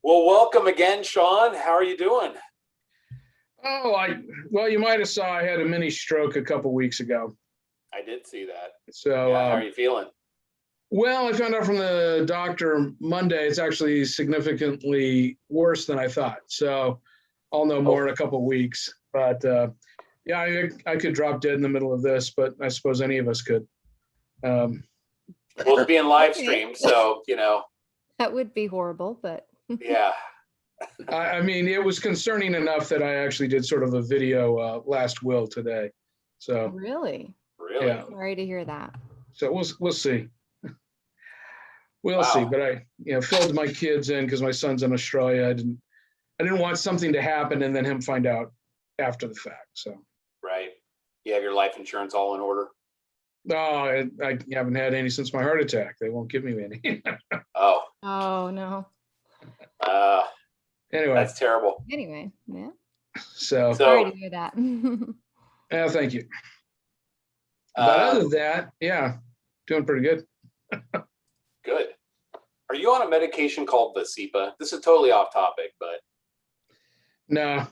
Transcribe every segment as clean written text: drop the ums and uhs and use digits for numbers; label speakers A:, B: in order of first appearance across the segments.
A: Well, welcome again, Shawn. How are you doing?
B: Well, you might have saw I had a mini stroke a couple weeks ago.
A: I did see that.
B: So,
A: how are you feeling?
B: Well, I found out from the doctor Monday it's actually significantly worse than I thought. So I'll know more in a couple weeks. But yeah, I could drop dead in the middle of this, but I suppose any of us could.
A: Well, it's being live streamed, so
C: that would be horrible, but
A: yeah.
B: I mean, it was concerning enough that I actually did sort of a video last will today. So
C: really,
B: yeah.
C: Sorry to hear that.
B: So we'll see. We'll
A: Wow.
B: see. But I filled my kids in because my son's in Australia. I didn't want something to happen and then him find out after the fact. So
A: right. You have your life insurance all in order?
B: No, I haven't had any since my heart attack. They won't give me any.
A: Oh
C: no.
B: Anyway,
A: that's terrible.
C: Anyway, yeah.
B: So
C: sorry to hear that.
B: Yeah, thank you. But other than that, yeah, doing pretty good.
A: Good. Are you on a medication called Vasipa? This is totally off topic, but
B: no.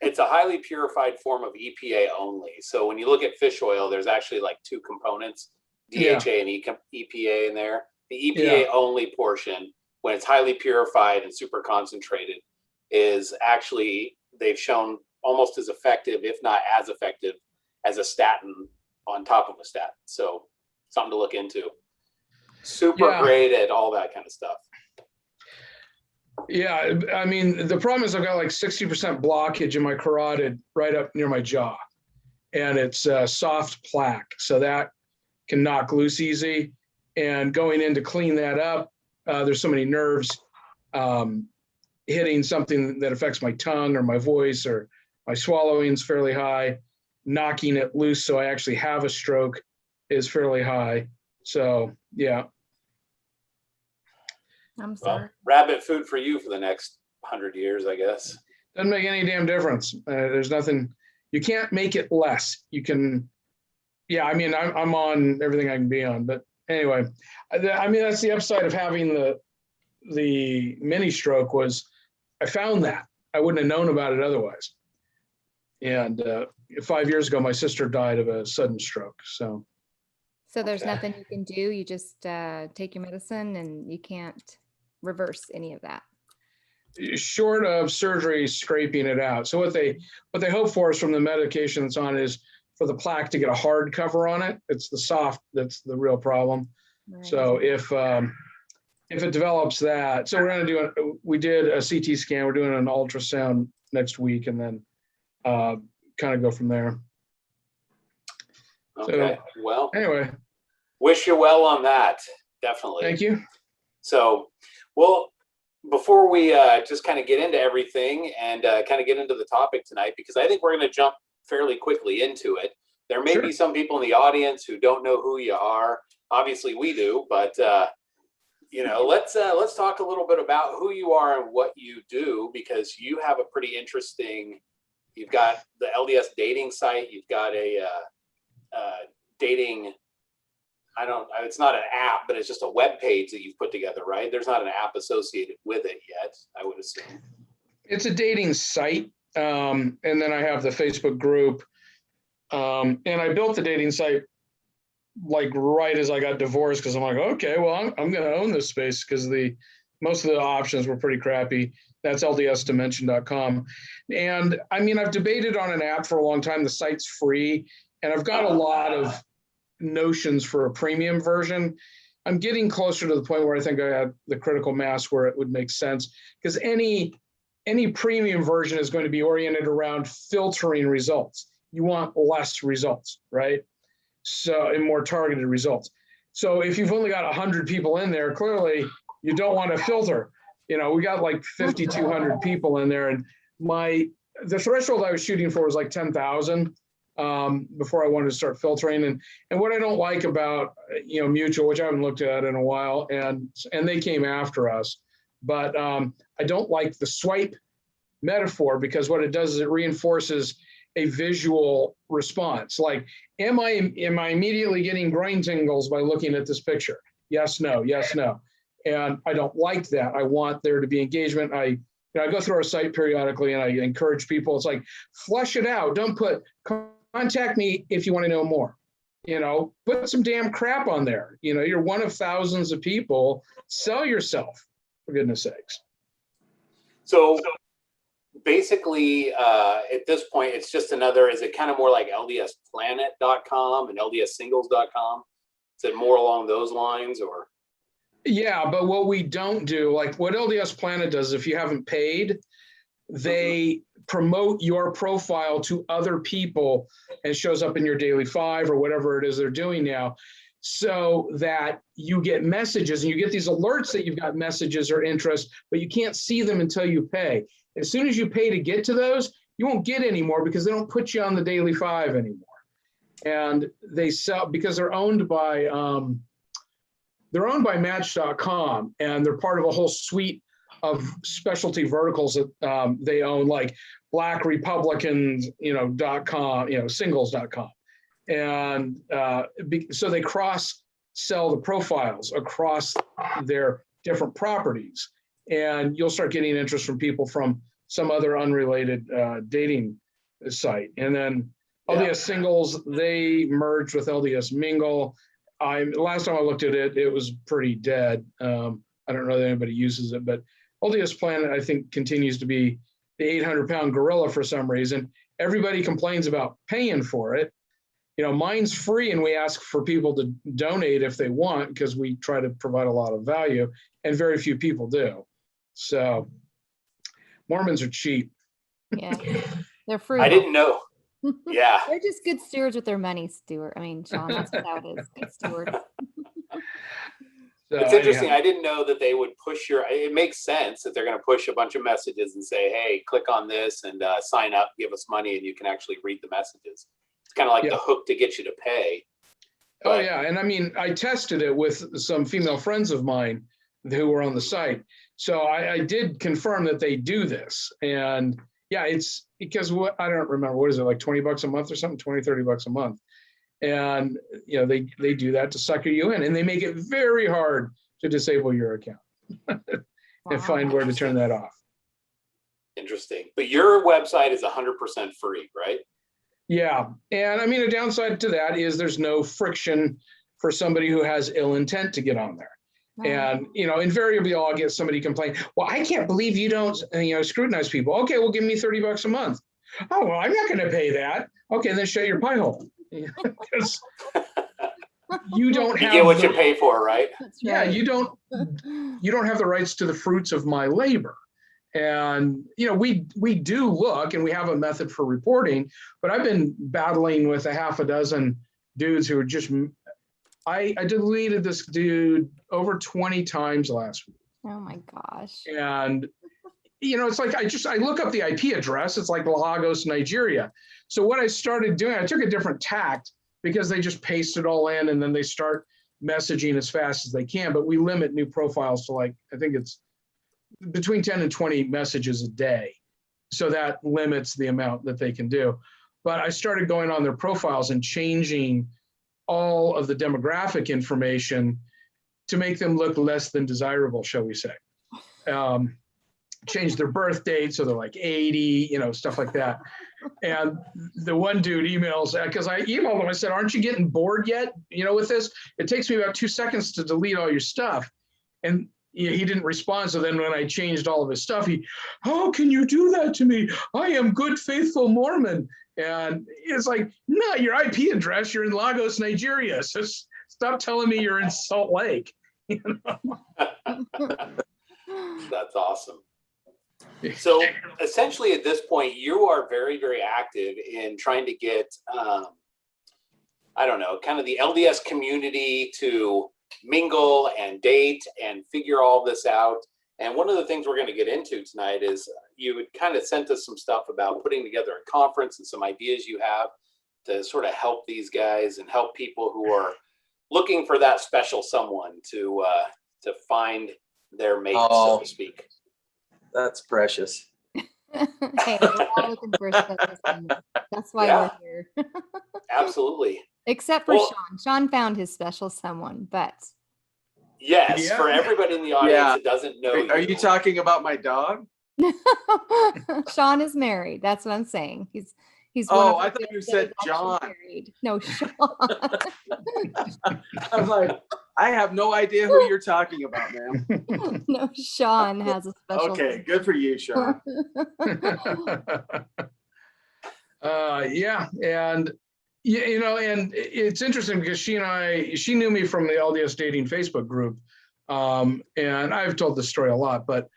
A: It's a highly purified form of EPA only. So when you look at fish oil, there's actually like two components, DHA and EPA in there. The EPA only portion, when it's highly purified and super concentrated, is actually, they've shown almost as effective, if not as effective, as a statin on top of a statin. So something to look into. Super great at all that kind of stuff.
B: Yeah, I mean, the problem is I've got like 60% blockage in my carotid right up near my jaw. And it's soft plaque. So that can knock loose easy. And going in to clean that up, there's so many nerves hitting something that affects my tongue or my voice, or my swallowing is fairly high. Knocking it loose so I actually have a stroke is fairly high. So, yeah.
C: I'm sorry.
A: Well, rabbit food for you for the next 100 years, I guess.
B: Doesn't make any damn difference. There's nothing, you can't make it less. You can, yeah, I mean, I'm on everything I can be on, but anyway, I mean, that's the upside of having the mini stroke was I found that. I wouldn't have known about it otherwise. And 5 years ago, my sister died of a sudden stroke. So
C: there's nothing you can do. You just take your medicine and you can't reverse any of that.
B: Short of surgery, scraping it out. So what they hope for is from the medication that's on is for the plaque to get a hard cover on it. It's the soft that's the real problem. Right. So if it develops that, so we're going to we did a CT scan. We're doing an ultrasound next week, and then kind of go from there.
A: Okay.
B: So,
A: well,
B: anyway,
A: wish you well on that. Definitely.
B: Thank you.
A: So, well, before we just kind of get into everything and kind of get into the topic tonight, because I think we're going to jump fairly quickly into it. There may be some people in the audience who don't know who you are. Obviously, we do, but let's talk a little bit about who you are and what you do, because you have a pretty interesting. You've got the LDS dating site. You've got a dating. It's not an app, but it's just a web page that you've put together, right? There's not an app associated with it yet, I would assume.
B: It's a dating site. And then I have the Facebook group. And I built the dating site like right as I got divorced, because I'm like, okay, well, I'm going to own this space, because most of the options were pretty crappy. That's ldsdimension.com. And I mean, I've debated on an app for a long time. The site's free, and I've got a lot of notions for a premium version. I'm getting closer to the point where I think I have the critical mass where it would make sense, because any premium version is going to be oriented around filtering results. You want less results, right? So, and more targeted results. So if you've only got 100 people in there, clearly you don't want to filter. We got like 5,200 people in there, and the threshold I was shooting for was like 10,000 before I wanted to start filtering. And what I don't like about Mutual, which I haven't looked at in a while, and they came after us, but I don't like the swipe metaphor, because what it does is it reinforces a visual response. Like, am I immediately getting groin tingles by looking at this picture? Yes, no, yes, no. And I don't like that. I want there to be engagement. I go through our site periodically and I encourage people. It's like, flesh it out. Don't put contact me if you want to know more. Put some damn crap on there. You're one of thousands of people. Sell yourself, for goodness sakes.
A: So basically, at this point, it's just another, is it kind of more like ldsplanet.com and ldssingles.com? Is it more along those lines, or?
B: Yeah, but what we don't do, like what LDS Planet does, if you haven't paid, they promote your profile to other people and shows up in your daily 5 or whatever it is they're doing now, so that you get messages and you get these alerts that you've got messages or interest, but you can't see them until you pay. As soon as you pay to get to those, you won't get any more because they don't put you on the daily 5 anymore. And they sell, because they're owned by Match.com, and they're part of a whole suite of specialty verticals that they own, like Black Republicans, .com, singles.com. And so they cross sell the profiles across their different properties. And you'll start getting interest from people from some other unrelated dating site. And then LDS Singles, they merged with LDS Mingle. Last time I looked at it, it was pretty dead. I don't know that anybody uses it, but LDS Planet, I think, continues to be the 800-pound gorilla for some reason. Everybody complains about paying for it. Mine's free, and we ask for people to donate if they want, because we try to provide a lot of value, and very few people do. So Mormons are cheap.
C: Yeah, they're free.
A: I didn't know. Yeah.
C: They're just good stewards with their money, Stuart. I mean, Shawn, that's how it is. Good steward.
B: So,
A: it's interesting. I didn't know that they would push it makes sense that they're going to push a bunch of messages and say, hey, click on this and sign up, give us money, and you can actually read the messages. It's kind of like the hook to get you to pay.
B: But, and I mean, I tested it with some female friends of mine who were on the site. So I did confirm that they do this. And it's because I don't remember, what is it, like $20 a month or something, $20-30 a month. And, they do that to sucker you in, and they make it very hard to disable your account and find where to turn that off.
A: Interesting. But your website is 100% free, right?
B: Yeah. And I mean, a downside to that is there's no friction for somebody who has ill intent to get on there. And, invariably I'll get somebody complain, well, I can't believe you don't, scrutinize people. Okay, well, give me $30 a month. Oh, well, I'm not going to pay that. Okay, then shut your pie hole. Because you don't have. You
A: get what you pay for, right?
B: Yeah, you don't have the rights to the fruits of my labor. And, we do look, and we have a method for reporting, but I've been battling with a half a dozen dudes who are just, I deleted this dude over 20 times last week.
C: Oh my gosh.
B: And, it's like, I look up the IP address. It's like Lagos, Nigeria. So what I started doing, I took a different tact, because they just paste it all in and then they start messaging as fast as they can. But we limit new profiles to, like, I think it's between 10 and 20 messages a day. So that limits the amount that they can do. But I started going on their profiles and changing all of the demographic information to make them look less than desirable, shall we say. Change their birth date so they're like 80, stuff like that. And the one dude emails, because I emailed him, I said, aren't you getting bored yet, with this? It takes me about 2 seconds to delete all your stuff. And he didn't respond. So then when I changed all of his stuff, how can you do that to me? I am good, faithful Mormon. And it's like, no, your IP address, you're in Lagos, Nigeria. So stop telling me you're in Salt Lake.
A: That's awesome. So essentially at this point, you are very, very active in trying to get, kind of the LDS community to mingle and date and figure all this out. And one of the things we're going to get into tonight is you had kind of sent us some stuff about putting together a conference and some ideas you have to sort of help these guys and help people who are looking for that special someone to find their mate, so to speak.
D: That's precious.
C: Hey, we're all looking for a special someone. That's why we're here.
A: Absolutely.
C: Except for Shawn. Shawn found his special someone, but
A: Yes,
B: Yeah.
A: for everybody in the audience
D: Yeah.
A: that doesn't know
D: Are you talking about my dog?
C: Sean is married. That's what I'm saying. He's
D: Oh,
C: our
D: I thought you
C: guests that
D: said
C: is actually
D: John.
C: married. No, Sean.
D: I'm like, I have no idea who you're talking about, ma'am.
C: No, Sean has a special.
D: Okay, good for you, Sean.
B: Yeah, and and it's interesting because she knew me from the LDS dating Facebook group, and I've told this story a lot, but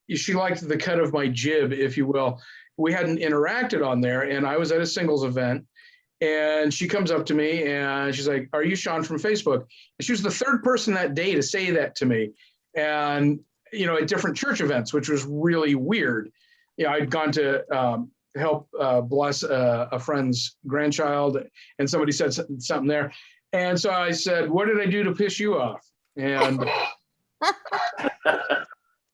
B: she liked the cut of my jib, if you will. We hadn't interacted on there, and I was at a singles event, and she comes up to me and she's like, "Are you Shawn from Facebook?" And she was the third person that day to say that to me, and at different church events, which was really weird. I'd gone to help bless a friend's grandchild, and somebody said something there, and so I said, "What did I do to piss you off?" And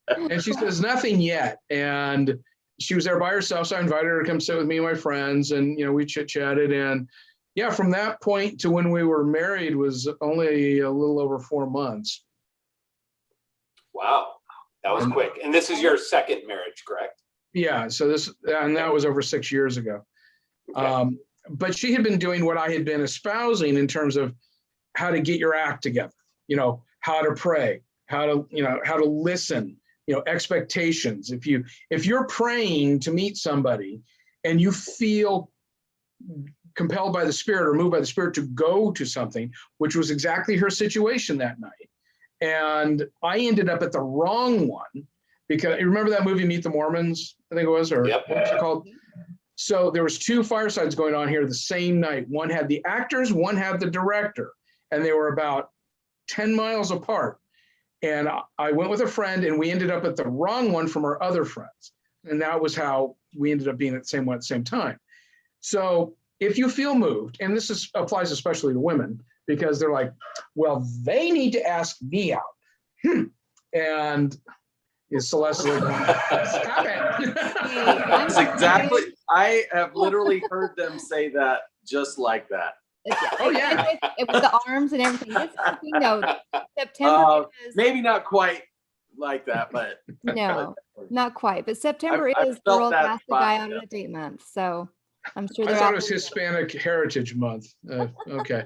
B: and she says, "Nothing yet." And she was there by herself, so I invited her to come sit with me and my friends, and we chit-chatted. And yeah, from that point to when we were married was only a little over 4 months.
A: Wow, that was quick. And this is your second marriage, correct?
B: Yeah, so that was over 6 years ago.
A: Okay.
B: But she had been doing what I had been espousing in terms of how to get your act together, how to pray, how to listen, expectations. If you're praying to meet somebody and you feel compelled by the Spirit or moved by the Spirit to go to something, which was exactly her situation that night. And I ended up at the wrong one because you remember that movie, Meet the Mormons, I think it was, or
A: Yep.
B: what's it called? So there was 2 firesides going on here the same night. One had the actors, one had the director, and they were about 10 miles apart. And I went with a friend, and we ended up at the wrong one from our other friends. And that was how we ended up being at the same one at the same time. So if you feel moved, and this applies especially to women, because they're like, well, they need to ask me out. And Celeste is like, stop it.
D: That's exactly, I have literally heard them say that just like that.
B: Oh, yeah.
C: It was the arms and everything. This September is,
D: Maybe not quite like that, but
C: no, not quite. But September
D: I've
C: is
D: felt
C: World
D: that
C: Ask the Guy Out
D: vibe,
C: on a Date month. So I'm sure
B: I
C: they're
B: thought
C: out
B: it was
C: there.
B: Hispanic Heritage Month. Okay.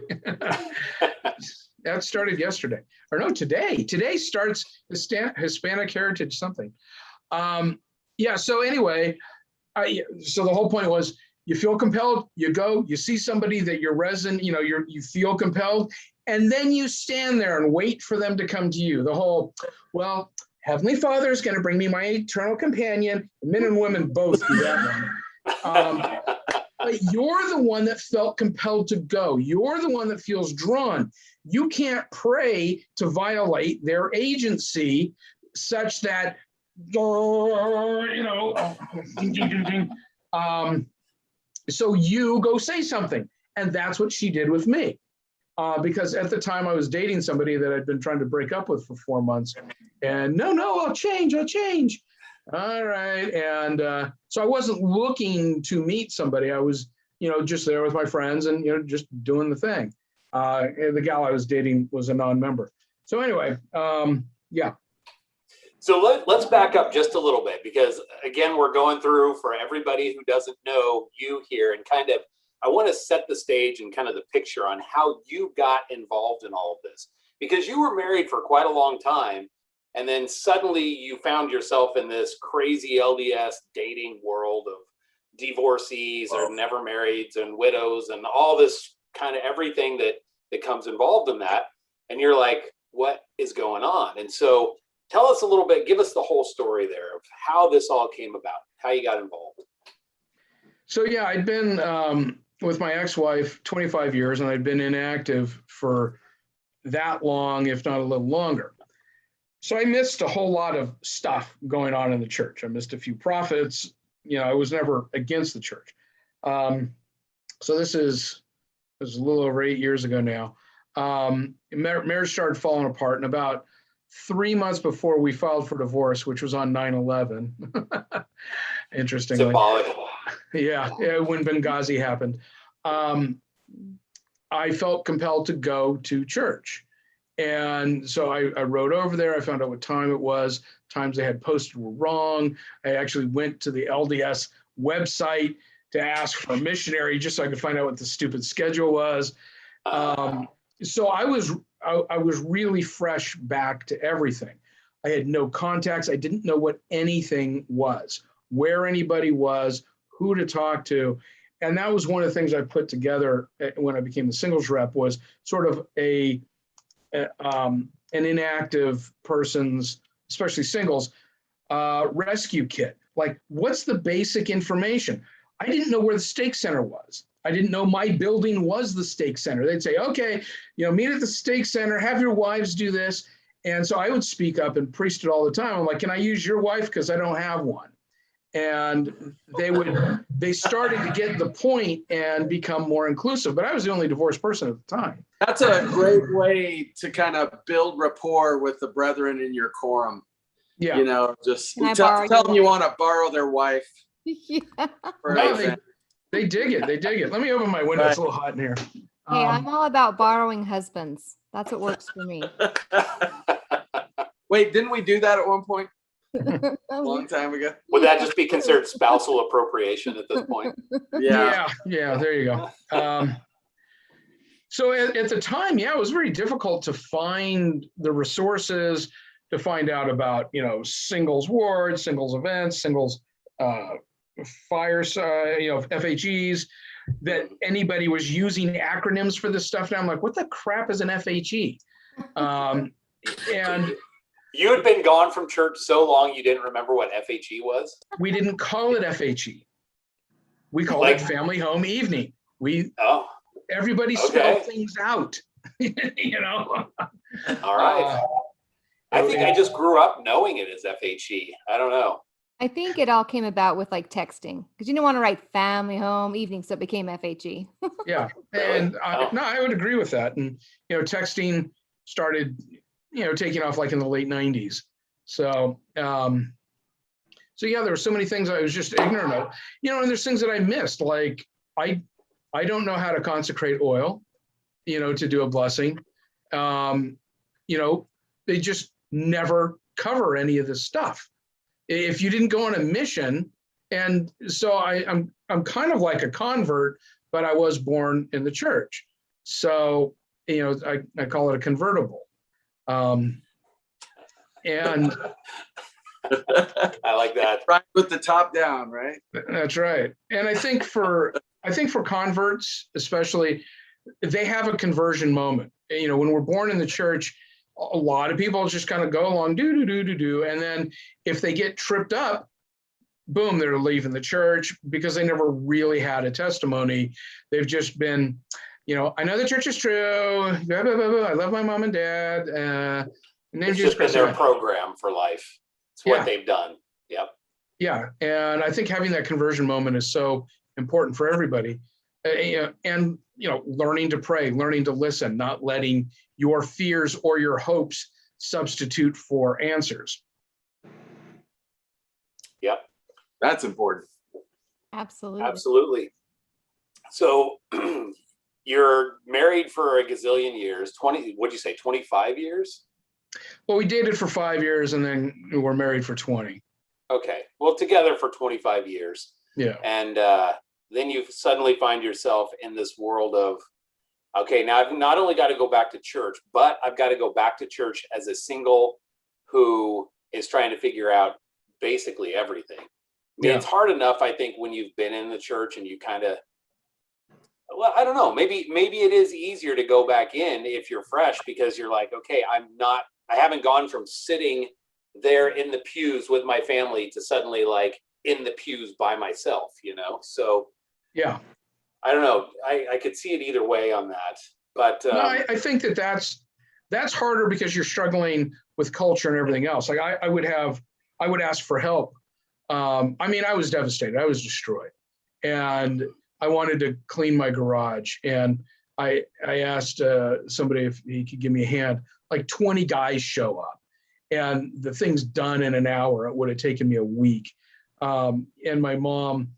B: That started yesterday. Or no, today. Today starts Hispanic Heritage something. Yeah, so anyway, so the whole point was you feel compelled, you go, you see somebody that you're you feel compelled, and then you stand there and wait for them to come to you. The whole, well, Heavenly Father is going to bring me my eternal companion. Men and women both do that one. But you're the one that felt compelled to go. You're the one that feels drawn. You can't pray to violate their agency such that, so you go say something. And that's what she did with me. Because at the time I was dating somebody that I'd been trying to break up with for 4 months. And no, I'll change. All right. And so I wasn't looking to meet somebody. I was, just there with my friends and, just doing the thing. And the gal I was dating was a non-member. So anyway, yeah.
A: So let's back up just a little bit, because again, we're going through, for everybody who doesn't know you here, and kind of, I want to set the stage and kind of the picture on how you got involved in all of this, because you were married for quite a long time. And then suddenly you found yourself in this crazy LDS dating world of divorcees or never marrieds and widows and all this kind of everything that comes involved in that. And you're like, what is going on? And so tell us a little bit, give us the whole story there of how this all came about, how you got involved.
B: So yeah, I'd been with my ex-wife 25 years, and I'd been inactive for that long, if not a little longer. So I missed a whole lot of stuff going on in the church. I missed a few prophets. I was never against the church. So this was a little over 8 years ago now. Marriage started falling apart, and about 3 months before we filed for divorce, which was on 9/11. Interestingly.
A: Symbolic.
B: Yeah, when Benghazi happened. I felt compelled to go to church. And so I wrote over there. I found out what time it was. Times they had posted were wrong. I actually went to the LDS website to ask for a missionary just so I could find out what the stupid schedule was. So I was really fresh back to everything. I had no contacts. I didn't know what anything was, where anybody was, who to talk to. And that was one of the things I put together when I became the singles rep, was sort of an inactive person's, especially singles, rescue kit. Like, what's the basic information? I didn't know where the stake center was. I didn't know my building was the stake center. They'd say, okay, meet at the stake center, have your wives do this. And so I would speak up and preach it all the time. I'm like, can I use your wife? Because I don't have one. And they started to get the point and become more inclusive. But I was the only divorced person at the time.
D: That's a great way to kind of build rapport with the brethren in your quorum.
B: Yeah.
D: Just
C: Can I
D: tell
C: borrow
D: them
C: your
D: you want to borrow their wife.
C: Yeah.
D: For an
B: No,
D: event.
B: they dig it. They dig it. Let me open my window. It's a little hot in here.
C: Hey, I'm all about borrowing husbands. That's what works for me.
D: Wait, didn't we do that at one point? A long time ago.
A: Would that just be considered spousal appropriation at this point?
D: Yeah.
B: Yeah, there you go. So at the time, it was very difficult to find the resources, to find out about, singles wards, singles events, singles fireside, FHEs, that anybody was using acronyms for this stuff. Now I'm like, what the crap is an FHE? And
A: You had been gone from church so long you didn't remember what FHE was?
B: we didn't call it FHE. We called it Family Home Evening. Everybody spelled things out,
A: All right. I think I just grew up knowing it as FHE. I don't know.
C: I think it all came about with like texting, because you didn't want to write family home evening, so it became FHE.
B: Yeah,
A: Really?
B: and I would agree with that. And texting started, taking off like in the late '90s. So, there were so many things I was just ignorant of. And there's things that I missed, like I don't know how to consecrate oil, to do a blessing. They just never cover any of this stuff. If you didn't go on a mission, and so I'm kind of like a convert, but I was born in the church. So, I call it a convertible. And
A: I like that.
D: Right with the top down, right?
B: That's right. And I think for converts, especially, they have a conversion moment. When we're born in the church, a lot of people just kind of go along, do. And then if they get tripped up, boom, they're leaving the church because they never really had a testimony. They've just been, I know the church is true. Blah, blah, blah, blah. I love my mom and dad. And then
A: It's just been their program for life. It's what they've done. Yep.
B: Yeah. And I think having that conversion moment is so important for everybody. And learning to pray, learning to listen, not letting your fears or your hopes substitute for answers.
A: Yep.
D: That's important.
C: Absolutely.
A: So you're married for a gazillion years, what'd you say, 25 years?
B: Well, we dated for 5 years and then we're married for 20.
A: Okay. Well, together for 25 years.
B: Yeah.
A: And then you suddenly find yourself in this world of, okay, now I've not only got to go back to church, but I've got to go back to church as a single who is trying to figure out basically everything. I mean, it's hard enough, I think, when you've been in the church and you kind of, well, I don't know, maybe it is easier to go back in if you're fresh, because you're like, okay, I haven't gone from sitting there in the pews with my family to suddenly like in the pews by myself, So
B: yeah,
A: I don't know. I could see it either way on that, but
B: no, I think that's harder because you're struggling with culture and everything else. Like I would ask for help. I was devastated. I was destroyed, and I wanted to clean my garage, and I asked somebody if he could give me a hand. Like 20 guys show up, and the thing's done in an hour. It would have taken me a week. And my mom,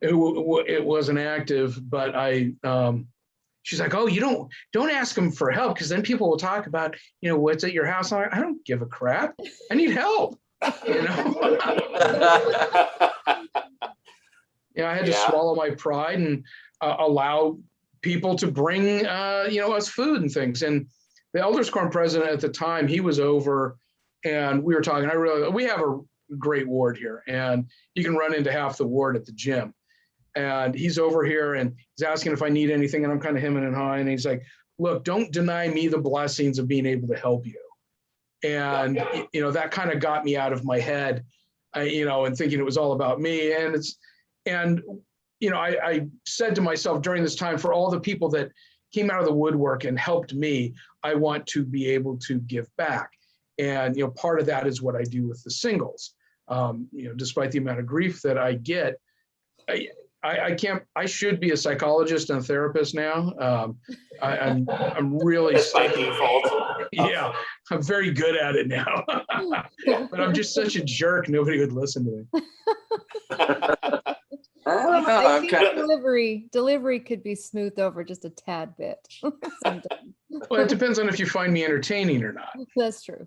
B: it wasn't active, but she's like, oh, you don't ask them for help, because then people will talk about, what's at your house. I'm like, I don't give a crap. I need help. I had to swallow my pride and allow people to bring, us food and things. And the Elders Quorum president at the time, he was over, and we were talking. We have a great ward here, and you can run into half the ward at the gym. And he's over here, and he's asking if I need anything, and I'm kind of hemming and hawing. And he's like, "Look, don't deny me the blessings of being able to help you." And that kind of got me out of my head, and thinking it was all about me. And I said to myself during this time, for all the people that came out of the woodwork and helped me, I want to be able to give back. And part of that is what I do with the singles. Despite the amount of grief that I get, I should be a psychologist and a therapist now. I'm really
A: by default.
B: Yeah, I'm very good at it now. But I'm just such a jerk. Nobody would listen to me.
C: I think delivery could be smoothed over just a tad bit.
B: Well, it depends on if you find me entertaining or not.
C: That's true.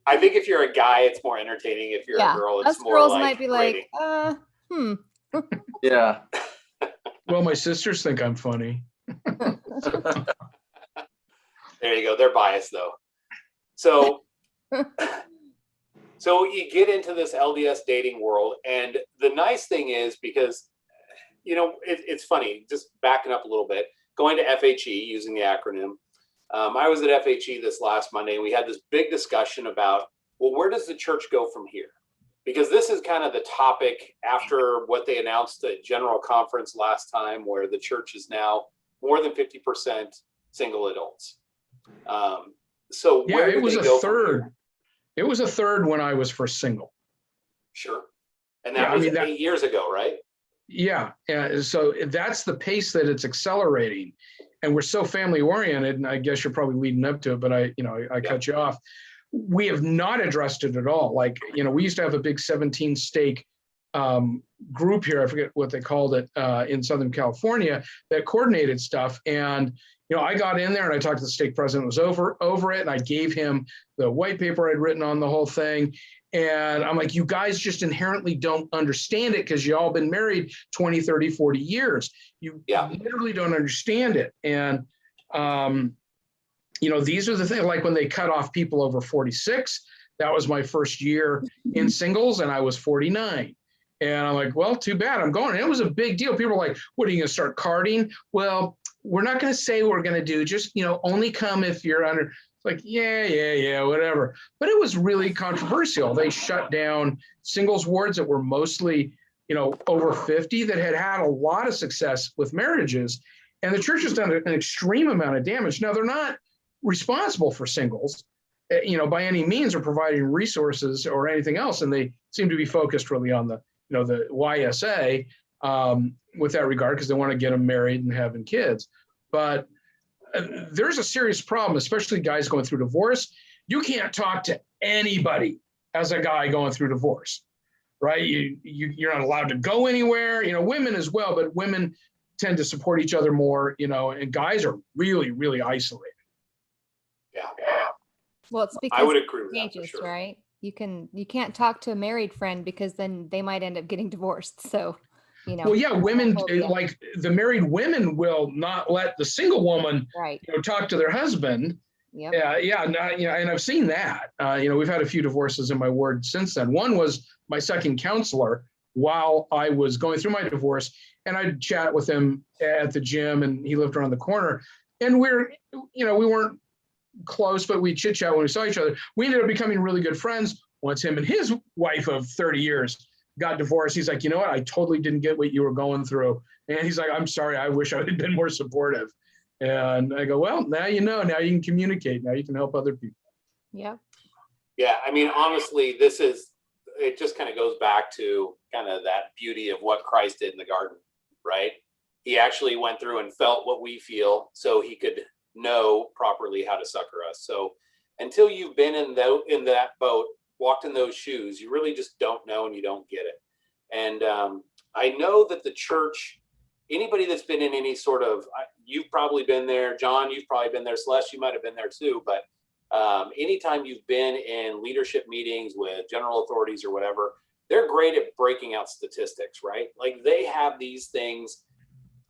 A: I think if you're a guy, it's more entertaining. If you're a girl, it's
C: us
A: more
C: girls
A: like
C: might be
A: rating.
D: Yeah.
B: Well, my sisters think I'm funny.
A: There you go. They're biased though. So you get into this LDS dating world, and the nice thing is, because it's funny, just backing up a little bit, going to FHE using the acronym. I was at FHE this last Monday, and we had this big discussion about, well, where does the church go from here? Because this is kind of the topic after what they announced at General Conference last time, where the church is now more than 50% single adults. So where
B: it was
A: they go
B: a third. It was a third when I was first single.
A: Sure. And that was 8 years ago, right?
B: Yeah. So that's the pace that it's accelerating. And we're so family oriented, and I guess you're probably leading up to it, but I cut you off. We have not addressed it at all. Like, we used to have a big 17 stake group here. I forget what they called it in Southern California that coordinated stuff. And, I got in there and I talked to the stake president, was over it. And I gave him the white paper I'd written on the whole thing. And I'm like, you guys just inherently don't understand it because you all been married 20, 30, 40 years. You literally don't understand it. And, these are the things, like when they cut off people over 46, that was my first year in singles, and I was 49. And I'm like, well, too bad, I'm going. And it was a big deal. People were like, what, are you going to start carding? Well, we're not going to say what we're going to do. Just, only come if you're under. It's like, yeah, whatever. But it was really controversial. They shut down singles wards that were mostly, over 50 that had a lot of success with marriages. And the church has done an extreme amount of damage. Now, they're not responsible for singles, by any means, or providing resources or anything else. And they seem to be focused really on the YSA with that regard, because they want to get them married and having kids. But there's a serious problem, especially guys going through divorce. You can't talk to anybody as a guy going through divorce, right? You're not allowed to go anywhere, women as well, but women tend to support each other more, and guys are really, really isolated.
A: Yeah.
C: Well, it's because
A: I would agree with that, for
C: ages,
A: sure.
C: right? You can't talk to a married friend because then they might end up getting divorced. So,
B: Well, yeah, women, like the married women will not let the single woman,
C: right,
B: talk to their husband.
C: Yep.
B: And I've seen that. We've had a few divorces in my ward since then. One was my second counselor while I was going through my divorce, and I'd chat with him at the gym, and he lived around the corner. And we weren't close, but we chit chat when we saw each other. We ended up becoming really good friends once him and his wife of 30 years got divorced. He's like, you know what? I totally didn't get what you were going through. And he's like, I'm sorry. I wish I had been more supportive. And I go, well, now you know, now you can communicate. Now you can help other people.
C: Yeah.
A: Yeah. I mean, honestly, it just kind of goes back to kind of that beauty of what Christ did in the garden, right? He actually went through and felt what we feel so he could know properly how to succor us. So until you've been in that boat, walked in those shoes, you really just don't know, and you don't get it. And I know that the church anybody that's been in any sort of, you've probably been there, John, you've probably been there, Celeste, you might have been there too, but anytime you've been in leadership meetings with general authorities or whatever, they're great at breaking out statistics, right? Like they have these things.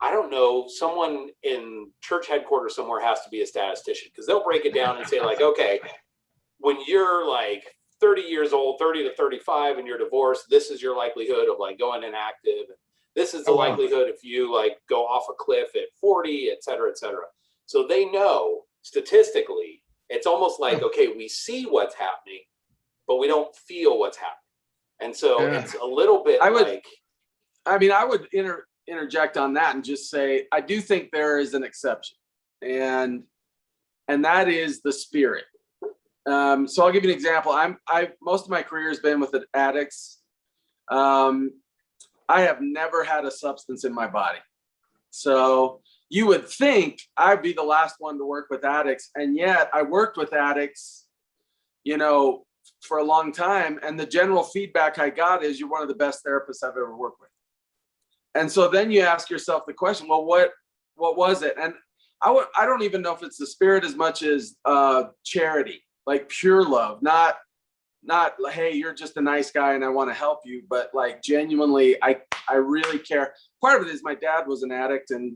A: I don't know, someone in church headquarters somewhere has to be a statistician, because they'll break it down and say like, okay, when you're like 30 years old, 30 to 35, and you're divorced, this is your likelihood of like going inactive. This is the likelihood if you like go off a cliff at 40, et cetera, et cetera. So they know statistically, it's almost like, okay, we see what's happening, but we don't feel what's happening. And so it's a little bit
D: I would interject on that and just say, I do think there is an exception, and that is the spirit. So I'll give you an example. Most of my career has been with addicts. I have never had a substance in my body. So you would think I'd be the last one to work with addicts. And yet I worked with addicts, for a long time. And the general feedback I got is, you're one of the best therapists I've ever worked with. And so then you ask yourself the question, well, what was it? And I don't even know if it's the spirit as much as charity, like pure love, not, hey, you're just a nice guy and I want to help you, but like genuinely, I really care. Part of it is my dad was an addict, and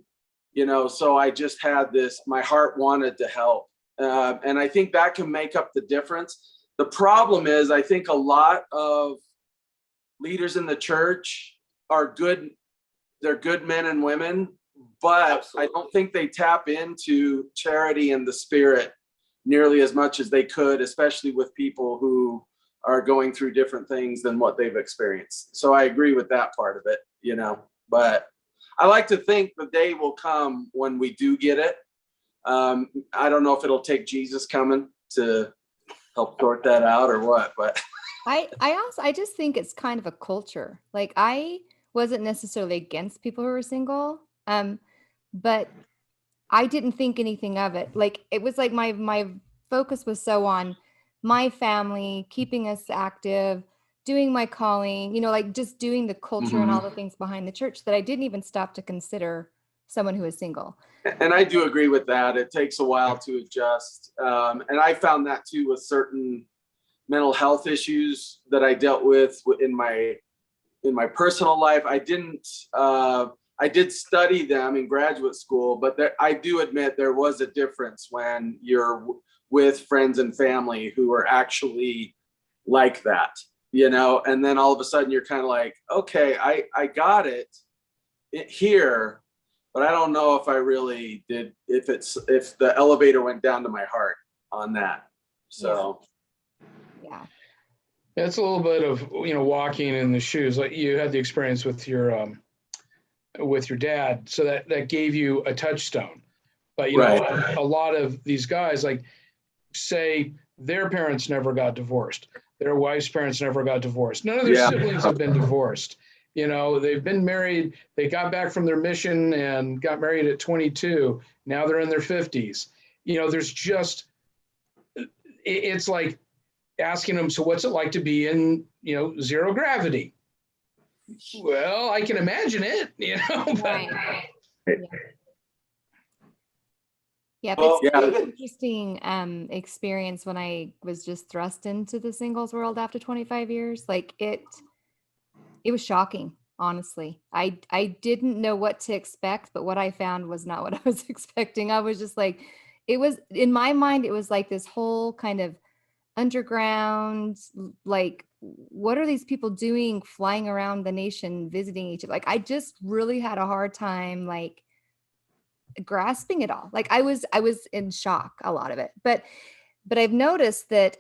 D: so I just had this, my heart wanted to help. And I think that can make up the difference. The problem is, I think a lot of leaders in the church are good. They're good men and women, but absolutely, I don't think they tap into charity and the spirit nearly as much as they could, especially with people who are going through different things than what they've experienced. So I agree with that part of it, but I like to think the day will come when we do get it. I don't know if it'll take Jesus coming to help sort that out or what, but
C: I just think it's kind of a culture. Like I wasn't necessarily against people who were single, but I didn't think anything of it. Like it was like my focus was so on my family, keeping us active, doing my calling, like just doing the culture and all the things behind the church, that I didn't even stop to consider someone who is single.
D: And I do agree with that. It takes a while to adjust. And I found that too with certain mental health issues that I dealt with in my personal life. I did study them in graduate school, but I do admit there was a difference when you're with friends and family who are actually like that, and then all of a sudden you're kind of like, okay, I got it here, but I don't know if I really did, if the elevator went down to my heart on that. So
C: yeah.
B: It's a little bit of, walking in the shoes. Like you had the experience with your dad, so that gave you a touchstone. But right, a lot of these guys, like, say their parents never got divorced, their wife's parents never got divorced, none of their siblings have been divorced. They've been married, they got back from their mission and got married at 22. Now they're in their 50s. There's just, it's like asking them, so what's it like to be in, zero gravity? Well, I can imagine it, but
C: right. Yeah, it's an interesting experience when I was just thrust into the singles world after 25 years. Like it was shocking, honestly. I didn't know what to expect, but what I found was not what I was expecting. I was just like, it was, in my mind, it was like this whole kind of underground, like, what are these people doing flying around the nation visiting each other? Like, I just really had a hard time, like, grasping it all. Like I was in shock, a lot of it, but I've noticed that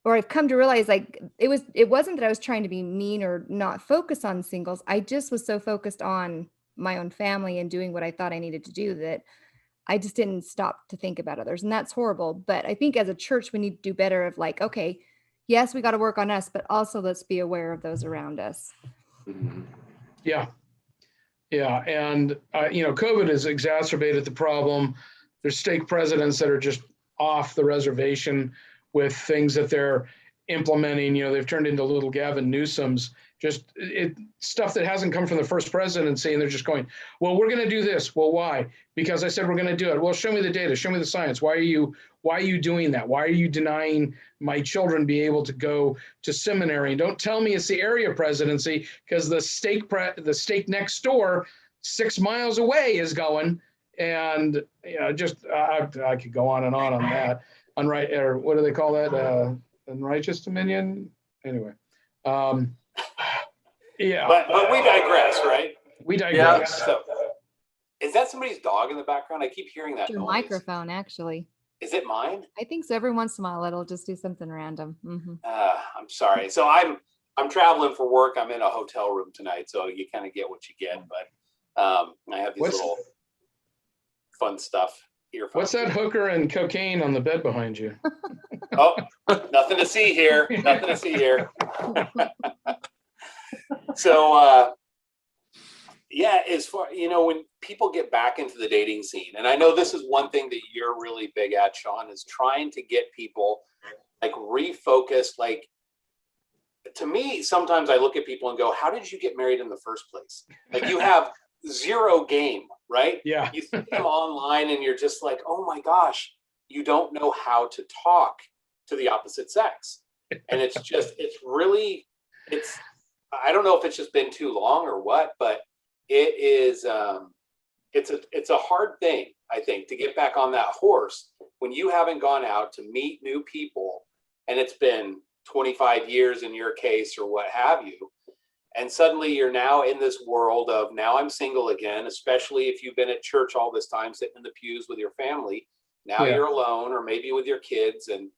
C: or I've come to realize, like, it wasn't that I was trying to be mean or not focus on singles. I just was so focused on my own family and doing what I thought I needed to do that I just didn't stop to think about others. And that's horrible. But I think as a church, we need to do better of like, okay, yes, we got to work on us, but also let's be aware of those around us.
B: Yeah. Yeah. And, COVID has exacerbated the problem. There's stake presidents that are just off the reservation with things that they're implementing, they've turned into little Gavin Newsoms, just stuff that hasn't come from the first presidency. And they're just going, well, we're going to do this. Well, why? Because I said, we're going to do it. Well, show me the data, show me the science. Why are you doing that? Why are you denying my children be able to go to seminary? Don't tell me it's the area presidency, because the stake next door, 6 miles away, is going. And just I could go on that. Or what do they call that? Unrighteous dominion. Anyway, yeah.
A: But we digress, right?
B: We digress.
A: Yeah. So, is that somebody's dog in the background? I keep hearing that
C: Your
A: noise.
C: microphone, actually.
A: Is it mine?
C: I think so. Every once in a while, it'll just do something random. Mm-hmm.
A: I'm sorry. So I'm traveling for work. I'm in a hotel room tonight, so you kind of get what you get. But I have these little fun stuff. Earphones.
B: What's that hooker and cocaine on the bed behind you?
A: Oh, nothing to see here. Nothing to see here. So, yeah, as far, when people get back into the dating scene, and I know this is one thing that you're really big at, Shawn, is trying to get people like refocused. Like, to me, sometimes I look at people and go, how did you get married in the first place? Like, you have zero game, right?
B: Yeah.
A: You see them online and you're just like, oh my gosh, you don't know how to talk to the opposite sex. And it's I don't know if it's just been too long or what, but it is, it's a hard thing, I think, to get back on that horse when you haven't gone out to meet new people and it's been 25 years in your case or what have you. And suddenly you're now in this world of, now I'm single again, especially if you've been at church all this time, sitting in the pews with your family. Now you're alone, or maybe with your kids, and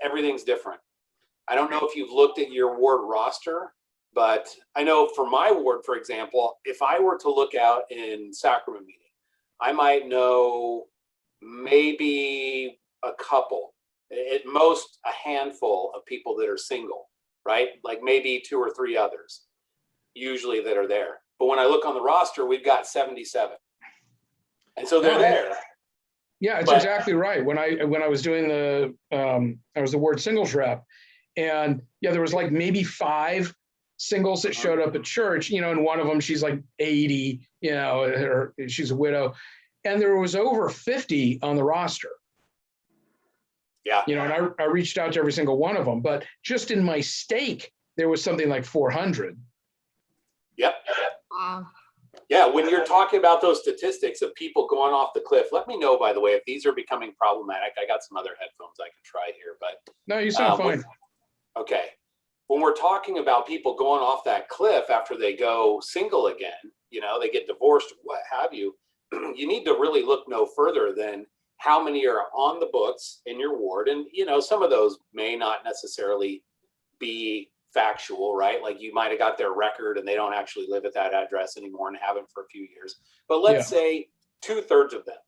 A: everything's different. I don't know if you've looked at your ward roster, but I know for my ward, for example, if I were to look out in sacrament meeting, I might know maybe a couple, at most a handful of people that are single, right? Like maybe 2 or 3 others usually that are there. But when I look on the roster, we've got 77. And so they're there.
B: Yeah, it's exactly right. When I was doing I was the ward singles rep, and there was like maybe 5 singles that showed up at church, and one of them, she's like 80, she's a widow, and there was over 50 on the roster.
A: Yeah.
B: And I reached out to every single one of them, but just in my stake, there was something like 400.
A: Yep.
C: Wow.
A: Yeah, when you're talking about those statistics of people going off the cliff, let me know, by the way, if these are becoming problematic. I got some other headphones I can try here, but
B: no, you sound fine.
A: Okay. When we're talking about people going off that cliff after they go single again, they get divorced, what have you, you need to really look no further than how many are on the books in your ward. And, some of those may not necessarily be factual, right? Like you might have got their record and they don't actually live at that address anymore and haven't for a few years. But let's say 2/3 of them.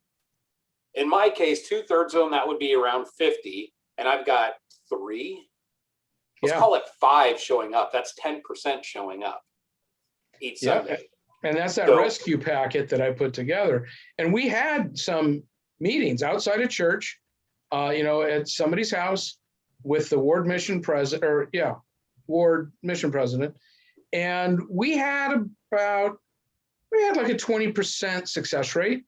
A: In my case, 2/3 of them, that would be around 50. And I've got 3. Let's call it 5 showing up. That's 10% showing up each Sunday.
B: And that's that rescue packet that I put together. And we had some meetings outside of church, at somebody's house with the ward mission president, ward mission president. And we had like a 20% success rate,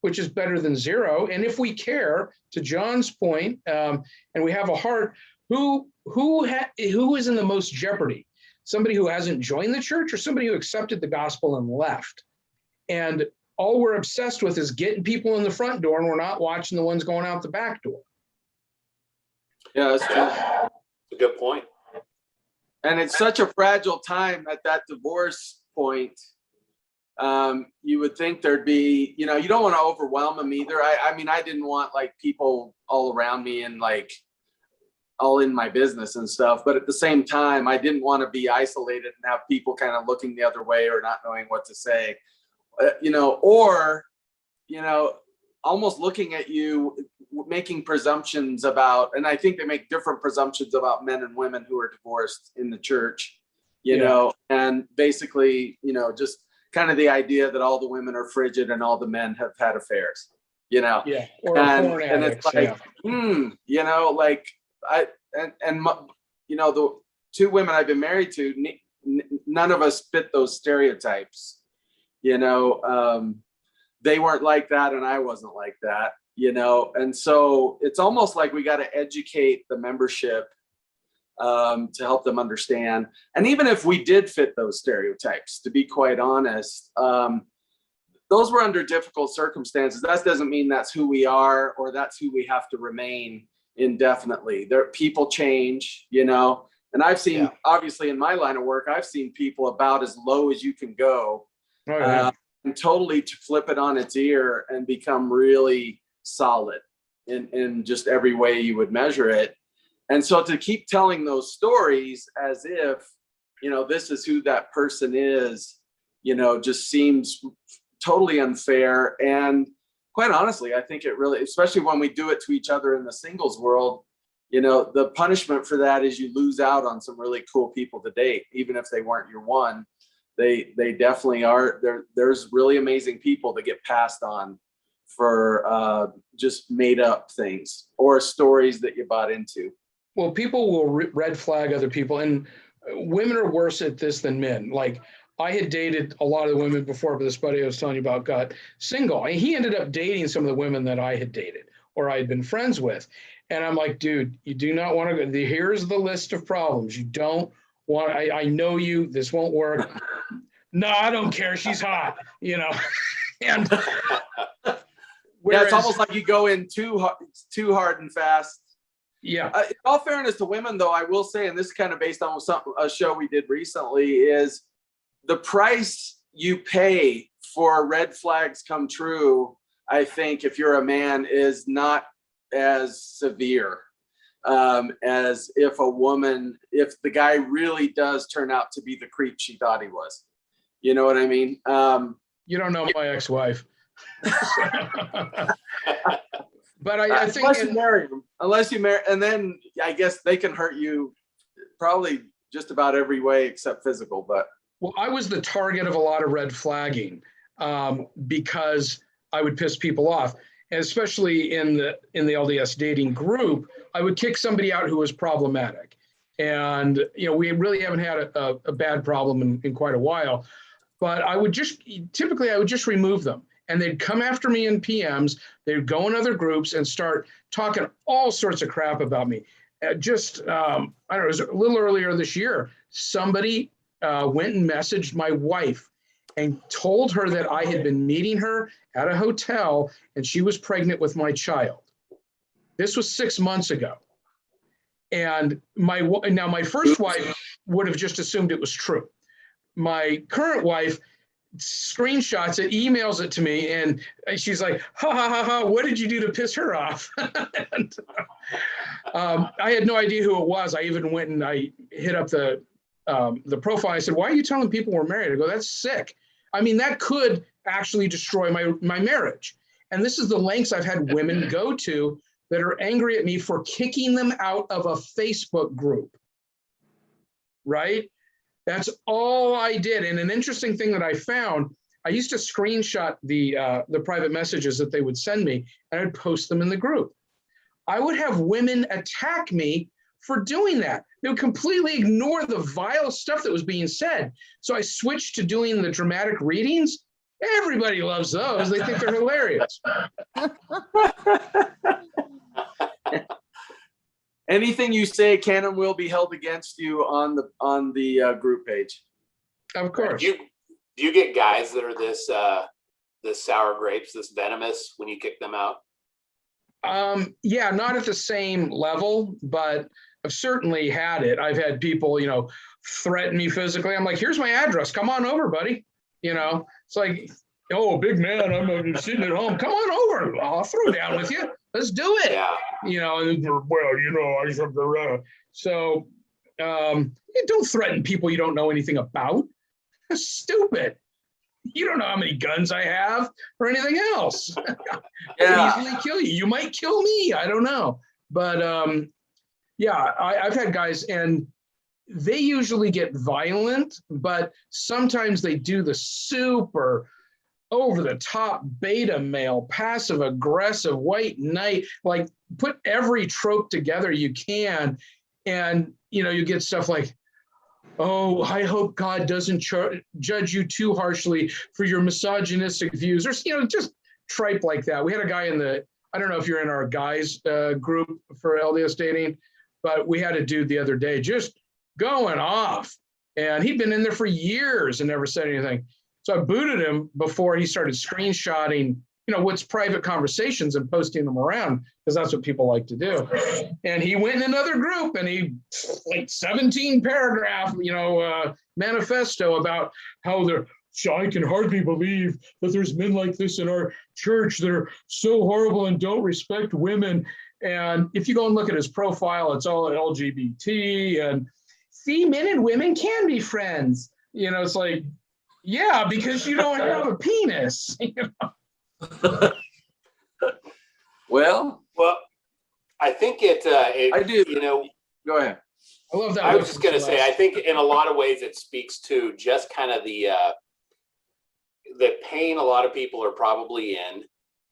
B: which is better than 0. And if we care, to John's point, and we have a heart, who is in the most jeopardy? Somebody who hasn't joined the church or somebody who accepted the gospel and left? And all we're obsessed with is getting people in the front door, and we're not watching the ones going out the back door.
D: Yeah, that's true.
A: That's a good point.
D: And it's such a fragile time at that divorce point. You would think there'd be, you don't want to overwhelm them either. I mean, I didn't want like people all around me and like all in my business and stuff. But at the same time, I didn't want to be isolated and have people kind of looking the other way or not knowing what to say, or almost looking at you, making presumptions about, and I think they make different presumptions about men and women who are divorced in the church, and basically, just kind of the idea that all the women are frigid and all the men have had affairs,
B: or
D: and it's like, you know, the two women I've been married to, none of us fit those stereotypes. You know, they weren't like that, and I wasn't like that. You know, and so it's almost like we got to educate the membership to help them understand. And even if we did fit those stereotypes, to be quite honest, those were under difficult circumstances. That doesn't mean that's who we are or that's who we have to remain indefinitely. People change, you know, and I've seen, obviously in my line of work, I've seen people about as low as you can go, and totally to flip it on its ear and become really solid in just every way you would measure it. And so to keep telling those stories as if, you know, this is who that person is, you know, just seems totally unfair. And quite honestly, I think it really, especially when we do it to each other in the singles world, you know, the punishment for that is you lose out on some really cool people to date, even if they weren't your one. They definitely are. There's really amazing people that get passed on for just made up things or stories that you bought into.
B: Well, people will red flag other people, and women are worse at this than men. Like, I had dated a lot of the women before, but this buddy I was telling you about got single, and he ended up dating some of the women that I had dated or I had been friends with. And I'm like, dude, you do not want to go. Here's the list of problems. You don't want, I know you, this won't work. No, I don't care. She's hot, you know. And
D: yeah, it's almost like you go in too hard and fast.
B: Yeah.
D: In all fairness to women, though, I will say, and this is kind of based on a show we did recently, is the price you pay for red flags come true, I think, if you're a man, is not as severe as if the guy really does turn out to be the creep she thought he was. You know what I mean?
B: You don't know my ex-wife. But I think
D: unless you marry, and then I guess they can hurt you probably just about every way except physical. But
B: well, I was the target of a lot of red flagging because I would piss people off, and especially in the LDS dating group, I would kick somebody out who was problematic. And you know, we really haven't had a bad problem in quite a while. But I would just remove them. And they'd come after me in PMs. They'd go in other groups and start talking all sorts of crap about me. I don't know, it was a little earlier this year, somebody went and messaged my wife and told her that I had been meeting her at a hotel and she was pregnant with my child. This was 6 months ago. And my first wife would have just assumed it was true. My current wife screenshots it, emails it to me, and she's like, ha ha ha ha, what did you do to piss her off? And, I had no idea who it was. I even went and I hit up the profile. I said, why are you telling people we're married? I go, that's sick. I mean, that could actually destroy my marriage. And this is the lengths I've had women go to that are angry at me for kicking them out of a Facebook group, right? That's all I did. And an interesting thing that I found, I used to screenshot the private messages that they would send me, and I'd post them in the group. I would have women attack me for doing that. They would completely ignore the vile stuff that was being said. So I switched to doing the dramatic readings. Everybody loves those. They think they're hilarious.
D: Anything you say can and will be held against you on the group page.
B: Of course.
A: Do you get guys that are this sour grapes, this venomous when you kick them out?
B: Yeah, not at the same level, but I've certainly had it. I've had people, you know, threaten me physically. I'm like, here's my address. Come on over, buddy. You know, it's like, oh, big man, I'm sitting at home. Come on over. I'll throw down with you. Let's do it.
A: Yeah.
B: You know, and well, you know, I should. So don't threaten people you don't know anything about. That's stupid. You don't know how many guns I have or anything else. I could easily kill you. You might kill me. I don't know. But yeah, I've had guys, and they usually get violent, but sometimes they do the super over the top beta male, passive aggressive white knight, like put every trope together you can. And, you get stuff like, oh, I hope God doesn't judge you too harshly for your misogynistic views, or, just tripe like that. We had a guy I don't know if you're in our guys group for LDS dating, but we had a dude the other day just going off, and he'd been in there for years and never said anything. So I booted him before he started screenshotting, what's private conversations and posting them around, because that's what people like to do. And he went in another group and he 17 paragraph, manifesto about how I can hardly believe that there's men like this in our church that are so horrible and don't respect women. And if you go and look at his profile, it's all LGBT and see, men and women can be friends. It's like, yeah, because you don't have a penis.
D: Well,
A: I think I
D: do. Go ahead.
B: I love that.
A: I was just going to say, I think in a lot of ways it speaks to just kind of the pain a lot of people are probably in,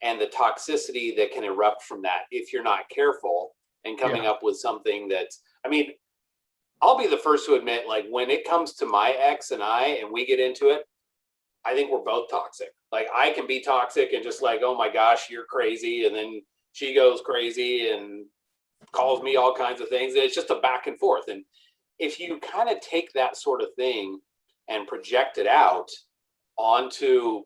A: and the toxicity that can erupt from that if you're not careful and coming up with something that's, I'll be the first to admit, like, when it comes to my ex and we get into it, I think we're both toxic. Like, I can be toxic and just like, oh my gosh, you're crazy. And then she goes crazy and calls me all kinds of things. It's just a back and forth. And if you kind of take that sort of thing and project it out onto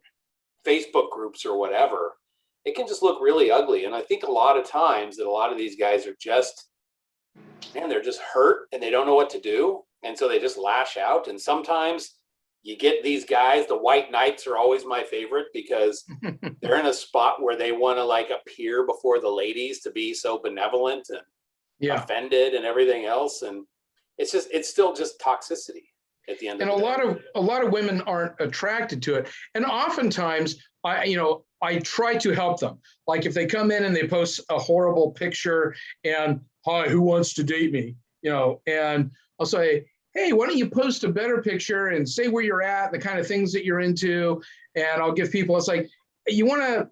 A: Facebook groups or whatever, it can just look really ugly. And I think a lot of times that a lot of these guys are just, they're just hurt and they don't know what to do. And so they just lash out. And sometimes you get these guys, the white knights are always my favorite, because they're in a spot where they want to like appear before the ladies to be so benevolent and offended and everything else. And it's still just toxicity at the end of the day.
B: A lot of women aren't attracted to it. And oftentimes I try to help them. Like if they come in and they post a horrible picture and, hi, who wants to date me? And I'll say, hey, why don't you post a better picture and say where you're at, the kind of things that you're into. And I'll give people, it's like, you want to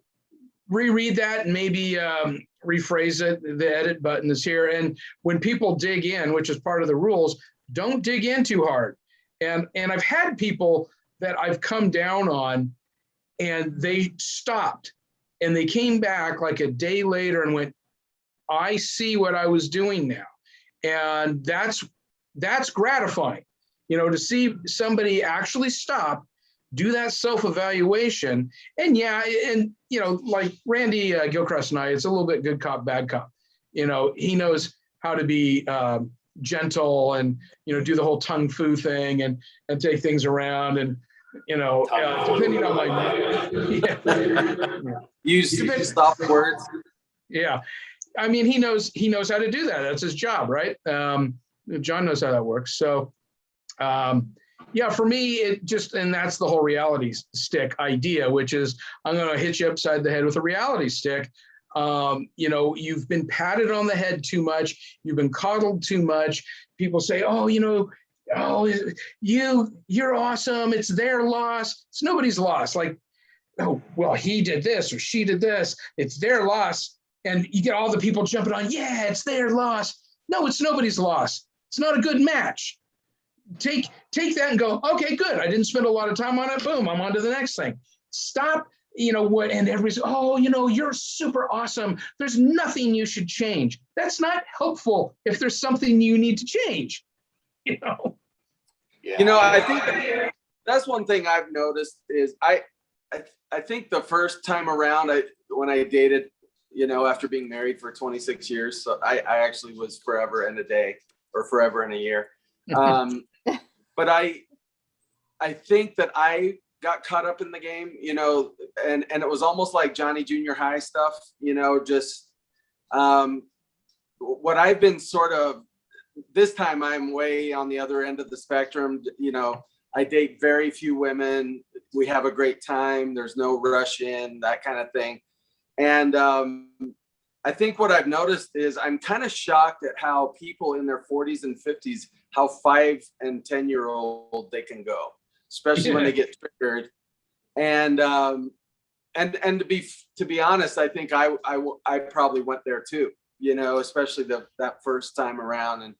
B: reread that and maybe rephrase it. The edit button is here. And when people dig in, which is part of the rules, don't dig in too hard. And I've had people that I've come down on and they stopped and they came back like a day later and went, I see what I was doing now. And that's gratifying, to see somebody actually stop, do that self-evaluation. And like Randy Gilchrist and I, it's a little bit good cop, bad cop. He knows how to be gentle and, do the whole tongue foo thing and take things around and, depending on
D: use soft words.
B: Yeah. He knows how to do that. That's his job, right? John knows how that works. So, for me, it just, and that's the whole reality stick idea, which is I'm going to hit you upside the head with a reality stick. You've been patted on the head too much. You've been coddled too much. People say, you're awesome. It's their loss. It's nobody's loss. Like, oh, well, he did this or she did this. It's their loss. And you get all the people jumping on, yeah, it's their loss. No, it's nobody's loss. It's not a good match. Take that and go, okay, good. I didn't spend a lot of time on it. Boom, I'm on to the next thing. Stop, and everybody's, you're super awesome. There's nothing you should change. That's not helpful if there's something you need to change,
A: Yeah.
D: I think that's one thing I've noticed is I think the first time around, when I dated, after being married for 26 years, so I actually was forever and a day or forever and a year. But I think that I got caught up in the game, and it was almost like Johnny Junior High stuff, just what I've been sort of, this time I'm way on the other end of the spectrum. I date very few women. We have a great time. There's no rush in, that kind of thing. And I think what I've noticed is I'm kind of shocked at how people in their 40s and 50s, how 5 and 10-year-old they can go, especially when they get triggered. And to be honest, I think I probably went there too, especially that first time around. And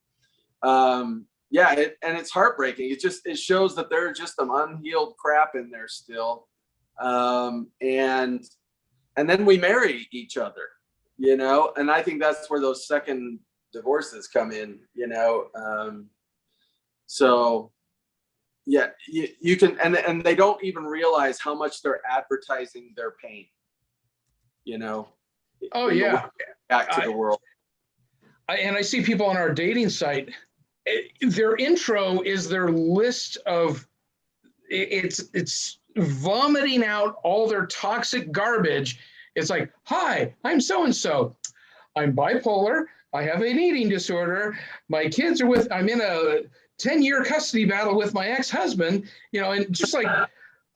D: yeah, and it's heartbreaking. It shows that there's just some unhealed crap in there still. And then we marry each other, you know, and I think that's where those second divorces come in, you know. So yeah, you can, and they don't even realize how much they're advertising their pain, you know.
B: Oh yeah,
D: back to the world.
B: And I see people on our dating site, their intro is their list of, it's vomiting out all their toxic garbage. It's like, hi, I'm so-and-so. I'm bipolar. I have an eating disorder. My kids are I'm in a 10-year custody battle with my ex-husband, you know, and just like,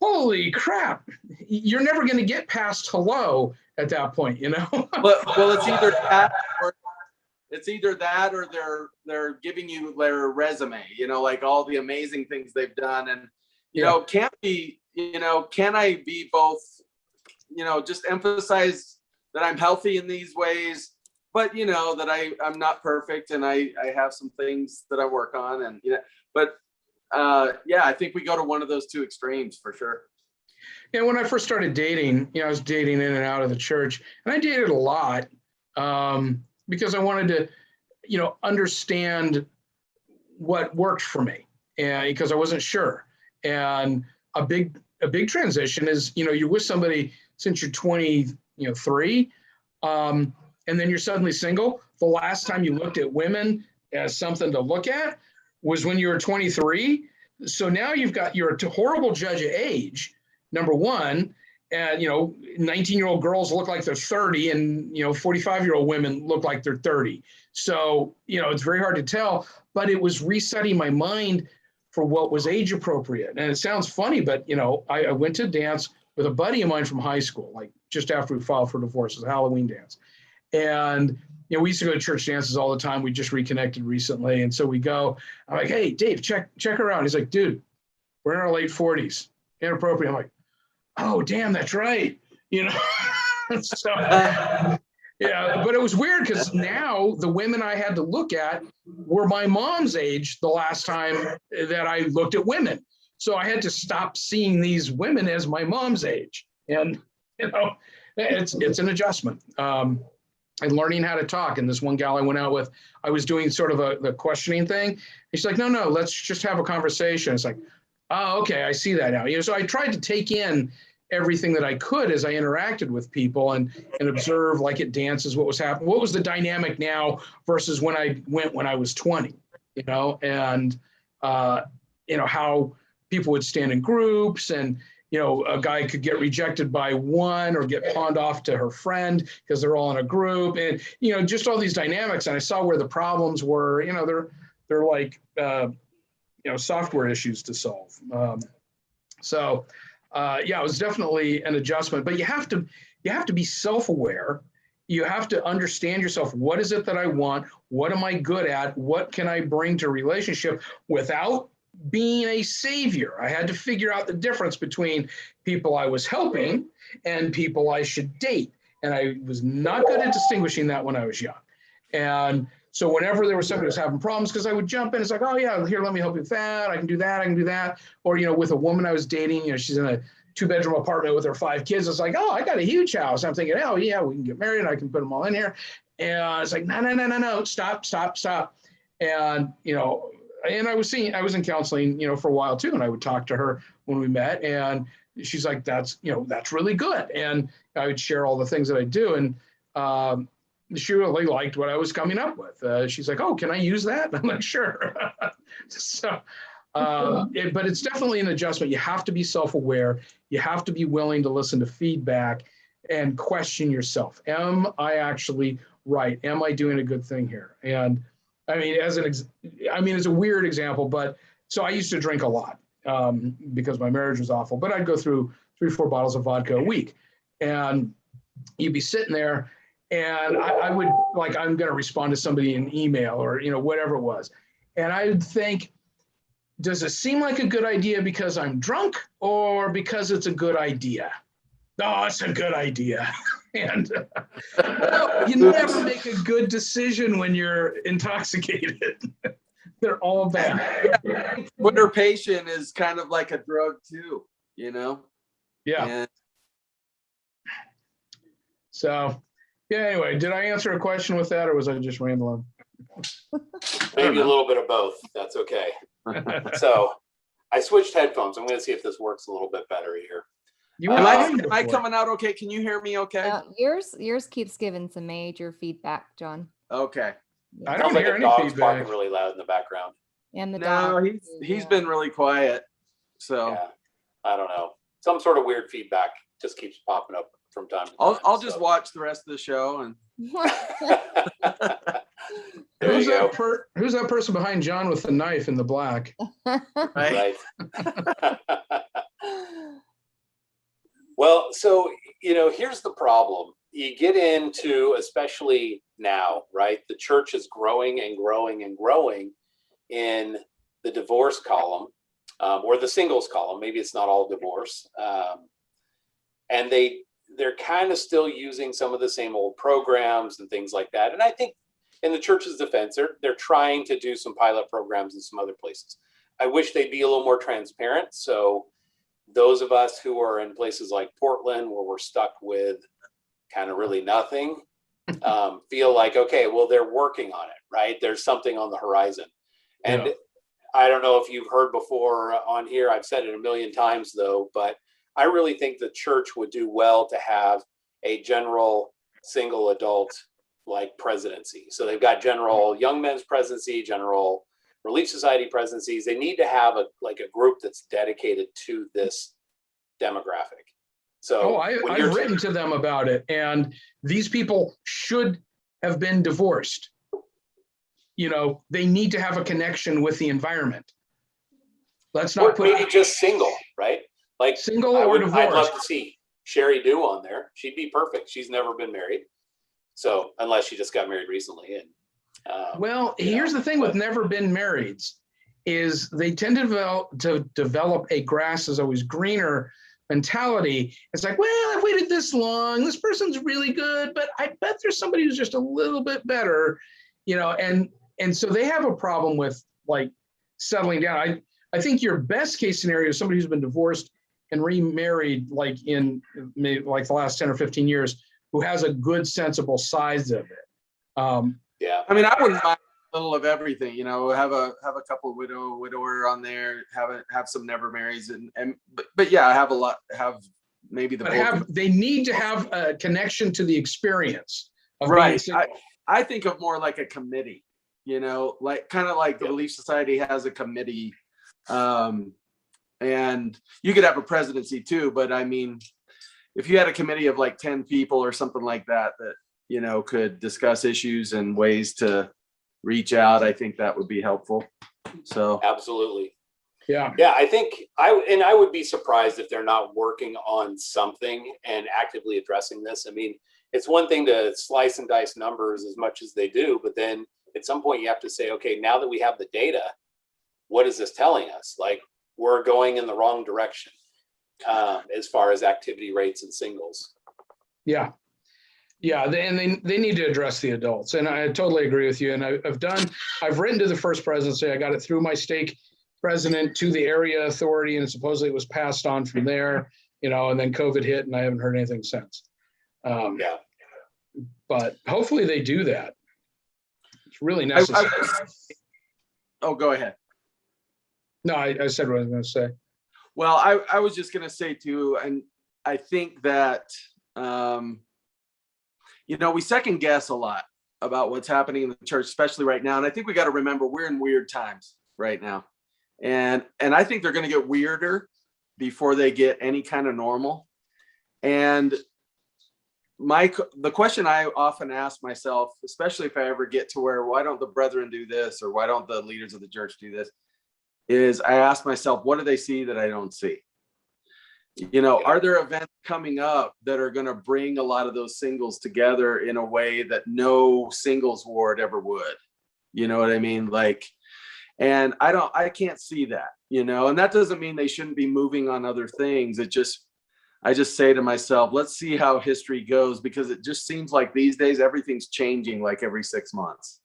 B: holy crap, you're never going to get past hello at that point, you know?
D: Well, it's either that or they're giving you their resume, you know, like all the amazing things they've done. And, you know, can I be both, you know, just emphasize that I'm healthy in these ways, but, you know, that I'm not perfect and I have some things that I work on. And, you know, but yeah, I think we go to one of those two extremes for sure.
B: Yeah, when I first started dating, you know, I was dating in and out of the church, and I dated a lot because I wanted to, you know, understand what worked for me, and because I wasn't sure. And a big transition is, you know, you're with somebody since you're 23, and then you're suddenly single. The last time you looked at women as something to look at was when you were 23. So now you're a horrible judge of age, number one. And, you know, 19-year-old girls look like they're 30 and, you know, 45-year-old women look like they're 30. So, you know, it's very hard to tell, but it was resetting my mind for what was age appropriate. And it sounds funny, but, you know, I went to dance with a buddy of mine from high school, like just after we filed for divorce. It was a Halloween dance. And, you know, we used to go to church dances all the time. We just reconnected recently. And so we go, I'm like, hey, Dave, check her out. He's like, dude, we're in our late 40s. Inappropriate. I'm like, oh, damn, that's right. You know, so, yeah, but it was weird because now the women I had to look at were my mom's age the last time that I looked at women. So I had to stop seeing these women as my mom's age. And, you know, it's an adjustment. And learning how to talk. And this one gal I went out with, I was doing sort of the questioning thing. And she's like, no, let's just have a conversation. It's like, oh, okay, I see that now. You know, so I tried to take in everything that I could as I interacted with people and observe, like at dances, what was happening, what was the dynamic now versus when I went when I was 20, you know, and, you know, how people would stand in groups and, you know, a guy could get rejected by one or get pawned off to her friend because they're all in a group and, you know, just all these dynamics. And I saw where the problems were, you know, they're like, you know, software issues to solve. Yeah, it was definitely an adjustment, but you have to be self-aware. You have to understand yourself. What is it that I want? What am I good at? What can I bring to a relationship without being a savior? I had to figure out the difference between people I was helping and people I should date. And I was not good at distinguishing that when I was young. And so whenever there was somebody who was having problems, because I would jump in, it's like, oh yeah, here, let me help you with that. I can do that. I can do that. Or, you know, with a woman I was dating, you know, she's in a 2-bedroom apartment with her 5 kids. It's like, oh, I got a huge house. I'm thinking, oh yeah, we can get married. I can put them all in here. And it's like, no, stop. And, you know, and I was in counseling, you know, for a while too. And I would talk to her when we met and she's like, that's really good. And I would share all the things that I do. And, she really liked what I was coming up with. She's like, oh, can I use that? I'm like, sure. So, but it's definitely an adjustment. You have to be self-aware. You have to be willing to listen to feedback and question yourself. Am I actually right? Am I doing a good thing here? And I mean, it's a weird example, but so I used to drink a lot because my marriage was awful, but I'd go through 3-4 bottles of vodka a week and you'd be sitting there and I would like, I'm going to respond to somebody in email or, you know, whatever it was. And I would think, does it seem like a good idea because I'm drunk or because it's a good idea? No, it's a good idea. And you never make a good decision when you're intoxicated. They're all bad.
D: Twitter patient is kind of like a drug too, you know?
B: Yeah.
D: And
B: So, yeah, anyway, did I answer a question with that or was I just rambling?
A: Maybe a little bit of both. That's okay. So I switched headphones. I'm going to see if this works a little bit better here.
D: am I coming out okay? Can you hear me okay?
C: Yours keeps giving some major feedback, John.
D: Okay.
B: I
A: Sounds
B: don't
A: like
B: hear
A: a
B: any
A: dog's
B: feedback.
A: barking really loud in the background.
C: And the
D: No,
C: dog.
D: he's been really quiet. So
A: Yeah, I don't know. Some sort of weird feedback just keeps popping up from time to time.
D: I'll just watch the rest of the show and
A: There you go.
B: Who's that person behind John with the knife in the black?
D: right.
A: Well, so, here's the problem. You get into, especially now, right? The church is growing and growing and growing in the divorce column or the singles column. Maybe it's not all divorce. And they're kind of still using some of the same old programs and things like that. And I think in the church's defense, they're trying to do some pilot programs in some other places. I wish they'd be a little more transparent. So those of us who are in places like Portland, where we're stuck with kind of really nothing, feel like, okay, well, they're working on it, right? There's something on the horizon. And I don't know if you've heard before on here, I've said it a million times though, but I really think the church would do well to have a general single adult like presidency. So they've got general young men's presidency, general Relief Society presidencies. They need to have a group that's dedicated to this demographic. So
B: I've written to them about it, and these people should have been divorced. They need to have a connection with the environment. Let's not put
A: maybe just single, right? Like
B: single or divorced.
A: I'd love to see Sherry Dew on there. She'd be perfect. She's never been married. So unless she just got married recently. And
B: here's the thing with never been marrieds is they tend to develop a grass is always greener mentality. It's like, well, I've waited this long. This person's really good, but I bet there's somebody who's just a little bit better, and so they have a problem with like settling down. I think your best case scenario is somebody who's been divorced and remarried like in maybe like the last 10 or 15 years who has a good sensible size of it.
A: Yeah.
D: I mean, I wouldn't mind a little of everything, have a couple of widower on there, have some never marries but yeah, have maybe
B: they need to have a connection to the experience of
D: right. I think of more like a committee, like kind of like the Relief Society has a committee. And you could have a presidency too, but I mean, if you had a committee of like 10 people or something like that, could discuss issues and ways to reach out, I think that would be helpful. So
A: absolutely.
B: Yeah.
A: I think I would be surprised if they're not working on something and actively addressing this. I mean, it's one thing to slice and dice numbers as much as they do, but then at some point you have to say, okay, now that we have the data, what is this telling us? Like, we're going in the wrong direction as far as activity rates and singles.
B: Yeah. And they need to address the adults. And I totally agree with you. And I've written to the first presidency. I got it through my stake president to the area authority, and supposedly it was passed on from there, and then COVID hit and I haven't heard anything since. But hopefully they do that. It's really necessary.
D: Go ahead.
B: No, I said what I was going to say.
D: Well, I was just going to say too, and I think that, we second guess a lot about what's happening in the church, especially right now. And I think we got to remember we're in weird times right now. And I think they're going to get weirder before they get any kind of normal. And the question I often ask myself, especially if I ever get to where, why don't the brethren do this? Or why don't the leaders of the church do this? Is I ask myself, what do they see that I don't see? Are there events coming up that are going to bring a lot of those singles together in a way that no singles ward ever would? You know what I mean? Like, and I can't see that, and that doesn't mean they shouldn't be moving on other things. I just say to myself, let's see how history goes, because it just seems like these days everything's changing like every 6 months.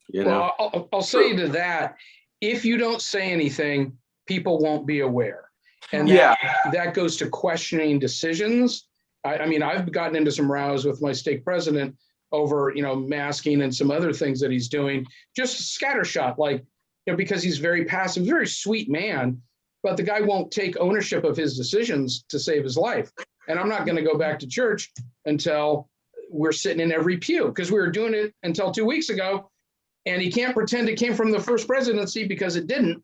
D: You know,
B: well, I'll say to that, if you don't say anything, people won't be aware. And that goes to questioning decisions. I mean, I've gotten into some rows with my stake president over, masking and some other things that he's doing, just scattershot, like, because he's very passive, very sweet man, but the guy won't take ownership of his decisions to save his life. And I'm not going to go back to church until we're sitting in every pew, because we were doing it until 2 weeks ago. And he can't pretend it came from the first presidency because it didn't,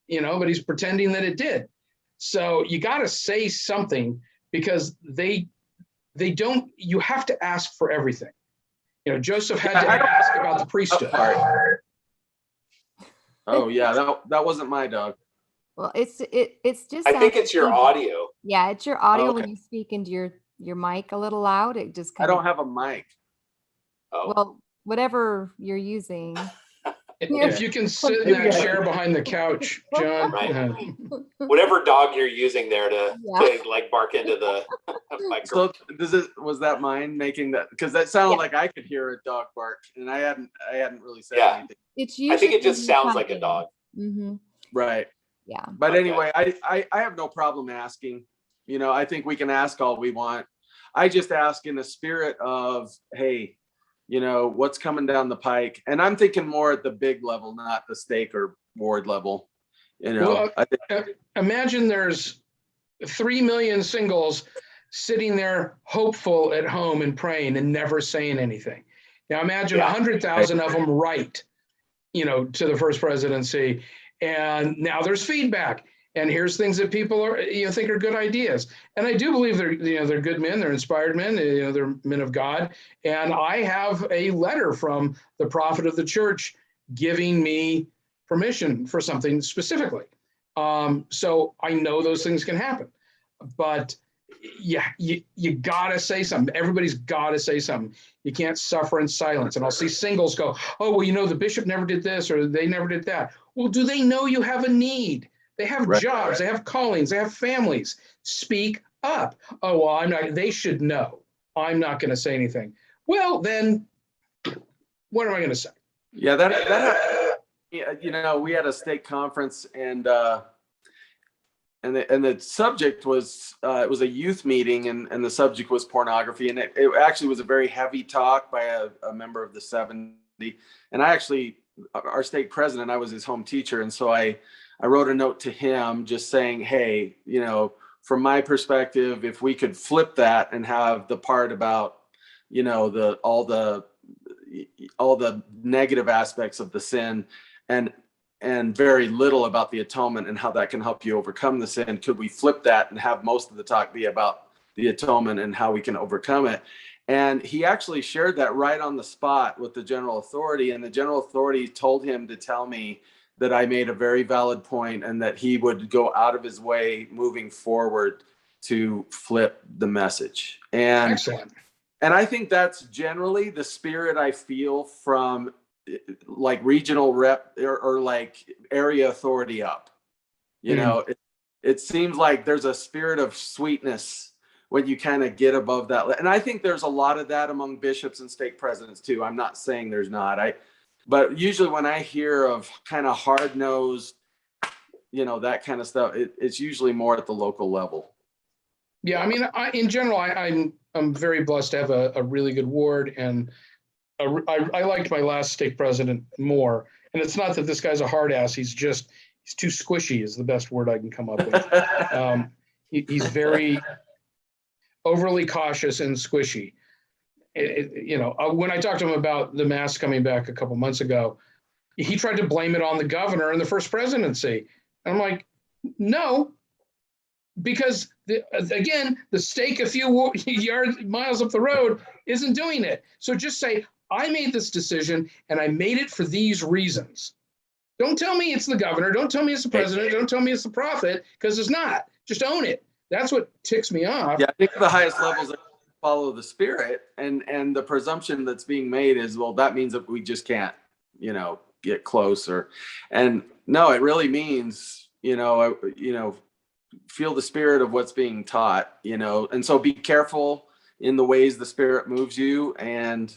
B: but he's pretending that it did. So you got to say something, because they don't, you have to ask for everything. Joseph had to ask about the priesthood.
D: Oh yeah, that wasn't my dog.
C: Well, it's just.
A: I think it's your audio.
C: Yeah, it's your audio.
D: Okay.
C: When you speak into your mic a little loud. It just
D: I don't have a mic.
A: Oh.
C: Well, whatever you're using.
B: If you can sit in that chair behind the couch, John.
A: Right. Whatever dog you're using there to like bark into the microphone.
D: So was that mine making that? Because that sounded like I could hear a dog bark, and I hadn't really said anything.
C: It's usually,
A: I think it just sounds like a dog.
C: Mm-hmm.
D: Right.
C: Yeah.
D: But anyway, I have no problem asking. I think we can ask all we want. I just ask in the spirit of, hey, what's coming down the pike. And I'm thinking more at the big level, not the stake or ward level.
B: Well, imagine there's 3 million singles sitting there hopeful at home and praying and never saying anything. Now imagine 100,000 of them write, to the first presidency. And now there's feedback. And here's things that people are, think are good ideas. And I do believe they're good men, they're inspired men, they're men of God. And I have a letter from the prophet of the church giving me permission for something specifically. So I know those things can happen. But you gotta say something. Everybody's gotta say something. You can't suffer in silence. And I'll see singles go, oh, well, the bishop never did this or they never did that. Well, do they know you have a need? They have jobs, they have callings, they have families. Speak up. Oh, well, I'm not, they should know. I'm not going to say anything. Well, then what am I going to say?
D: Yeah, that we had a stake conference and the subject was, it was a youth meeting and the subject was pornography. And it actually was a very heavy talk by a member of the 70. And our stake president, I was his home teacher. And so I wrote a note to him just saying, hey, from my perspective, if we could flip that and have the part about, all the negative aspects of the sin and very little about the atonement and how that can help you overcome the sin, could we flip that and have most of the talk be about the atonement and how we can overcome it? And he actually shared that right on the spot with the general authority, and the general authority told him to tell me that I made a very valid point and that he would go out of his way moving forward to flip the message. And
B: excellent.
D: And I think that's generally the spirit I feel from like regional rep or like area authority up. It seems like there's a spirit of sweetness when you kind of get above that. And I think there's a lot of that among bishops and stake presidents too. I'm not saying there's not. But usually when I hear of kind of hard-nosed, that kind of stuff, it's usually more at the local level.
B: Yeah, I mean, in general, I'm very blessed to have a really good ward, and I liked my last stake president more. And it's not that this guy's a hard ass; he's too squishy is the best word I can come up with. He's very overly cautious and squishy. When I talked to him about the mask coming back a couple months ago, he tried to blame it on the governor and the first presidency. And I'm like, no, because the stake a few miles up the road isn't doing it. So just say, I made this decision and I made it for these reasons. Don't tell me it's the governor. Don't tell me it's the president. Don't tell me it's the prophet, because it's not. Just own it. That's what ticks me off.
D: Yeah, I think the highest levels follow the spirit, and the presumption that's being made is, well, that means that we just can't get closer. And no, it really means feel the spirit of what's being taught, and so be careful in the ways the Spirit moves you, and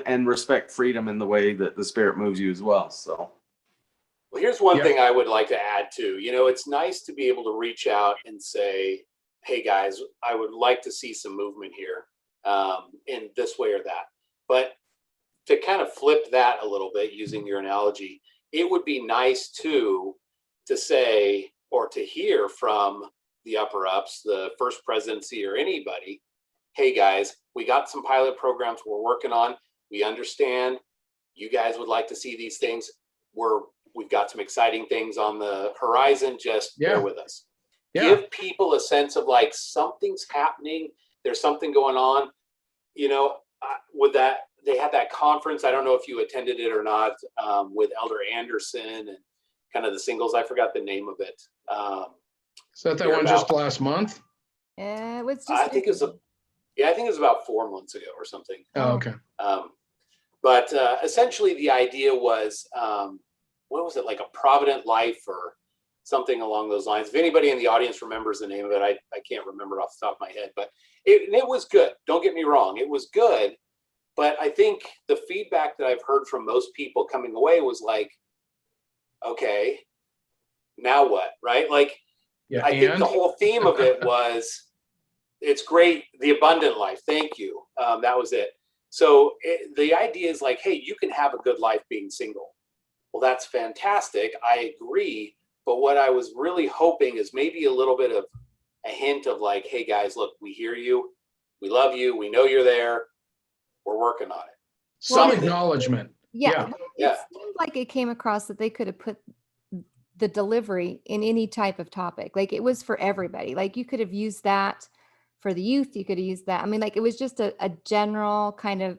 D: and respect freedom in the way that the Spirit moves you as well. So.
A: Well, here's one thing I would like to add too. It's nice to be able to reach out and say, hey guys, I would like to see some movement here in this way or that. But to kind of flip that a little bit using your analogy, it would be nice too to say or to hear from the upper ups, the first presidency or anybody, hey guys, we got some pilot programs we're working on. We understand you guys would like to see these things. We've got some exciting things on the horizon. Just bear with us. Give people a sense of like something's happening. There's something going on. With that, they had that conference. I don't know if you attended it or not, with Elder Anderson and kind of the singles. I forgot the name of it.
B: Is that one just last month?
C: It was just.
A: I think it was about 4 months ago or something.
B: Oh, okay.
A: But essentially, the idea was, what was it, like a Provident Life or something along those lines? If anybody in the audience remembers the name of it, I can't remember off the top of my head. But it was good. Don't get me wrong. It was good. But I think the feedback that I've heard from most people coming away was like, okay, now what, right? Like, I think the whole theme of it was, it's great, the abundant life. Thank you. That was it. So the idea is like, hey, you can have a good life being single. Well, that's fantastic. I agree. But what I was really hoping is maybe a little bit of a hint of like, hey guys, look, we hear you. We love you. We know you're there. We're working on it.
B: Some acknowledgement.
C: Yeah. It seemed like it came across that they could have put the delivery in any type of topic. Like it was for everybody. Like you could have used that for the youth. You could have used that. I mean, like it was just a general kind of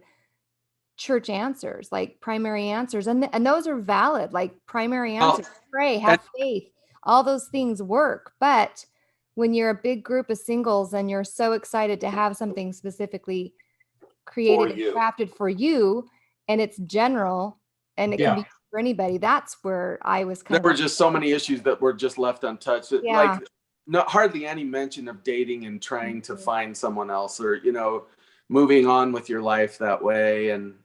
C: church answers, like primary answers. And those are valid, like primary answers, pray, have faith, all those things work. But when you're a big group of singles and you're so excited to have something specifically created and crafted for you, and it's general and it can be for anybody, that's where I was
D: there were just so many issues that were just left untouched. Like hardly any mention of dating and trying to find someone else, or moving on with your life that way. And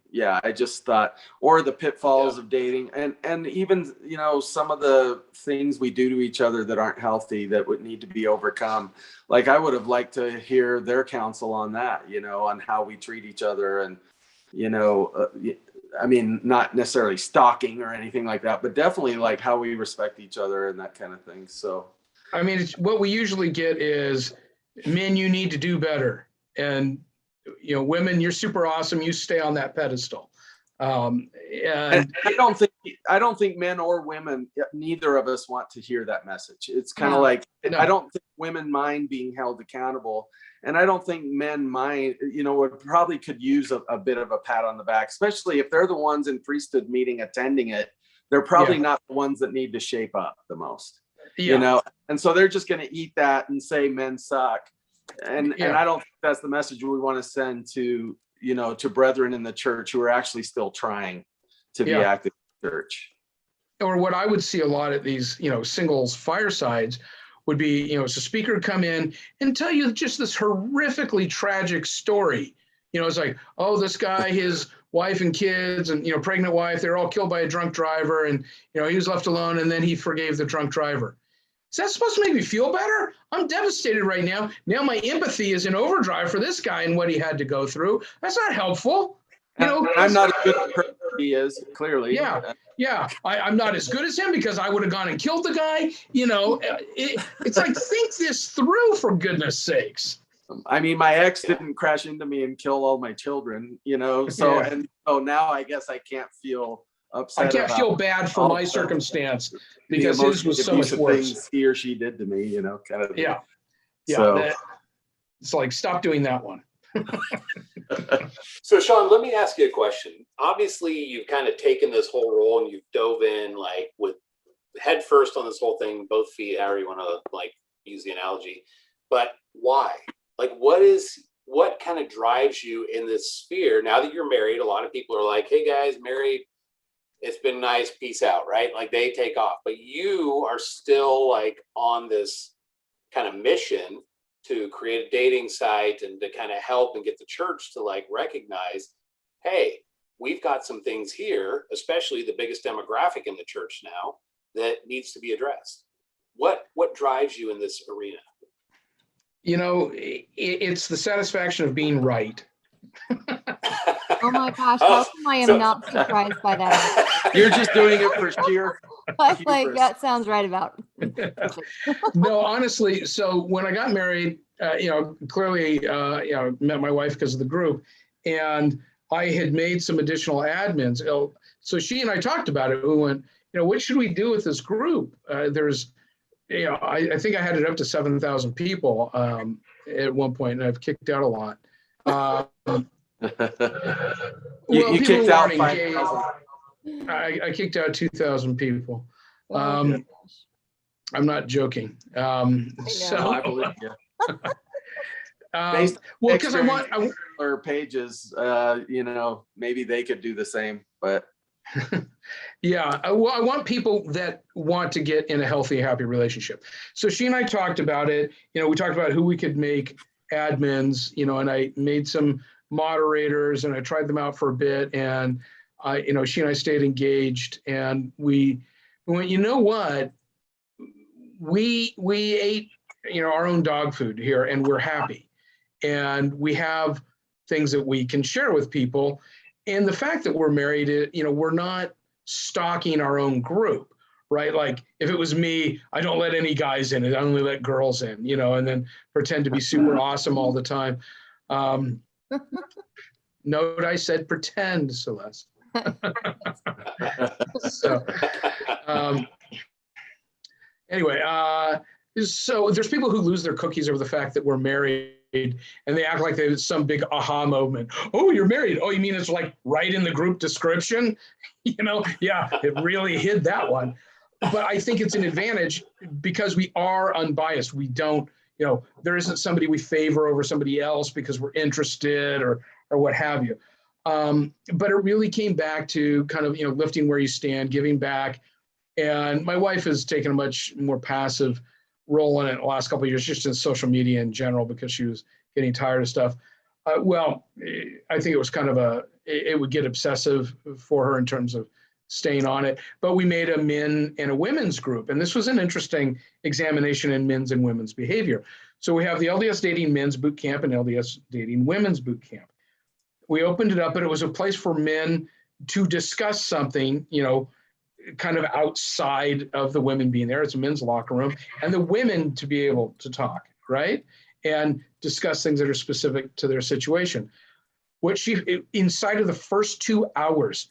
D: I just thought, or the pitfalls of dating, and even some of the things we do to each other that aren't healthy that would need to be overcome. Like I would have liked to hear their counsel on that, on how we treat each other. And I mean, not necessarily stalking or anything like that, but definitely like how we respect each other and that kind of thing. So
B: I mean, what we usually get is, men, you need to do better. And women, you're super awesome. You stay on that pedestal. And
D: I don't think men or women, neither of us want to hear that message. It's kind of like, I don't think women mind being held accountable. And I don't think men mind, would probably could use a bit of a pat on the back, especially if they're the ones in priesthood meeting attending it. They're probably not the ones that need to shape up the most, and so they're just going to eat that and say men suck. And I don't think that's the message we want to send to, to brethren in the church who are actually still trying to be active in the church.
B: Or what I would see a lot at these, singles firesides would be, as a speaker would come in and tell you just this horrifically tragic story. It's like, oh, this guy, his wife and kids and, pregnant wife, they're all killed by a drunk driver. And, he was left alone and then he forgave the drunk driver. Is that supposed to make me feel better? I'm devastated right now. Now my empathy is in overdrive for this guy and what he had to go through. That's not helpful.
D: I'm not as good as he is, clearly.
B: I'm not as good as him because I would have gone and killed the guy. It's like, think this through, for goodness sakes.
D: I mean, my ex didn't crash into me and kill all my children, and so now I guess I can't feel upset.
B: I can't feel bad for my circumstance because his was so much worse.
D: Things he or she did to me, kind of.
B: Yeah.
D: So
B: it's like, stop doing that one.
A: So Shawn, let me ask you a question. Obviously, you've kind of taken this whole role and you've dove in like with head first on this whole thing, both feet, however you want to like use the analogy. But why? Like, what kind of drives you in this sphere? Now that you're married, a lot of people are like, hey guys, married, it's been nice, peace out, right? Like they take off, but you are still like on this kind of mission to create a dating site and to kind of help and get the church to like recognize, hey, we've got some things here, especially the biggest demographic in the church now, that needs to be addressed. What drives you in this arena?
B: You know, it's the satisfaction of being right.
C: Oh my gosh, how come I am not surprised by that?
D: You're just doing it for sheer.
C: I was like,
D: hubris.
C: that sounds right about.
B: No, honestly, so when I got married, clearly, met my wife because of the group, and I had made some additional admins. So she and I talked about it. We went, what should we do with this group? There's, I think I had it up to 7,000 people at one point, and I've kicked out a lot.
D: You kicked out 5,000.
B: I kicked out 2,000 people.
C: Oh, gosh.
B: I'm not joking.
D: So I believe you. Based
B: well, because I want
D: or pages, maybe they could do the same, but
B: yeah, I want people that want to get in a healthy, happy relationship. So she and I talked about it. We talked about who we could make admins, and I made some moderators and I tried them out for a bit, and she and I stayed engaged, and we went, what? We ate, our own dog food here, and we're happy. And we have things that we can share with people. And the fact that we're married, we're not stalking our own group, right? Like if it was me, I don't let any guys in it. I only let girls in, and then pretend to be super awesome all the time. Note I said pretend, Celeste. So anyway, so there's people who lose their cookies over the fact that we're married, and they act like there's some big aha moment. Oh, you're married. Oh, you mean it's like right in the group description? Yeah, it really hid that one. But I think it's an advantage because we are unbiased. We don't, there isn't somebody we favor over somebody else because we're interested or what have you. But it really came back to kind of, lifting where you stand, giving back. And my wife has taken a much more passive role in it the last couple of years, just in social media in general, because she was getting tired of stuff. I think it was kind of it would get obsessive for her in terms of staying on it. But we made a men and a women's group. And this was an interesting examination in men's and women's behavior. So we have the LDS Dating Men's Boot Camp and LDS Dating Women's Boot Camp. We opened it up, and it was a place for men to discuss something, kind of outside of the women being there. It's a men's locker room, and the women to be able to talk, right? And discuss things that are specific to their situation. Inside of the first 2 hours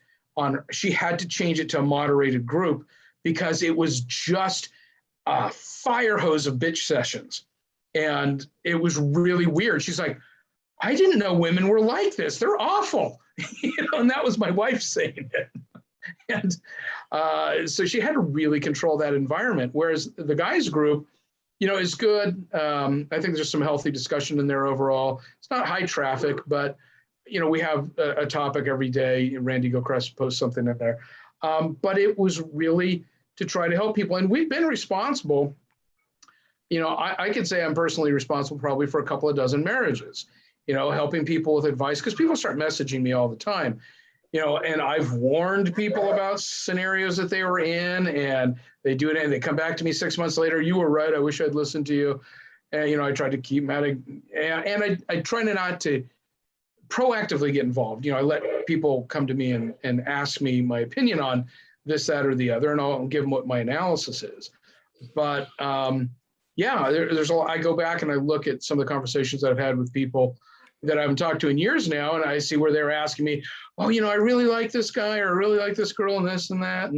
B: she had to change it to a moderated group because it was just a fire hose of bitch sessions. And it was really weird. She's like, I didn't know women were like this. They're awful. And that was my wife saying it. And so she had to really control that environment. Whereas the guys group, is good. I think there's some healthy discussion in there overall. It's not high traffic, but, we have a topic every day. Randy Gilchrist posts something in there. But it was really to try to help people. And we've been responsible. I could say I'm personally responsible probably for a couple of dozen marriages, helping people with advice, because people start messaging me all the time. And I've warned people about scenarios that they were in, and they do it, and they come back to me 6 months later. You were right. I wish I'd listened to you. And, I tried to keep them at it. And I try not to proactively get involved. I let people come to me and ask me my opinion on this, that, or the other, and I'll give them what my analysis is. But there's a lot. I go back and I look at some of the conversations that I've had with people that I haven't talked to in years now, and I see where they're asking me, oh, I really like this guy, or I really like this girl, and this and that,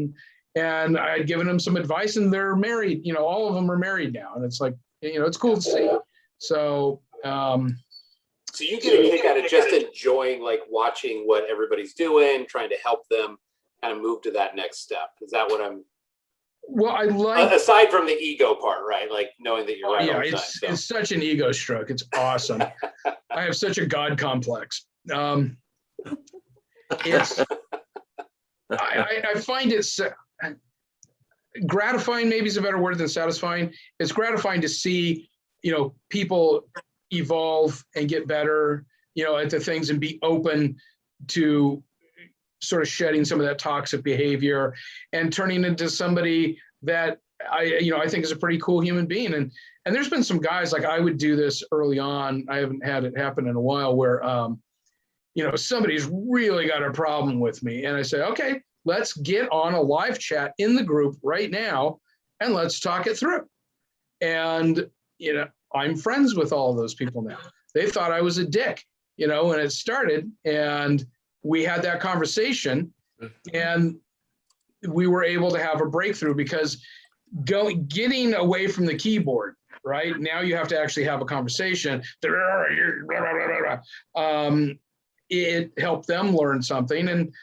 B: and I'd given them some advice, and they're married. All of them are married now, and it's like, it's cool to see. So,
A: so you get a kick out of just enjoying, like, watching what everybody's doing, trying to help them kind of move to that next step. Is that what I'm?
B: Well, I like,
A: aside from the ego part, right? Like knowing that you're right.
B: Yeah, it's such an ego stroke. It's awesome. I have such a God complex. I find it gratifying, maybe is a better word than satisfying. It's gratifying to see, people evolve and get better, at the things, and be open to sort of shedding some of that toxic behavior and turning into somebody that I think is a pretty cool human being. And there's been some guys, like, I would do this early on. I haven't had it happen in a while, where, somebody's really got a problem with me. And I say, okay, let's get on a live chat in the group right now and let's talk it through. And, I'm friends with all of those people now. They thought I was a dick, when it started, and we had that conversation, and we were able to have a breakthrough, because getting away from the keyboard, right? Now you have to actually have a conversation. It helped them learn something. And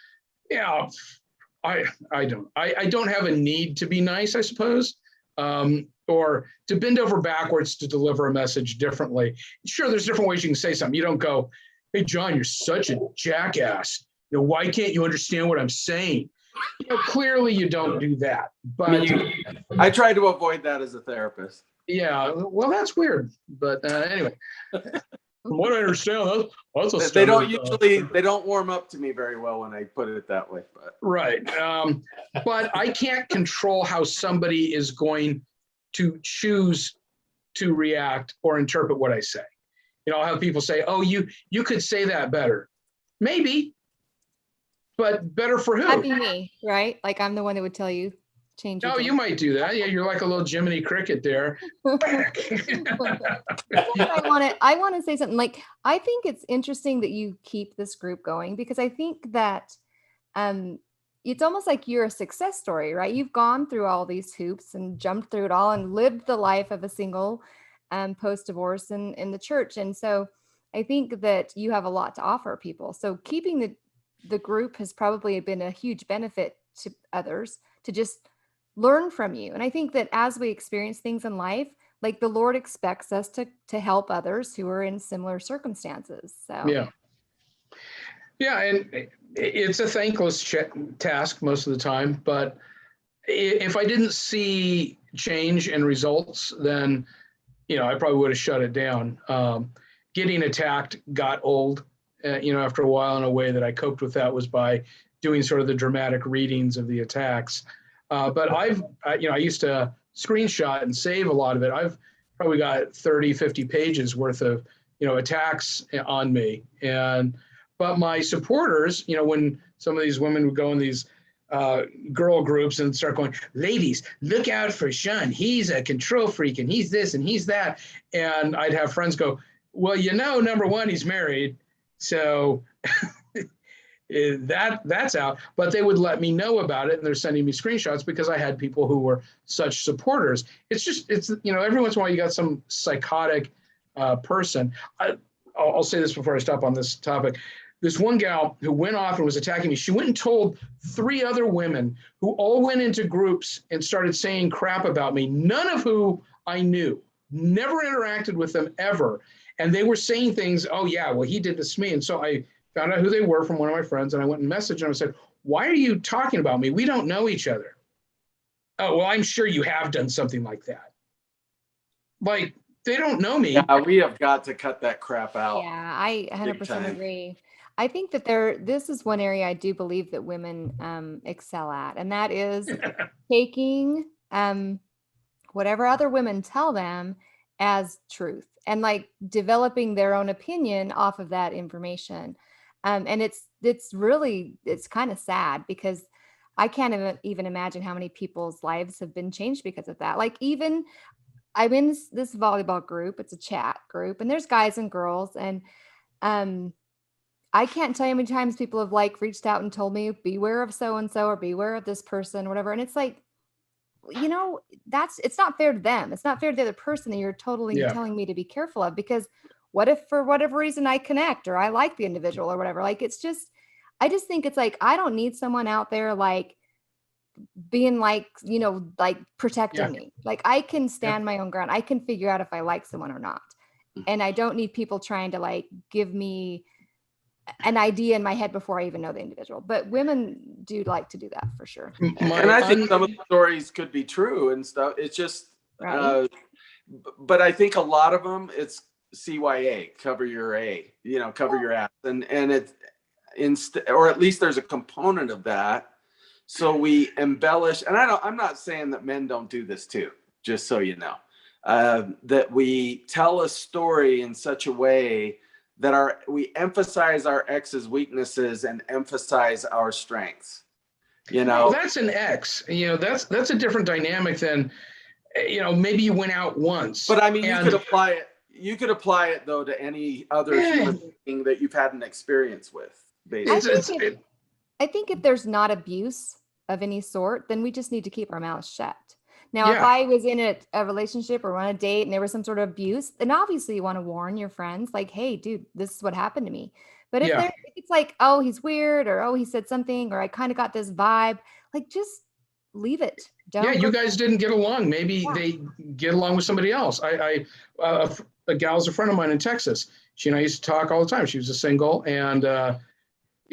B: I don't have a need to be nice, I suppose, or to bend over backwards to deliver a message differently. Sure, there's different ways you can say something. You don't go, hey, John, you're such a jackass. Why can't you understand what I'm saying? Clearly you don't do that. But
D: I try to avoid that as a therapist.
B: Yeah, well, that's weird. But anyway, from what I understand, that's a
D: they don't usually they don't warm up to me very well when I put it that way. But
B: right. But I can't control how somebody is going to choose to react or interpret what I say. I'll have people say, oh, you could say that better. Maybe, but better for who?
C: That'd be me, right? Like, I'm the one that would tell you, change your
B: Oh, you might do that. Yeah, you're like a little Jiminy Cricket there.
C: I want to say something. Like, I think it's interesting that you keep this group going, because I think that it's almost like you're a success story, right? You've gone through all these hoops and jumped through it all and lived the life of a single post-divorce in the church. And so I think that you have a lot to offer people. So keeping the group has probably been a huge benefit to others to just learn from you. And I think that as we experience things in life, like, the Lord expects us to help others who are in similar circumstances. So
B: yeah, and it's a thankless task most of the time. But if I didn't see change and results, then I probably would have shut it down. Getting attacked got old, after a while, in a way that I coped with that was by doing sort of the dramatic readings of the attacks. But I used to screenshot and save a lot of it. I've probably got 30, 50 pages worth of, attacks on me. But my supporters, when some of these women would go in these girl groups and start going, ladies, look out for Shawn. He's a control freak, and he's this and he's that. And I'd have friends go, well, number one, he's married. So that's out. But they would let me know about it, and they're sending me screenshots, because I had people who were such supporters. It's every once in a while you got some psychotic person. I'll say this before I stop on this topic. This one gal who went off and was attacking me, she went and told 3 other women, who all went into groups and started saying crap about me, none of who I knew, never interacted with them ever. And they were saying things, oh yeah, well, he did this to me. And so I found out who they were from one of my friends, and I went and messaged them and said, why are you talking about me? We don't know each other. Oh, well, I'm sure you have done something like that. Like, they don't know me.
D: Yeah, we have got to cut that crap out.
C: Yeah, I 100% agree. I think that this is one area I do believe that women excel at, and that is taking whatever other women tell them as truth, and like developing their own opinion off of that information. And it's kind of sad, because I can't even imagine how many people's lives have been changed because of that. Like, even I'm in this volleyball group, it's a chat group, and there's guys and girls, and I can't tell you how many times people have like reached out and told me, beware of so-and-so, or beware of this person, whatever. And it's like, it's not fair to them. It's not fair to the other person that you're totally telling me to be careful of, because what if for whatever reason I connect, or I like the individual, or whatever? Like, I just think it's like, I don't need someone out there like being like, like protecting me. Like, I can stand my own ground. I can figure out if I like someone or not. And I don't need people trying to like give me an idea in my head before I even know the individual. But women do like to do that, for sure.
D: And I think some of the stories could be true and stuff. It's just,
C: right.
D: but I think a lot of them, it's CYA, cover your A, cover your ass. And it's or at least there's a component of that. So we embellish, and I'm not saying that men don't do this too, just so you know, that we tell a story in such a way that we emphasize our ex's weaknesses and emphasize our strengths.
B: Well, that's an ex. That's a different dynamic than, maybe you went out once.
D: But I mean, you could apply it. You could apply it though to any other human being that you've had an experience with. Basically,
C: I think if there's not abuse of any sort, then we just need to keep our mouths shut. Now, if I was in a relationship or on a date and there was some sort of abuse, then obviously you want to warn your friends, like, hey, dude, this is what happened to me. But if it's like, oh, he's weird, or oh, he said something, or I kind of got this vibe, like, just leave it.
B: You guys didn't get along. Maybe they get along with somebody else. A gal's a friend of mine in Texas. She and I used to talk all the time. She was a single, and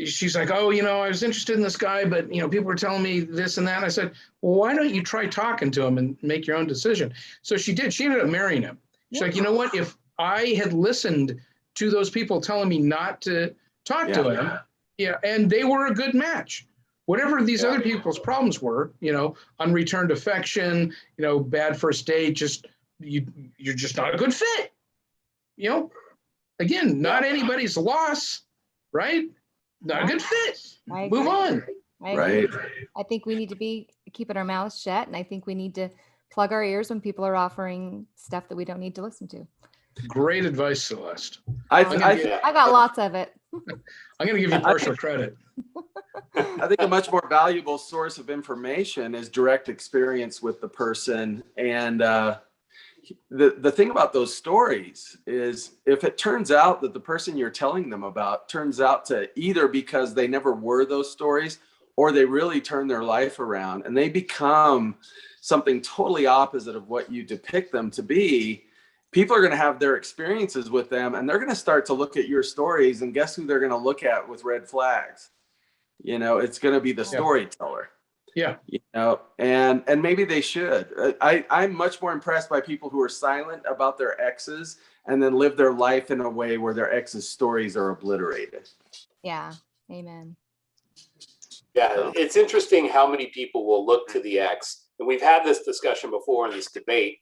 B: she's like, oh, I was interested in this guy, but, people were telling me this and that. And I said, well, why don't you try talking to him and make your own decision? So she did. She ended up marrying him. She's like, you know what? If I had listened to those people telling me not to talk to him, and they were a good match. Whatever these other people's problems were, unreturned affection, bad first date, just you're just not a good fit. Again, not anybody's loss, right? Not a good fit. Move on.
C: Right. I think we need to keeping our mouths shut, and I think we need to plug our ears when people are offering stuff that we don't need to listen to.
B: Great advice, Celeste.
C: I got lots of it.
B: I'm going to give you partial credit.
D: I think a much more valuable source of information is direct experience with the person. And the thing about those stories is if it turns out that the person you're telling them about turns out to either because they never were those stories, or they really turn their life around and they become something totally opposite of what you depict them to be, people are going to have their experiences with them, and they're going to start to look at your stories, and guess who they're going to look at with red flags? It's going to be the storyteller.
B: Yeah.
D: And maybe they should. I'm much more impressed by people who are silent about their exes and then live their life in a way where their exes' stories are obliterated.
C: Yeah. Amen.
A: Yeah. It's interesting how many people will look to the ex. And we've had this discussion before in this debate.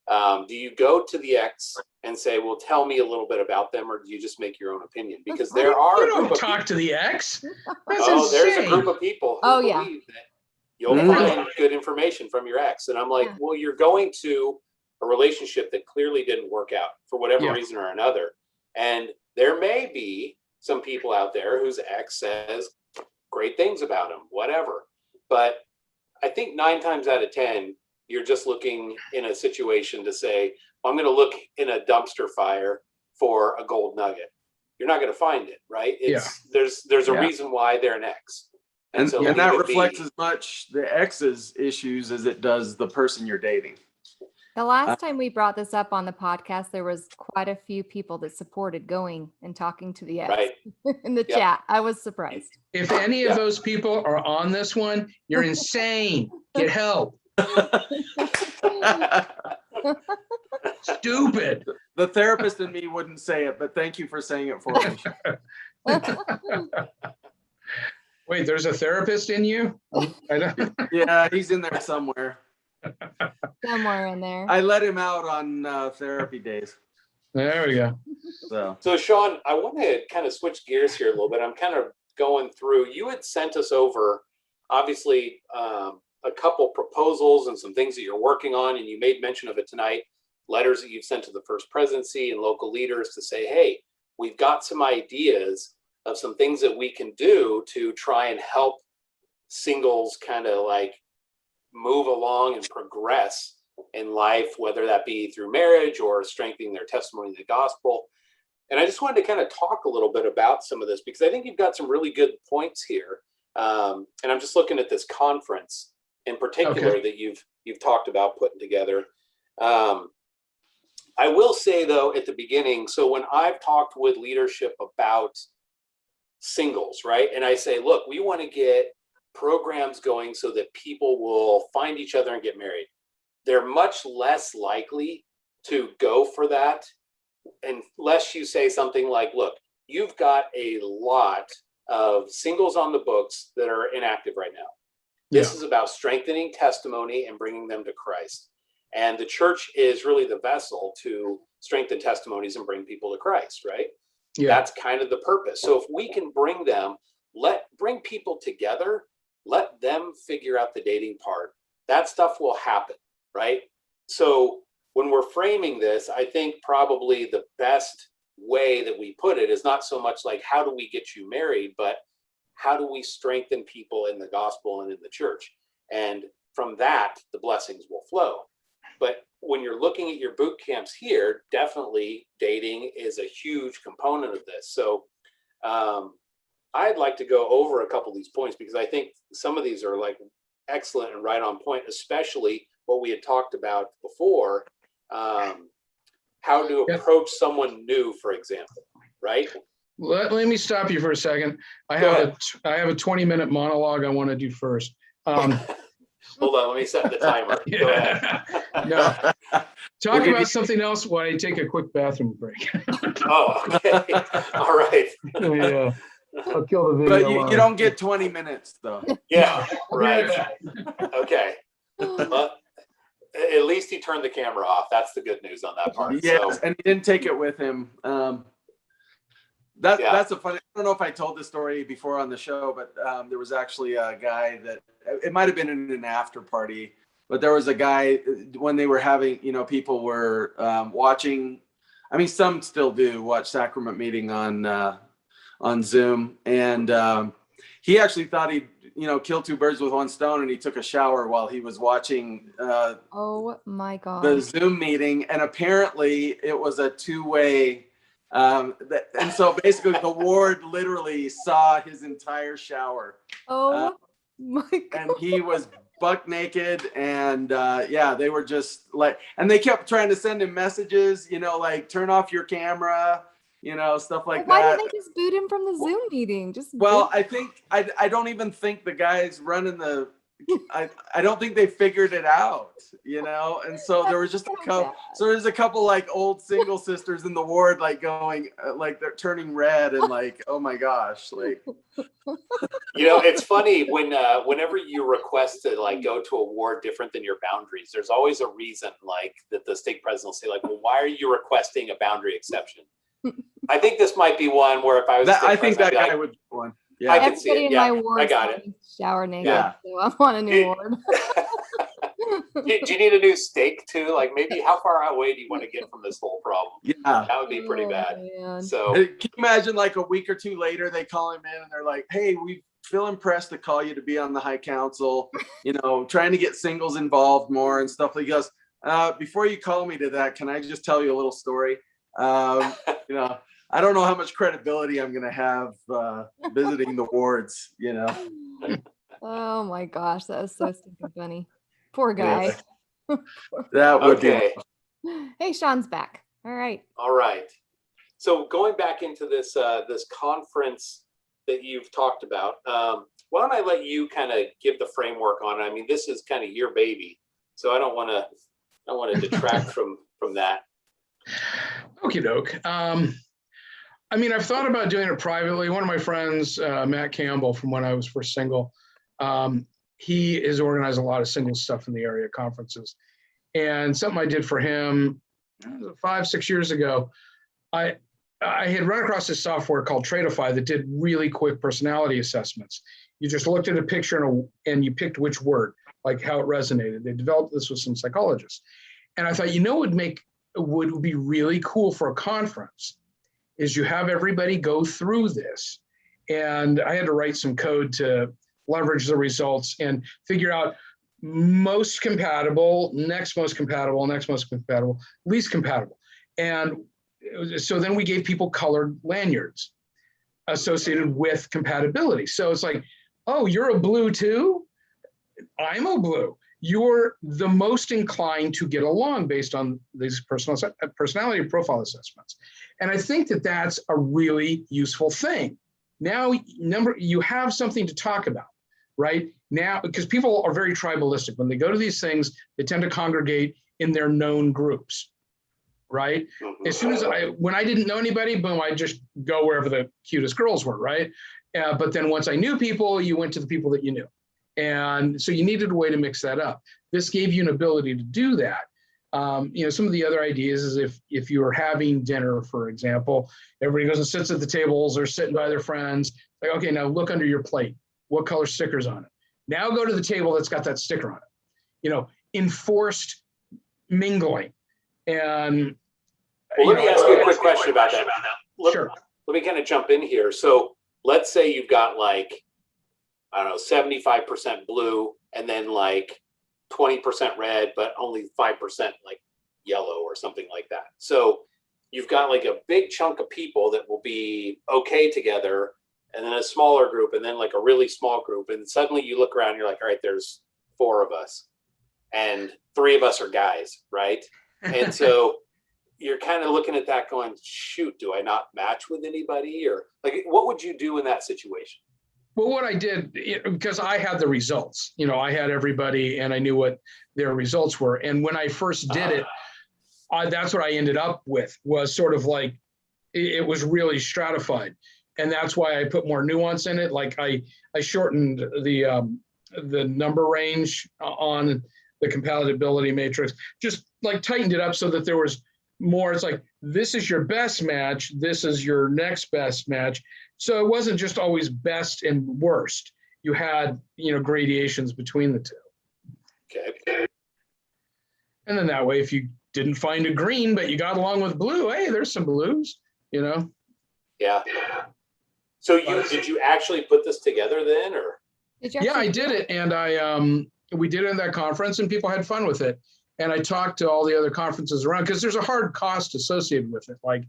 A: Do you go to the ex and say, well, tell me a little bit about them, or do you just make your own opinion? Because there are
B: you don't talk to the ex.
A: There's a group of people who believe that you'll find good information from your ex. And I'm like, well, you're going to a relationship that clearly didn't work out for whatever reason or another. And there may be some people out there whose ex says great things about them, whatever. But I think 9 times out of 10, you're just looking in a situation to say, I'm going to look in a dumpster fire for a gold nugget. You're not going to find it, right? There's a reason why they're an ex.
D: And that reflects as much the ex's issues as it does the person you're dating.
C: The last time we brought this up on the podcast, there was quite a few people that supported going and talking to the ex in the chat. I was surprised.
B: If any of those people are on this one, you're insane. Get help. Stupid.
D: The therapist in me wouldn't say it, but thank you for saying it for me.
B: Wait, there's a therapist in you?
D: Yeah, he's in there somewhere.
C: Somewhere in there.
D: I let him out on therapy days.
B: There we go.
A: So Shawn, I want to kind of switch gears here a little bit. I'm kind of going through. You had sent us over, obviously, a couple proposals and some things that you're working on, and you made mention of it tonight. Letters that you've sent to the First Presidency and local leaders to say, hey, we've got some ideas of some things that we can do to try and help singles kind of like move along and progress in life, whether that be through marriage or strengthening their testimony in the gospel. And I just wanted to kind of talk a little bit about some of this, because I think you've got some really good points here. And I'm just looking at this conference in particular that you've talked about putting together. I will say though, at the beginning, so when I've talked with leadership about singles, right? And I say, look, we want to get programs going so that people will find each other and get married. They're much less likely to go for that unless you say something like, look, you've got a lot of singles on the books that are inactive right now. This is about strengthening testimony and bringing them to Christ. And the church is really the vessel to strengthen testimonies and bring people to Christ, right? Yeah. That's kind of the purpose. So if we can bring them, bring people together, let them figure out the dating part, that stuff will happen, right? So when we're framing this, I think probably the best way that we put it is not so much like, how do we get you married, but how do we strengthen people in the gospel and in the church? And from that, the blessings will flow. But when you're looking at your boot camps here, definitely dating is a huge component of this. So I'd like to go over a couple of these points because I think some of these are like excellent and right on point, especially what we had talked about before, how to approach someone new, for example, right?
B: Let me stop you for a second. I have a 20-minute monologue I want to do first.
A: Hold on, let me set the timer. Go ahead.
B: No. Talk about something else while I take a quick bathroom break.
A: Oh, okay. All right.
B: Yeah. I'll kill the video.
D: But you don't get 20 minutes, though.
A: Yeah, right. Okay. Well, at least he turned the camera off. That's the good news on that part.
D: Yes,
A: so.
D: and he didn't take it with him. That's a funny. I don't know if I told this story before on the show, but there was actually a guy that it might have been in an after party, but there was a guy when they were having, people were watching. I mean, some still do watch Sacrament Meeting on Zoom, and he actually thought he'd kill two birds with one stone, and he took a shower while he was watching.
C: Oh my God!
D: The Zoom meeting, and apparently it was a two-way. And so basically the ward literally saw his entire shower.
C: Oh my God.
D: And he was buck naked, and they were just like, and they kept trying to send him messages, like turn off your camera, stuff like that.
C: Why didn't they just boot him from the Zoom meeting?
D: I think I don't even think the guys running the I don't think they figured it out, and so there was just a couple. So there's a couple like old single sisters in the ward, like going, like they're turning red and like, oh my gosh, like.
A: It's funny whenever you request to like go to a ward different than your boundaries, there's always a reason like that the stake president will say like, well, why are you requesting a boundary exception? I think this might be one where if I was,
D: I think that guy would be one. Yeah,
A: I can see it.
C: In my ward
A: I got it.
C: Shower naked,
D: yeah.
C: so I want a new ward.
A: Do you need a new stake too? Like maybe how far away do you want to get from this whole problem?
D: Yeah,
A: that would be pretty bad.
C: Man.
A: So
D: can you imagine like a week or two later they call him in and they're like, "Hey, we feel impressed to call you to be on the High Council. Trying to get singles involved more and stuff." He goes, "Before you call me to that, can I just tell you a little story? I don't know how much credibility I'm going to have visiting the wards,
C: Oh my gosh, that was so stinking funny. Poor guy.
D: That would
A: okay.
C: Hey, Shawn's back. All right.
A: All right. So going back into this this conference that you've talked about, why don't I let you kind of give the framework on it? I mean, this is kind of your baby, so I don't want to detract from that.
B: Okie doke. I mean, I've thought about doing it privately. One of my friends, Matt Campbell, from when I was first single, he has organized a lot of single stuff in the area conferences. And something I did for him 5-6 years ago, I had run across this software called Tradeify that did really quick personality assessments. You just looked at a picture and you picked which word, like how it resonated. They developed this with some psychologists. And I thought, would be really cool for a conference is you have everybody go through this. And I had to write some code to leverage the results and figure out most compatible, next most compatible, next most compatible, least compatible. And so then we gave people colored lanyards associated with compatibility. So it's like, oh, you're a blue too? I'm a blue. You're the most inclined to get along based on these personality profile assessments. And I think that that's a really useful thing. Now, you have something to talk about, right? Now, because people are very tribalistic. When they go to these things, they tend to congregate in their known groups. right? As soon as when I didn't know anybody, boom, I'd just go wherever the cutest girls were, right? But then once I knew people, you went to the people that you knew. And so you needed a way to mix that up. This gave you an ability to do that. Some of the other ideas is if you were having dinner, for example, everybody goes and sits at the tables or sitting by their friends. Like, okay, now look under your plate. What color sticker's on it? Now go to the table that's got that sticker on it. Enforced mingling. And
A: well, let me ask you a quick question about that.
B: Sure.
A: Let me kind of jump in here. So let's say you've got like, I don't know, 75% blue and then like 20% red, but only 5% like yellow or something like that. So you've got like a big chunk of people that will be okay together, and then a smaller group, and then like a really small group. And suddenly you look around, you're like, all right, there's 4 of us and 3 of us are guys, right? And so you're kind of looking at that going, shoot, do I not match with anybody? Or like, what would you do in that situation?
B: Well, what I did, because I had the results, I had everybody and I knew what their results were. And when I first did it, that's what I ended up with, was sort of like, it was really stratified. And that's why I put more nuance in it. Like I shortened the number range on the compatibility matrix, just like tightened it up so that there was more. It's like, this is your best match. This is your next best match. So it wasn't just always best and worst. You had, gradations between the two.
A: Okay.
B: And then that way, if you didn't find a green, but you got along with blue, hey, there's some blues,
A: Yeah. So did you actually put this together then, or?
B: Yeah, I did it. And we did it in that conference and people had fun with it. And I talked to all the other conferences around, because there's a hard cost associated with it. Like,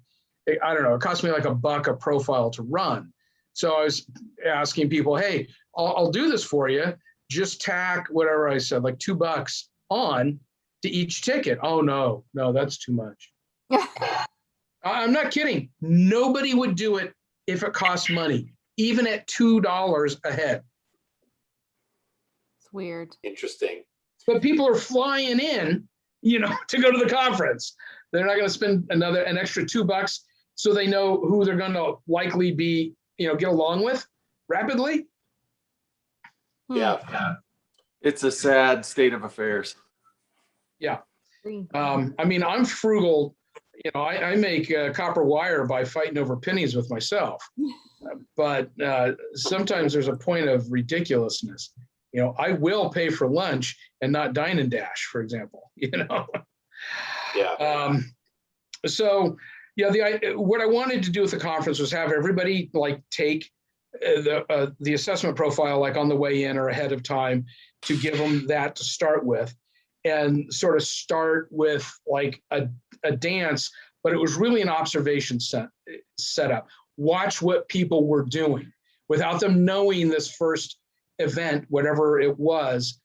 B: I don't know, it cost me like $1 a profile to run. So I was asking people, hey, I'll do this for you. Just tack whatever I said, like $2 on to each ticket. Oh, no, that's too much. I'm not kidding. Nobody would do it if it costs money, even at $2 a head.
C: It's weird.
A: Interesting.
B: But people are flying in, to go to the conference. They're not going to spend an extra $2 so they know who they're going to likely be, get along with rapidly.
A: Yeah.
D: It's a sad state of affairs.
B: Yeah. I'm frugal. I make copper wire by fighting over pennies with myself. But sometimes there's a point of ridiculousness. I will pay for lunch and not dine and dash, for example,
A: Yeah.
B: So, what I wanted to do with the conference was have everybody like take the assessment profile, like on the way in or ahead of time, to give them that to start with, and sort of start with like a dance, but it was really an observation setup. Watch what people were doing without them knowing this first event, whatever it was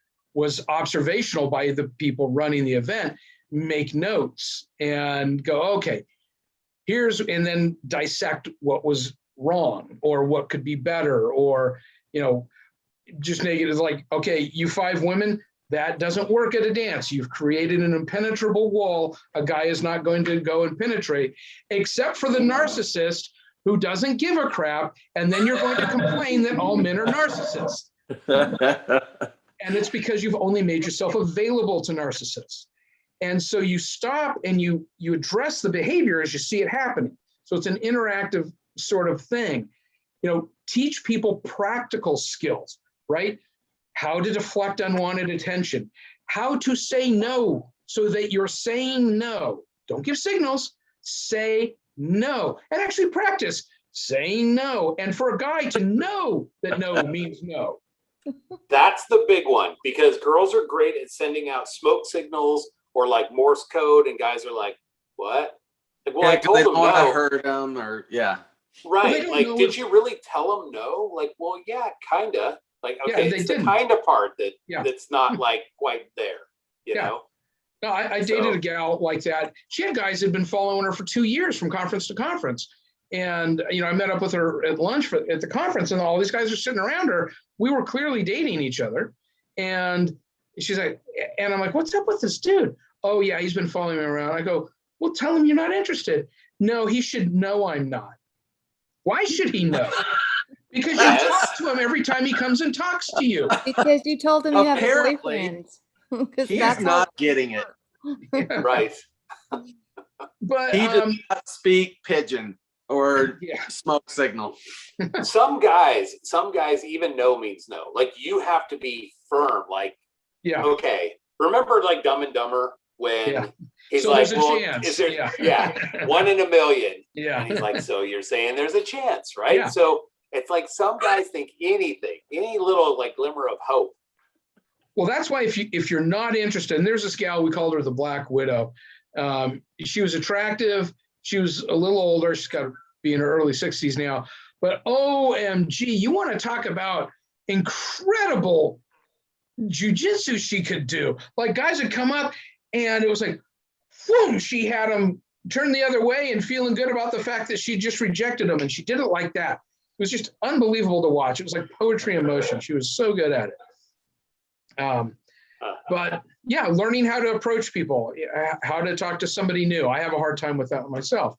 B: observational by the people running the event. Make notes and go, okay, and then dissect what was wrong or what could be better, or, just make it as like, okay, you 5 women, that doesn't work at a dance. You've created an impenetrable wall. A guy is not going to go and penetrate, except for the narcissist who doesn't give a crap. And then you're going to complain that all men are narcissists. And it's because you've only made yourself available to narcissists. And so you stop and you address the behavior as you see it happening. So it's an interactive sort of thing. Teach people practical skills, right? How to deflect unwanted attention, how to say no so that you're saying no. Don't give signals, say no, and actually practice saying no. And for a guy to know that no means no.
A: That's the big one, because girls are great at sending out smoke signals or like Morse code, and guys are like, what? Like, well, I told them
D: want to
A: no.
D: hurt them, or
A: Right. Like, did you really tell them no? Like, well, yeah, kind of. Like, okay, it's the kind of part that's not like quite there, you know?
B: No, I dated a gal like that. She had guys that had been following her for 2 years from conference to conference. And, I met up with her at lunch at the conference, and all these guys are sitting around her. We were clearly dating each other. And she's like, and I'm like, what's up with this dude? Oh, yeah, he's been following me around. I go, Well, tell him you're not interested. No, he should know I'm not. Why should he know? Because you talk to him every time he comes and talks to you.
C: Because you told him you have a
D: Apparently,
C: boyfriend.
D: He's not getting it.
B: Yeah.
A: Right.
B: But
D: He does not speak pigeon or smoke signal.
A: Some guys even no means no. Like you have to be firm. Like, okay. Remember like Dumb and Dumber when he's
B: so
A: like,
B: there's a
A: well,
B: chance.
A: is there 1 in a million?
B: Yeah.
A: And he's like, so you're saying there's a chance, right?
B: Yeah.
A: So it's like some guys think anything, any little like glimmer of hope.
B: Well, that's why if you're not interested, and there's this gal, we called her the Black Widow. She was attractive. She was a little older. She's got to be in her early 60s now. But OMG, you want to talk about incredible jujitsu she could do. Like guys would come up and it was like, boom, she had them turn the other way and feeling good about the fact that she just rejected them. And she did it like that. It was just unbelievable to watch. It was like poetry in motion. She was so good at it. But yeah, learning how to approach people, how to talk to somebody new. I have a hard time with that myself.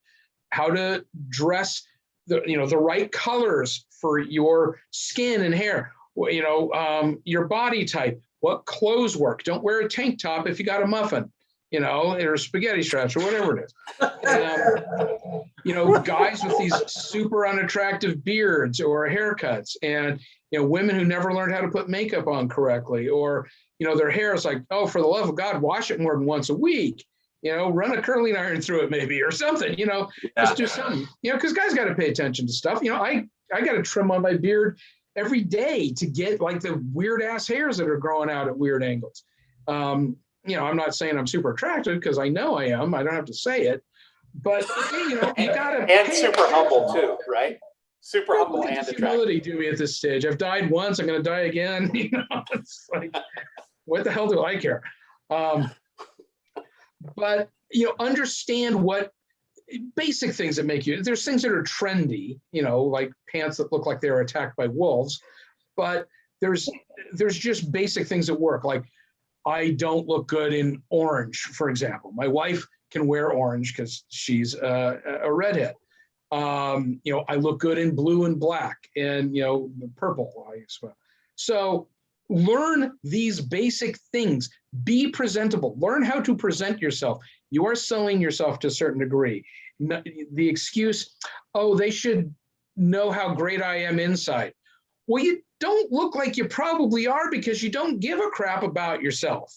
B: How to dress the right colors for your skin and hair, your body type, what clothes work. Don't wear a tank top if you got a muffin, or spaghetti straps or whatever it is. Guys with these super unattractive beards or haircuts, and women who never learned how to put makeup on correctly, or their hair is like, oh, for the love of God, wash it more than once a week. Run a curling iron through it maybe or something. Just do something. Because guys got to pay attention to stuff. I got to trim on my beard every day to get like the weird ass hairs that are growing out at weird angles. I'm not saying I'm super attractive because I know I am. I don't have to say it. But you gotta
A: and super humble too, right? Super humble and attractive.
B: Humility do me at this stage. I've died once. I'm going to die again. It's like, what the hell do I care? But understand what basic things that make you. There's things that are trendy, like pants that look like they were attacked by wolves. But there's just basic things that work. Like I don't look good in orange, for example. My wife can wear orange because she's a redhead. I look good in blue and black and, purple. So learn these basic things, be presentable, learn how to present yourself. You are selling yourself to a certain degree. The excuse, oh, they should know how great I am inside. Well, you don't look like you probably are because you don't give a crap about yourself.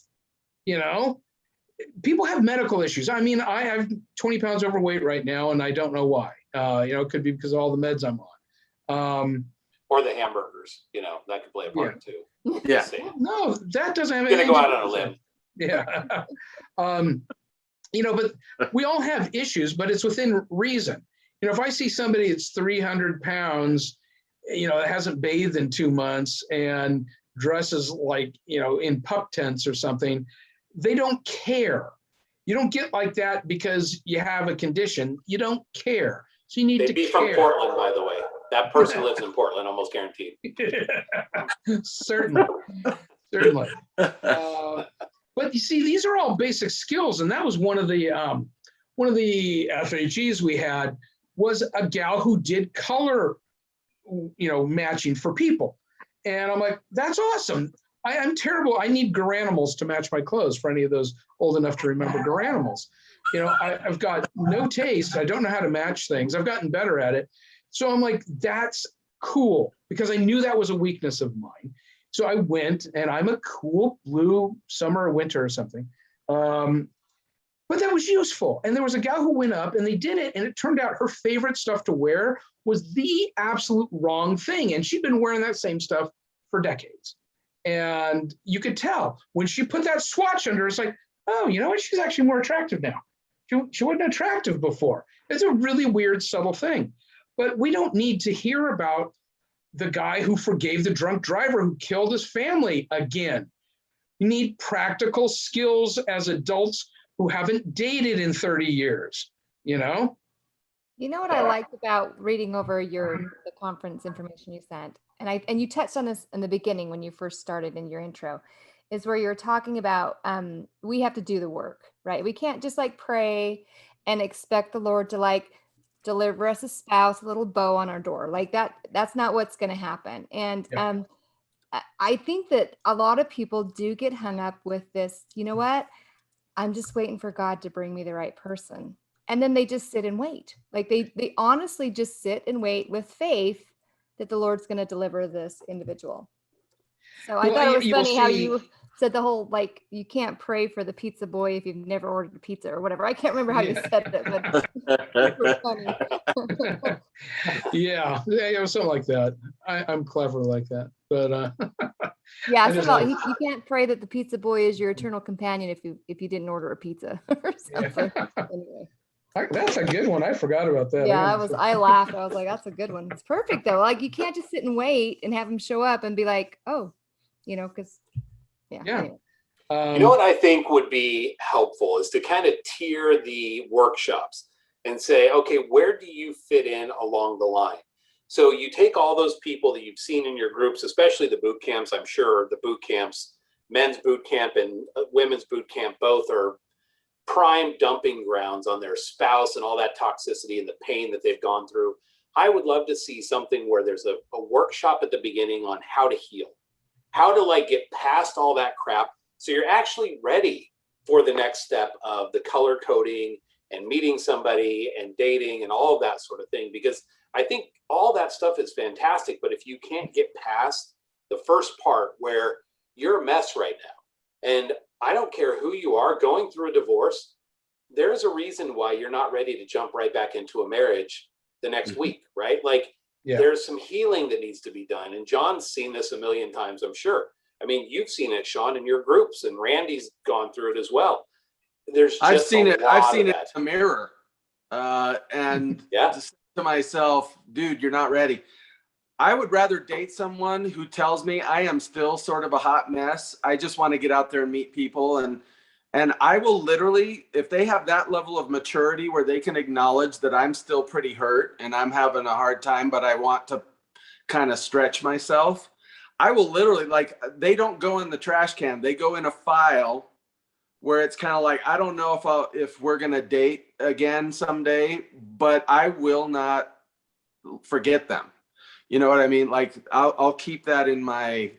B: People have medical issues. I mean, I have 20 pounds overweight right now and I don't know why. It could be because of all the meds I'm on.
A: Or the hamburgers, that could play a part too.
D: Yeah.
B: No, that doesn't have
A: anything. Gonna go out on a limb.
B: Yeah. But we all have issues, but it's within reason. If I see somebody that's 300 pounds, that hasn't bathed in 2 months and dresses like, in pup tents or something, they don't care. You don't get like that because you have a condition. You don't care. So you need to care. They'd be
A: from Portland, by the way. That person lives in Portland, almost guaranteed.
B: Certainly. But you see, these are all basic skills, and that was one of the FHEs we had was a gal who did color, matching for people, and I'm like, that's awesome. I'm terrible. I need Garanimals to match my clothes for any of those old enough to remember Garanimals. I've got no taste. I don't know how to match things. I've gotten better at it. So I'm like, that's cool because I knew that was a weakness of mine. So I went and I'm a cool blue summer or winter or something. But that was useful. And there was a gal who went up and they did it. And it turned out her favorite stuff to wear was the absolute wrong thing. And she'd been wearing that same stuff for decades. And you could tell when she put that swatch under, it's like, oh, you know what? She's actually more attractive now. She wasn't attractive before. It's a really weird, subtle thing. But we don't need to hear about the guy who forgave the drunk driver who killed his family again. We need practical skills as adults who haven't dated in 30 years,
C: You know what I liked about reading over the conference information you sent, and you touched on this in the beginning when you first started in your intro, is where you're talking about we have to do the work, right? We can't just like pray and expect the Lord to like deliver us a spouse, a little bow on our door. Like that's not what's going to happen. And I think that a lot of people do get hung up with this, you know what? I'm just waiting for God to bring me the right person. And then they just sit and wait. Like they honestly just sit and wait with faith that the Lord's going to deliver this individual. So I thought it was funny how you said the whole, like, you can't pray for the pizza boy if you've never ordered a pizza or whatever. I can't remember how you said it, but it was funny.
B: Yeah, it was something like that. I'm clever like that, but
C: yeah, you can't pray that the pizza boy is your eternal companion if you didn't order a pizza or something. Anyway.
B: That's a good one. I forgot about that.
C: Yeah, I laughed. I was like, that's a good one. It's perfect though. Like you can't just sit and wait and have him show up and be like, oh, because anyway.
A: You know what I think would be helpful is to kind of tier the workshops and say, okay, where do you fit in along the line? So you take all those people that you've seen in your groups, especially the boot camps. I'm sure the boot camps, men's boot camp and women's boot camp, both are prime dumping grounds on their spouse and all that toxicity and the pain that they've gone through. I would love to see something where there's a workshop at the beginning on how to heal, how to like get past all that crap. So you're actually ready for the next step of the color coding and meeting somebody and dating and all of that sort of thing. Because I think all that stuff is fantastic, but if you can't get past the first part where you're a mess right now, and I don't care who you are going through a divorce, there's a reason why you're not ready to jump right back into a marriage the next week, right? Like there's some healing that needs to be done. And John's seen this a million times, I'm sure. I mean, you've seen it, Shawn, in your groups, and Randy's gone through it as well.
D: I've seen it in the mirror. And just to myself, dude, you're not ready. I would rather date someone who tells me I am still sort of a hot mess. I just want to get out there and meet people. And I will literally, if they have that level of maturity where they can acknowledge that I'm still pretty hurt and I'm having a hard time, but I want to kind of stretch myself, I will literally, like, they don't go in the trash can. They go in a file where it's kind of like, I don't know if we're going to date again someday, but I will not forget them. You know what I mean? Like I'll keep that in my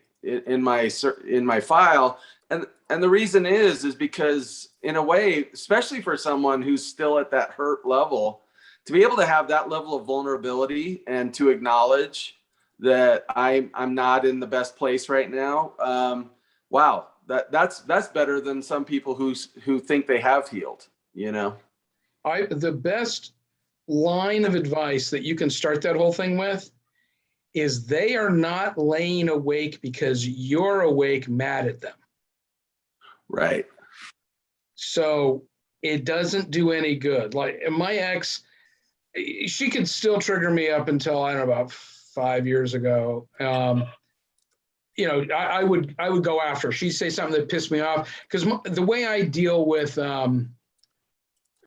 D: file. And the reason is because in a way, especially for someone who's still at that hurt level, to be able to have that level of vulnerability and to acknowledge that I'm not in the best place right now. Wow. That's better than some people who think they have healed,
B: The best line of advice that you can start that whole thing with is they are not laying awake because you're awake mad at them.
D: Right.
B: So it doesn't do any good. Like my ex, she could still trigger me up until, I don't know, about 5 years ago. I would go after her. She'd say something that pissed me off because the way I deal with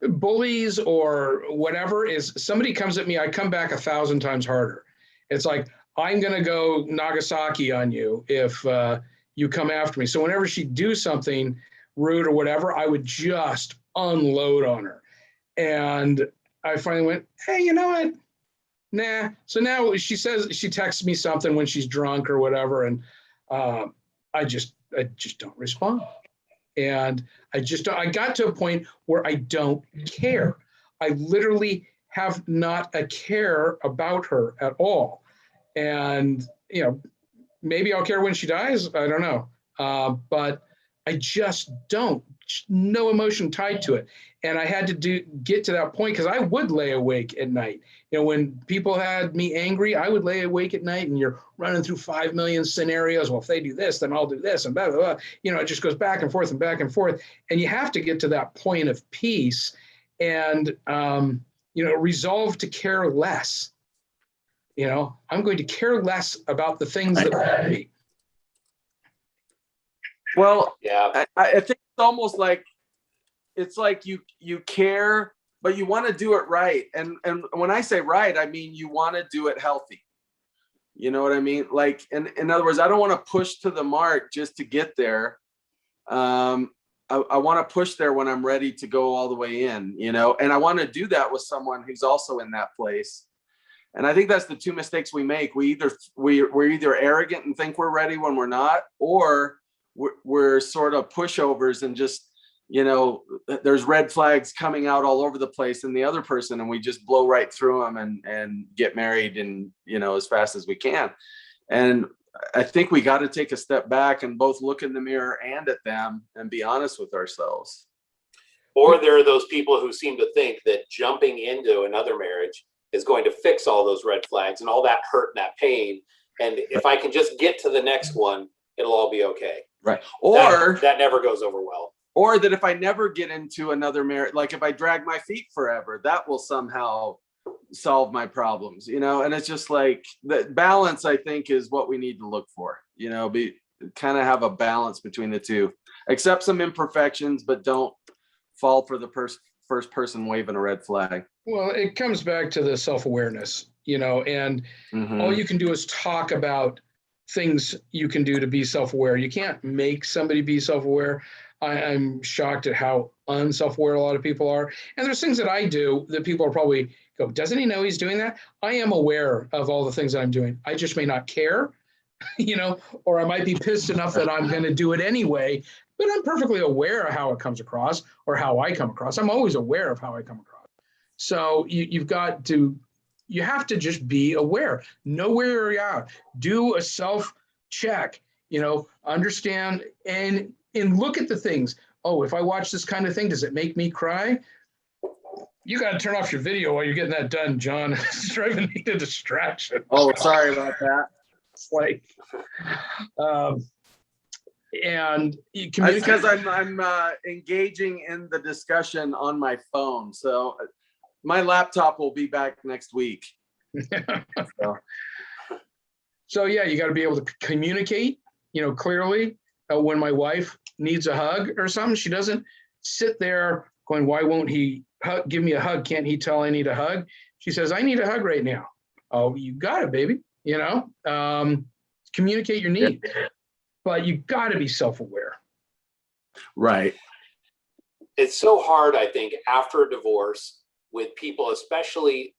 B: bullies or whatever is somebody comes at me, I come back 1,000 times harder. It's like, I'm going to go Nagasaki on you if you come after me. So whenever she'd do something rude or whatever, I would just unload on her. And I finally went, hey, you know what? Nah. So now she texts me something when she's drunk or whatever. And I just don't respond. And I got to a point where I don't care. I literally have not a care about her at all. And, maybe I'll care when she dies. I don't know. But I just don't. No emotion tied to it. And I had to get to that point because I would lay awake at night. When people had me angry, I would lay awake at night and you're running through 5 million scenarios. Well, if they do this, then I'll do this and blah, blah, blah. It just goes back and forth and back and forth. And you have to get to that point of peace and, resolve to care less. I'm going to care less about the things that bother me.
D: Well, yeah, I think it's almost like you care, but you want to do it right. And when I say right, I mean you want to do it healthy. You know what I mean? Like, in other words, I don't want to push to the mark just to get there. I want to push there when I'm ready to go all the way in, you know, and I want to do that with someone who's also in that place. And I think that's the two mistakes we make. We're either arrogant and think we're ready when we're not, or we're sort of pushovers and just, you know, there's red flags coming out all over the place in the other person, and we just blow right through them and get married and, you know, as fast as we can. And I think we got to take a step back and both look in the mirror and at them and be honest with ourselves.
A: Or there are those people who seem to think that jumping into another marriage is going to fix all those red flags and all that hurt and that pain. And if I can just get to the next one, it'll all be okay.
D: Right. Or
A: that never goes over well.
D: Or that if I never get into another marriage, like if I drag my feet forever, that will somehow solve my problems, you know? And it's just like the balance, I think, is what we need to look for, you know, kind of have a balance between the two, accept some imperfections, but don't fall for the first person waving a red flag.
B: Well, it comes back to the self-awareness, you know, and all you can do is talk about things you can do to be self-aware. You can't make somebody be self-aware. I'm shocked at how unself-aware a lot of people are. And there's things that I do that people are probably go, doesn't he know he's doing that? I am aware of all the things that I'm doing. I just may not care, you know, or I might be pissed enough that I'm going to do it anyway, but I'm perfectly aware of how it comes across or how I come across. I'm always aware of how I come across. So you have to just be aware, know where you are, do a self-check, you know, understand and look at the things. Oh, if I watch this kind of thing, does it make me cry? You got to turn off your video while you're getting that done, John. It's driving me to distraction.
D: Oh, sorry about that.
B: It's like, and you
D: communicate. Because I'm engaging in the discussion on my phone. So my laptop will be back next week.
B: So yeah, you got to be able to communicate, you know, clearly. When my wife needs a hug or something, she doesn't sit there going, why won't he give me a hug? Can't he tell I need a hug? She says, I need a hug right now. Oh, you got it, baby. You know, communicate your need, but you got to be self-aware.
D: Right.
A: It's so hard, I think, after a divorce with people, especially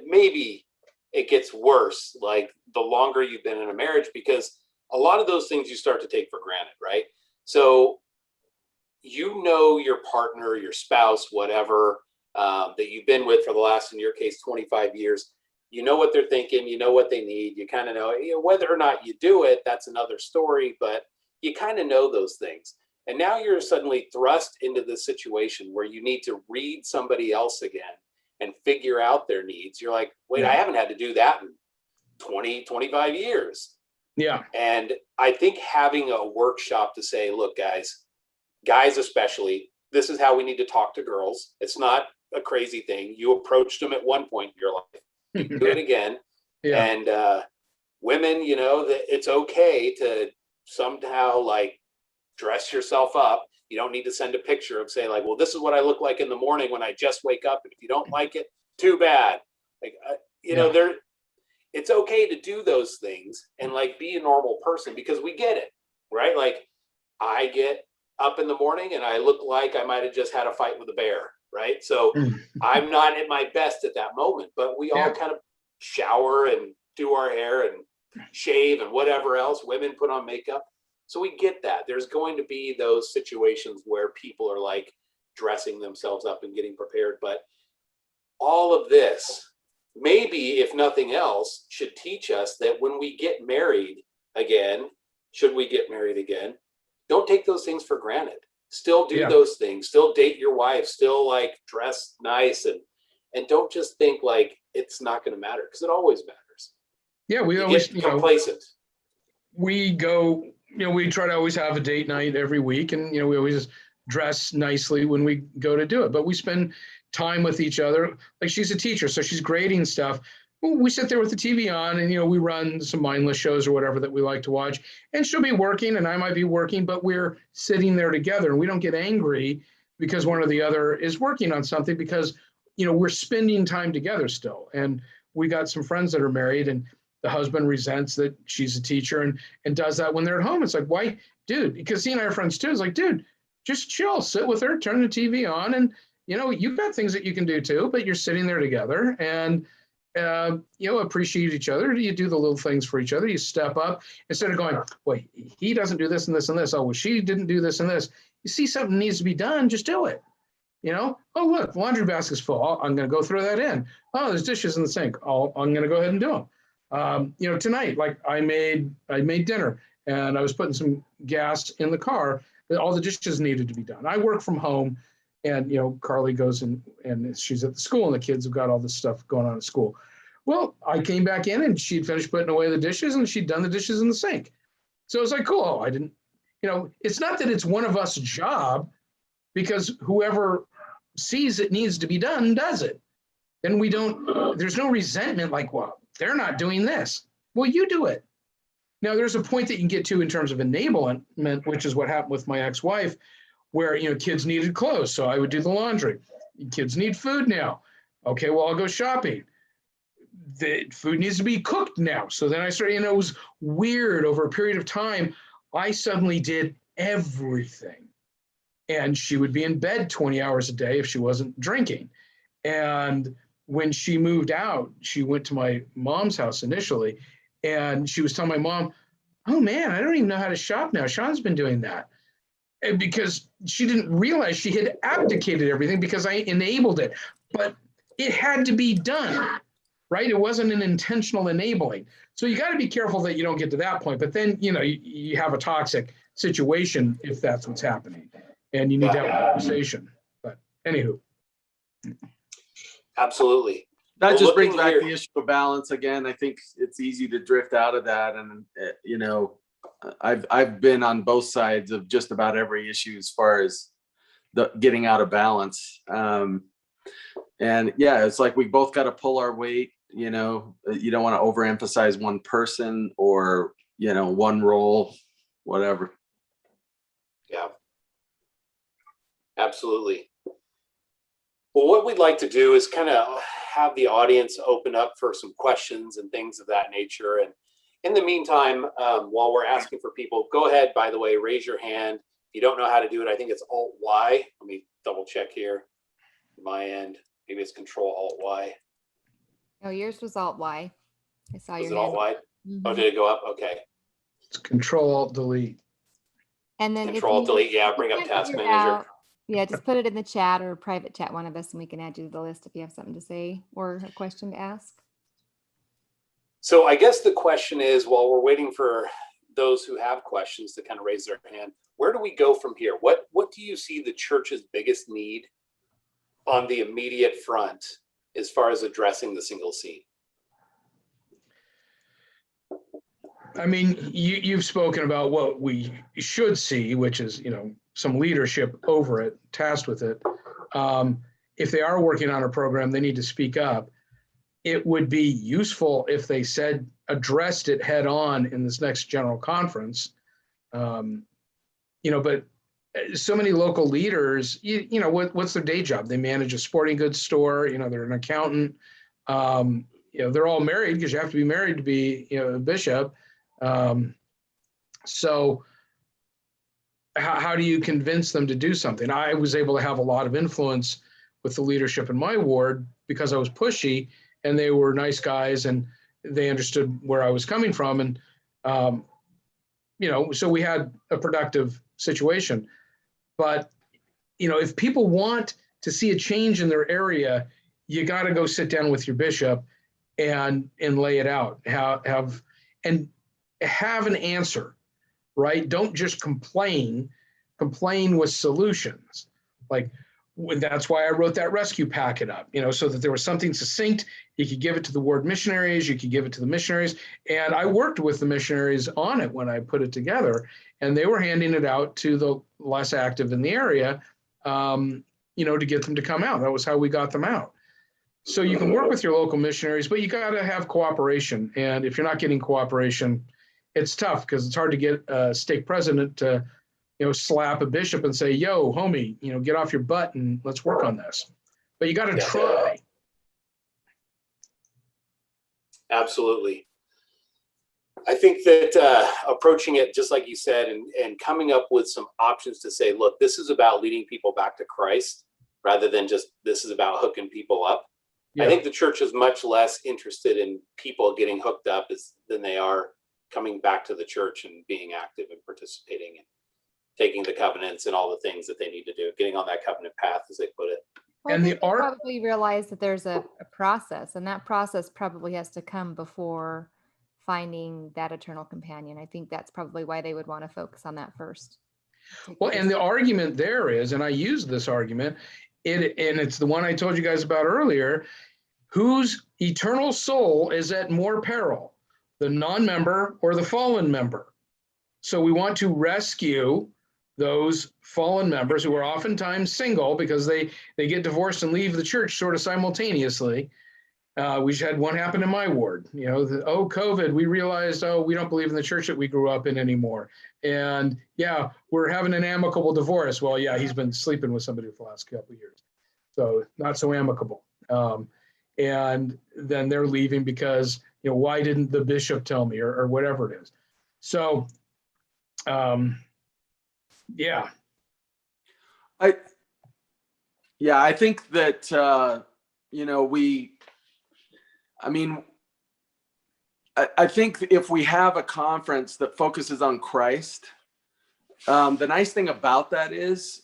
A: maybe it gets worse, like the longer you've been in a marriage, because a lot of those things you start to take for granted, right? So, you know, your partner, your spouse, whatever, that you've been with for the last, in your case, 25 years, you know what they're thinking, you know what they need, you kind of know, you know, whether or not you do it, that's another story, but you kind of know those things. And now you're suddenly thrust into this situation where you need to read somebody else again and figure out their needs. You're like, wait, I haven't had to do that in 20, 25 years.
B: Yeah.
A: And I think having a workshop to say, look, guys especially, this is how we need to talk to girls. It's not a crazy thing. You approached them at one point in your life. You do it again.
B: Yeah.
A: And women, you know, that it's okay to somehow like dress yourself up. You don't need to send a picture of say like, well, this is what I look like in the morning when I just wake up. And if you don't like it, too bad. Like, you know, it's okay to do those things and like be a normal person because we get it, right? Like I get up in the morning and I look like I might have just had a fight with a bear, right? So I'm not at my best at that moment, but we all kind of shower and do our hair and shave and whatever else. Women put on makeup. So we get that. There's going to be those situations where people are like dressing themselves up and getting prepared. But all of this, maybe if nothing else, should teach us that when we get married again, should we get married again, don't take those things for granted. Still do those things. Still date your wife. Still like dress nice and don't just think like it's not going to matter because it always matters.
B: Yeah, we always
A: get complacent.
B: We go, you know, we try to always have a date night every week, and you know, we always dress nicely when we go to do it. But we spend time with each other. Like she's a teacher, so she's grading stuff. We sit there with the TV on and, you know, we run some mindless shows or whatever that we like to watch. And she'll be working and I might be working, but we're sitting there together and we don't get angry because one or the other is working on something because, you know, we're spending time together still. And we got some friends that are married and the husband resents that she's a teacher and does that when they're at home. It's like, why, dude? Because he and I are friends too. It's like, dude, just chill, sit with her, turn the TV on, and you've got things that you can do too, but you're sitting there together and appreciate each other. You do the little things for each other. You step up instead of going, well, he doesn't do this and this and this. Oh, well, she didn't do this and this. You see something needs to be done, just do it. Oh, look, laundry basket's full. I'm going to go throw that in. Oh, there's dishes in the sink. I'm going to go ahead and do them. Tonight, like I made dinner and I was putting some gas in the car. All the dishes needed to be done. I work from home, and Carly goes and she's at the school, and the kids have got all this stuff going on at school. Well, I came back in and she'd finished putting away the dishes and she'd done the dishes in the sink. So it was like, cool. I didn't, it's not that it's one of us job, because whoever sees it needs to be done does it. Then there's no resentment like, well, they're not doing this. Well, you do it. Now, there's a point that you can get to in terms of enablement, which is what happened with my ex-wife, where, kids needed clothes. So I would do the laundry. Kids need food now. Okay, well, I'll go shopping. The food needs to be cooked now. So then I started, it was weird. Over a period of time, I suddenly did everything. And she would be in bed 20 hours a day if she wasn't drinking. And when she moved out, she went to my mom's house initially, and she was telling my mom, oh man, I don't even know how to shop now. Shawn's been doing that. And because she didn't realize she had abdicated everything because I enabled it. But it had to be done, right? It wasn't an intentional enabling. So you got to be careful that you don't get to that point. But then, you have a toxic situation if that's what's happening. And you need to have a conversation. But anywho.
A: Absolutely.
D: That just brings back the issue of balance again. I think it's easy to drift out of that. And, I've been on both sides of just about every issue as far as the getting out of balance. And yeah, it's like we both got to pull our weight. You don't want to overemphasize one person or, one role, whatever.
A: Yeah. Absolutely. Well, what we'd like to do is kind of have the audience open up for some questions and things of that nature. And in the meantime, while we're asking for people, go ahead, by the way, raise your hand. If you don't know how to do it, I think it's Alt-Y. Let me double check here. My end. Maybe it's Control-Alt-Y.
C: Oh, yours was Alt-Y. I saw your hand.
A: Was it Alt-Y? Mm-hmm. Oh, did it go up? Okay.
B: It's Control-Alt-Delete.
C: And then
A: Control-Delete, yeah, bring up Task Manager.
C: Yeah, just put it in the chat or private chat one of us, and we can add you to the list if you have something to say or a question to ask.
A: So I guess the question is, while we're waiting for those who have questions to kind of raise their hand, where do we go from here? What do you see the church's biggest need on the immediate front as far as addressing the single scene?
B: I mean, you've spoken about what we should see, which is, some leadership over it, tasked with it. If they are working on a program, they need to speak up. It would be useful if they addressed it head on in this next general conference. But so many local leaders, what's their day job? They manage a sporting goods store, they're an accountant. They're all married because you have to be married to be, a bishop. So how do you convince them to do something? I was able to have a lot of influence with the leadership in my ward because I was pushy, and they were nice guys and they understood where I was coming from. And, so we had a productive situation. But, if people want to see a change in their area, you got to go sit down with your bishop and lay it out, have an answer, right? Don't just complain with solutions. Like, that's why I wrote that rescue packet up, so that there was something succinct. You could give it to the ward missionaries, you could give it to the missionaries. And I worked with the missionaries on it when I put it together, and they were handing it out to the less active in the area, to get them to come out. That was how we got them out. So you can work with your local missionaries, but you got to have cooperation. And if you're not getting cooperation, it's tough because it's hard to get a stake president to, slap a bishop and say, yo, homie, get off your butt and let's work on this. But you got to try.
A: Absolutely. I think that approaching it just like you said, and coming up with some options to say, look, this is about leading people back to Christ rather than just this is about hooking people up. Yeah. I think the church is much less interested in people getting hooked up than they are coming back to the church and being active and participating and taking the covenants and all the things that they need to do, getting on that covenant path, as they put it.
C: Well, and they probably realize that there's a process, and that process probably has to come before finding that eternal companion. I think that's probably why they would want to focus on that first.
B: Well, and the argument there is, and I use this argument, and it's the one I told you guys about earlier, whose eternal soul is at more peril, the non-member or the fallen member? So we want to rescue those fallen members who are oftentimes single because they get divorced and leave the church sort of simultaneously. We just had one happen in my ward. COVID, we realized, we don't believe in the church that we grew up in anymore. And yeah, we're having an amicable divorce. Well, yeah, he's been sleeping with somebody for the last couple of years. So not so amicable. And then they're leaving because, why didn't the bishop tell me or whatever it is? So, yeah.
D: I think that, I think if we have a conference that focuses on Christ, the nice thing about that is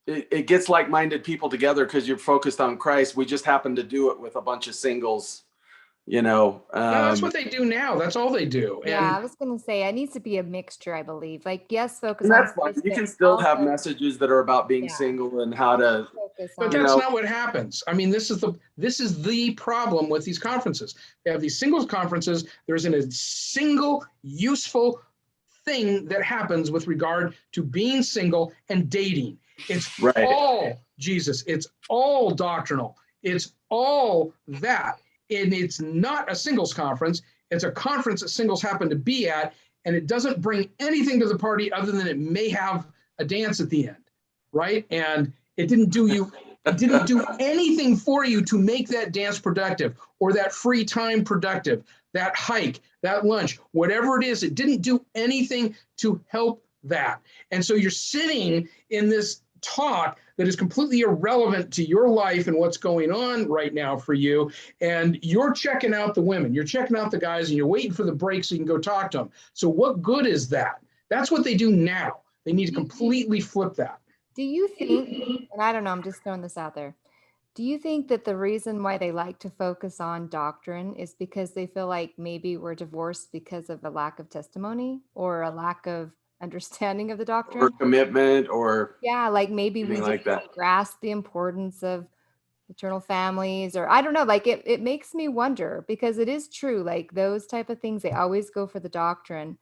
D: it gets like-minded people together because you're focused on Christ. We just happen to do it with a bunch of singles,
B: No, that's what they do now. That's all they do.
C: Yeah, I was going to say it needs to be a mixture, I believe. Like, yes, focus
D: on that's
C: Christ.
D: Fine. You can still have messages that are about being single and how to.
B: But that's not what happens. I mean, this is the problem with these conferences. They have these singles conferences. There isn't a single useful thing that happens with regard to being single and dating. It's all Jesus. It's all doctrinal. It's all that. And it's not a singles conference. It's a conference that singles happen to be at, and it doesn't bring anything to the party other than it may have a dance at the end, right? And it didn't do anything for you to make that dance productive or that free time productive, that hike, that lunch, whatever it is. It didn't do anything to help that. And so you're sitting in this talk that is completely irrelevant to your life and what's going on right now for you. And you're checking out the women, you're checking out the guys, and you're waiting for the break so you can go talk to them. So what good is that? That's what they do now. They need to completely flip that.
C: Do you think, and I don't know, I'm just throwing this out there. Do you think that the reason why they like to focus on doctrine is because they feel like maybe we're divorced because of a lack of testimony or a lack of understanding of the doctrine?
D: Or commitment or...
C: Yeah, like maybe we just don't grasp the importance of eternal families, or I don't know, like it makes me wonder, because it is true, like those type of things, they always go for the doctrine,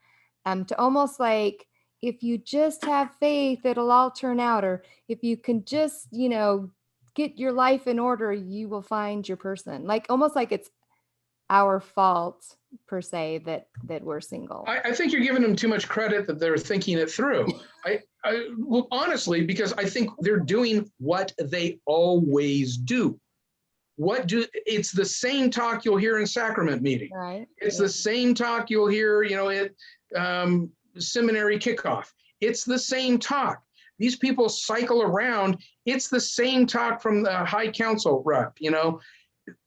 C: to almost like, if you just have faith, it'll all turn out. Or if you can just, get your life in order, you will find your person. Like almost like it's our fault per se that we're single.
B: I think you're giving them too much credit that they're thinking it through. Well, honestly, because I think they're doing what they always do. It's the same talk you'll hear in sacrament meeting.
C: Right.
B: It's the same talk you'll hear, at seminary kickoff. It's the same talk. These people cycle around. It's the same talk from the high council rep,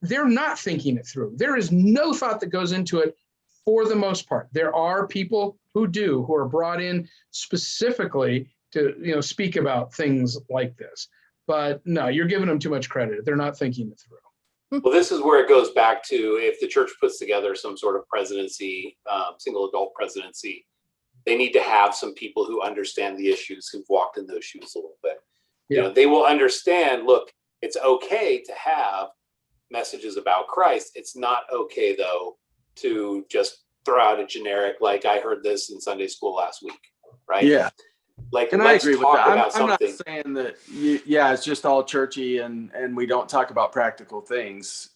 B: They're not thinking it through. There is no thought that goes into it for the most part. There are people who are brought in specifically to, speak about things like this. But no, you're giving them too much credit. They're not thinking it through.
A: Well, this is where it goes back to, if the church puts together some sort of presidency, single adult presidency, they need to have some people who understand the issues, who've walked in those shoes a little bit.
B: Yeah.
A: They will understand, look, it's okay to have messages about Christ. It's not okay, though, to just throw out a generic, like I heard this in Sunday school last week, right?
D: Yeah.
A: Like,
D: and I agree with that. I'm not
A: something.
D: Saying that, it's just all churchy and we don't talk about practical things,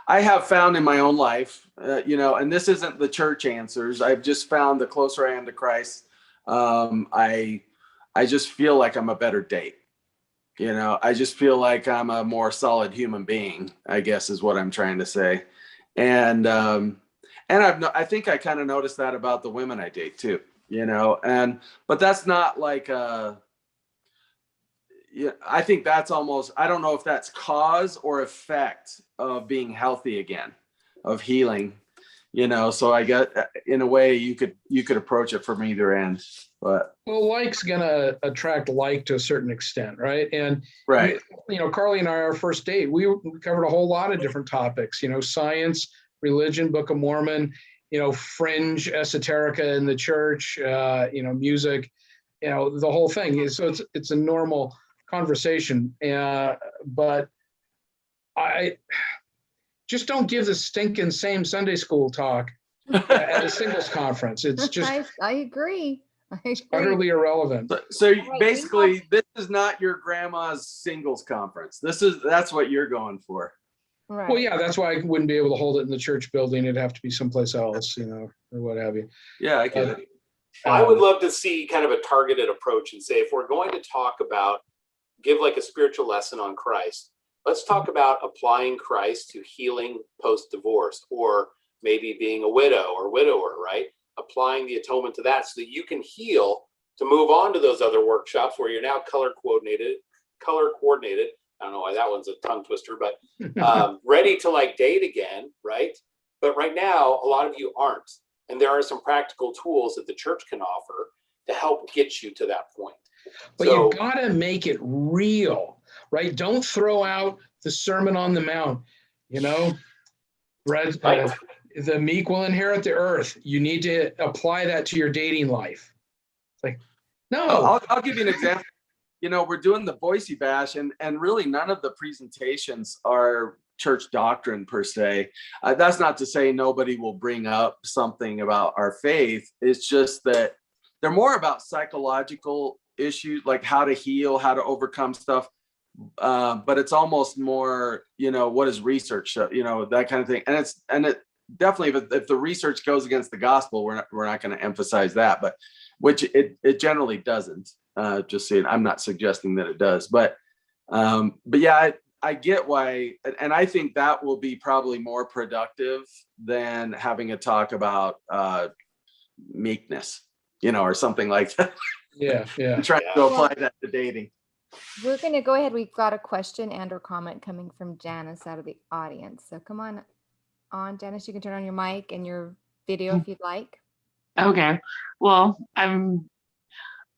D: I have found in my own life, and this isn't the church answers. I've just found the closer I am to Christ, I just feel like I'm a better date. I just feel like I'm a more solid human being, I guess is what I'm trying to say. And And I think I kind of noticed that about the women I date too, but that's not like I think that's almost, I don't know if that's cause or effect of being healthy again, of healing, so I get, in a way you could approach it from either end, but.
B: Well, like's gonna attract like to a certain extent, right? And
D: right.
B: Carly and I, our first date, we covered a whole lot of different topics, science, religion, Book of Mormon, fringe esoterica in the church, music, the whole thing. So it's a normal conversation. But I just don't give the stinking same Sunday school talk at a singles conference. It's just
C: I agree.
B: utterly irrelevant.
D: So basically, this is not your grandma's singles conference. That's what you're going for.
C: Right.
B: Well, yeah, that's why I wouldn't be able to hold it in the church building. It'd have to be someplace else, or what have you.
D: Yeah, I get it.
A: I would love to see kind of a targeted approach and say, if we're going to talk about, give like a spiritual lesson on Christ, let's talk about applying Christ to healing post-divorce, or maybe being a widow or widower, right? Applying the atonement to that so that you can heal to move on to those other workshops where you're now color coordinated. I don't know why that one's a tongue twister, but ready to like date again, right? But right now, a lot of you aren't. And there are some practical tools that the church can offer to help get you to that point.
B: But you gotta make it real, right? Don't throw out the Sermon on the Mount, right. The meek will inherit the earth. You need to apply that to your dating life. It's like, no.
D: I'll give you an example. We're doing the Boise Bash, and really none of the presentations are church doctrine per se. That's not to say nobody will bring up something about our faith. It's just that they're more about psychological issues, like how to heal, how to overcome stuff. But it's almost more, what is research, that kind of thing. And it definitely, if the research goes against the gospel, we're not going to emphasize that, but which it generally doesn't. Just saying, I'm not suggesting that it does, but yeah, I get why, and I think that will be probably more productive than having a talk about meekness, or something like that.
B: Yeah.
D: Trying to apply that to dating.
C: We're going to go ahead. We've got a question and or comment coming from Janice out of the audience. So come on, Janice. You can turn on your mic and your video if you'd like.
E: Okay. Well,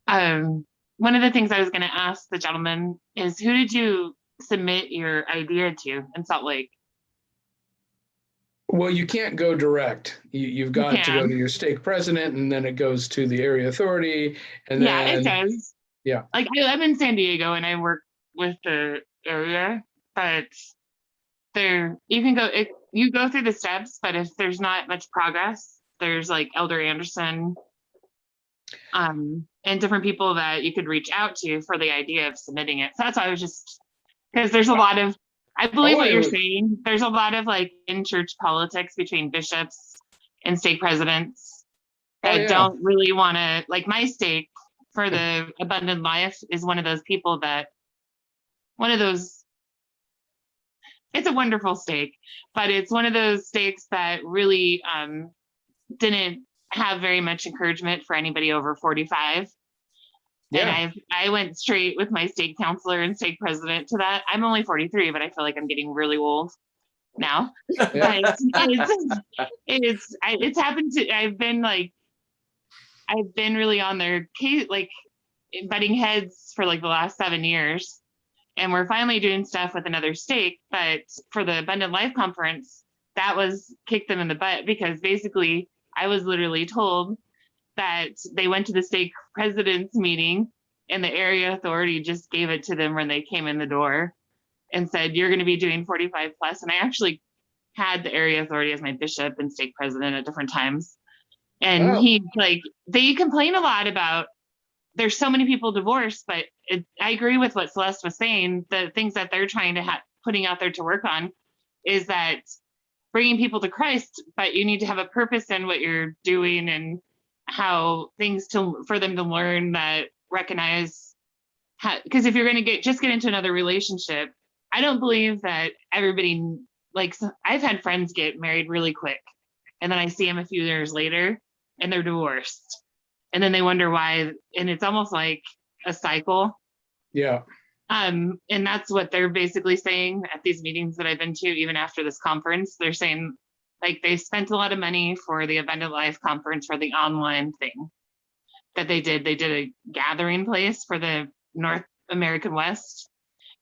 E: one of the things I was going to ask the gentleman is, who did you submit your idea to in Salt Lake?
B: Well, you can't go direct. You've got to go to your stake president, and then it goes to the area authority. And then,
E: it does.
B: Yeah.
E: Like, I live in San Diego and I work with the area, but you go through the steps, but if there's not much progress, there's like Elder Anderson, and different people that you could reach out to for the idea of submitting it. So that's why I was just, because there's a lot of, I believe what you're saying. There's a lot of like in-church politics between bishops and stake presidents that don't really want to, like my stake for the Abundant Life is one of those people that, it's a wonderful stake, but it's one of those stakes that really didn't have very much encouragement for anybody over 45. And I went straight with my stake counselor and stake president to that. I'm only 43, but I feel like I'm getting really old now. But it's happened to, I've been really on their case, like butting heads for like the last 7 years. And we're finally doing stuff with another stake, but for the Abundant Life Conference, that was kicked them in the butt, because basically I was literally told that they went to the stake president's meeting and the area authority just gave it to them when they came in the door and said, you're going to be doing 45 plus. And I actually had the area authority as my bishop and stake president at different times. And they complain a lot about, there's so many people divorced, but I agree with what Celeste was saying. The things that they're trying to putting out there to work on is that bringing people to Christ, but you need to have a purpose in what you're doing and how things for them to learn that recognize how, because if you're going to get into another relationship, I don't believe that everybody, like, I've had friends get married really quick and then I see them a few years later and they're divorced. And then they wonder why, and it's almost like a cycle.
B: Yeah.
E: And that's what they're basically saying at these meetings that I've been to, even after this conference. They're saying like they spent a lot of money for the Abundant Life conference, for the online thing that they did. They did a gathering place for the North American West,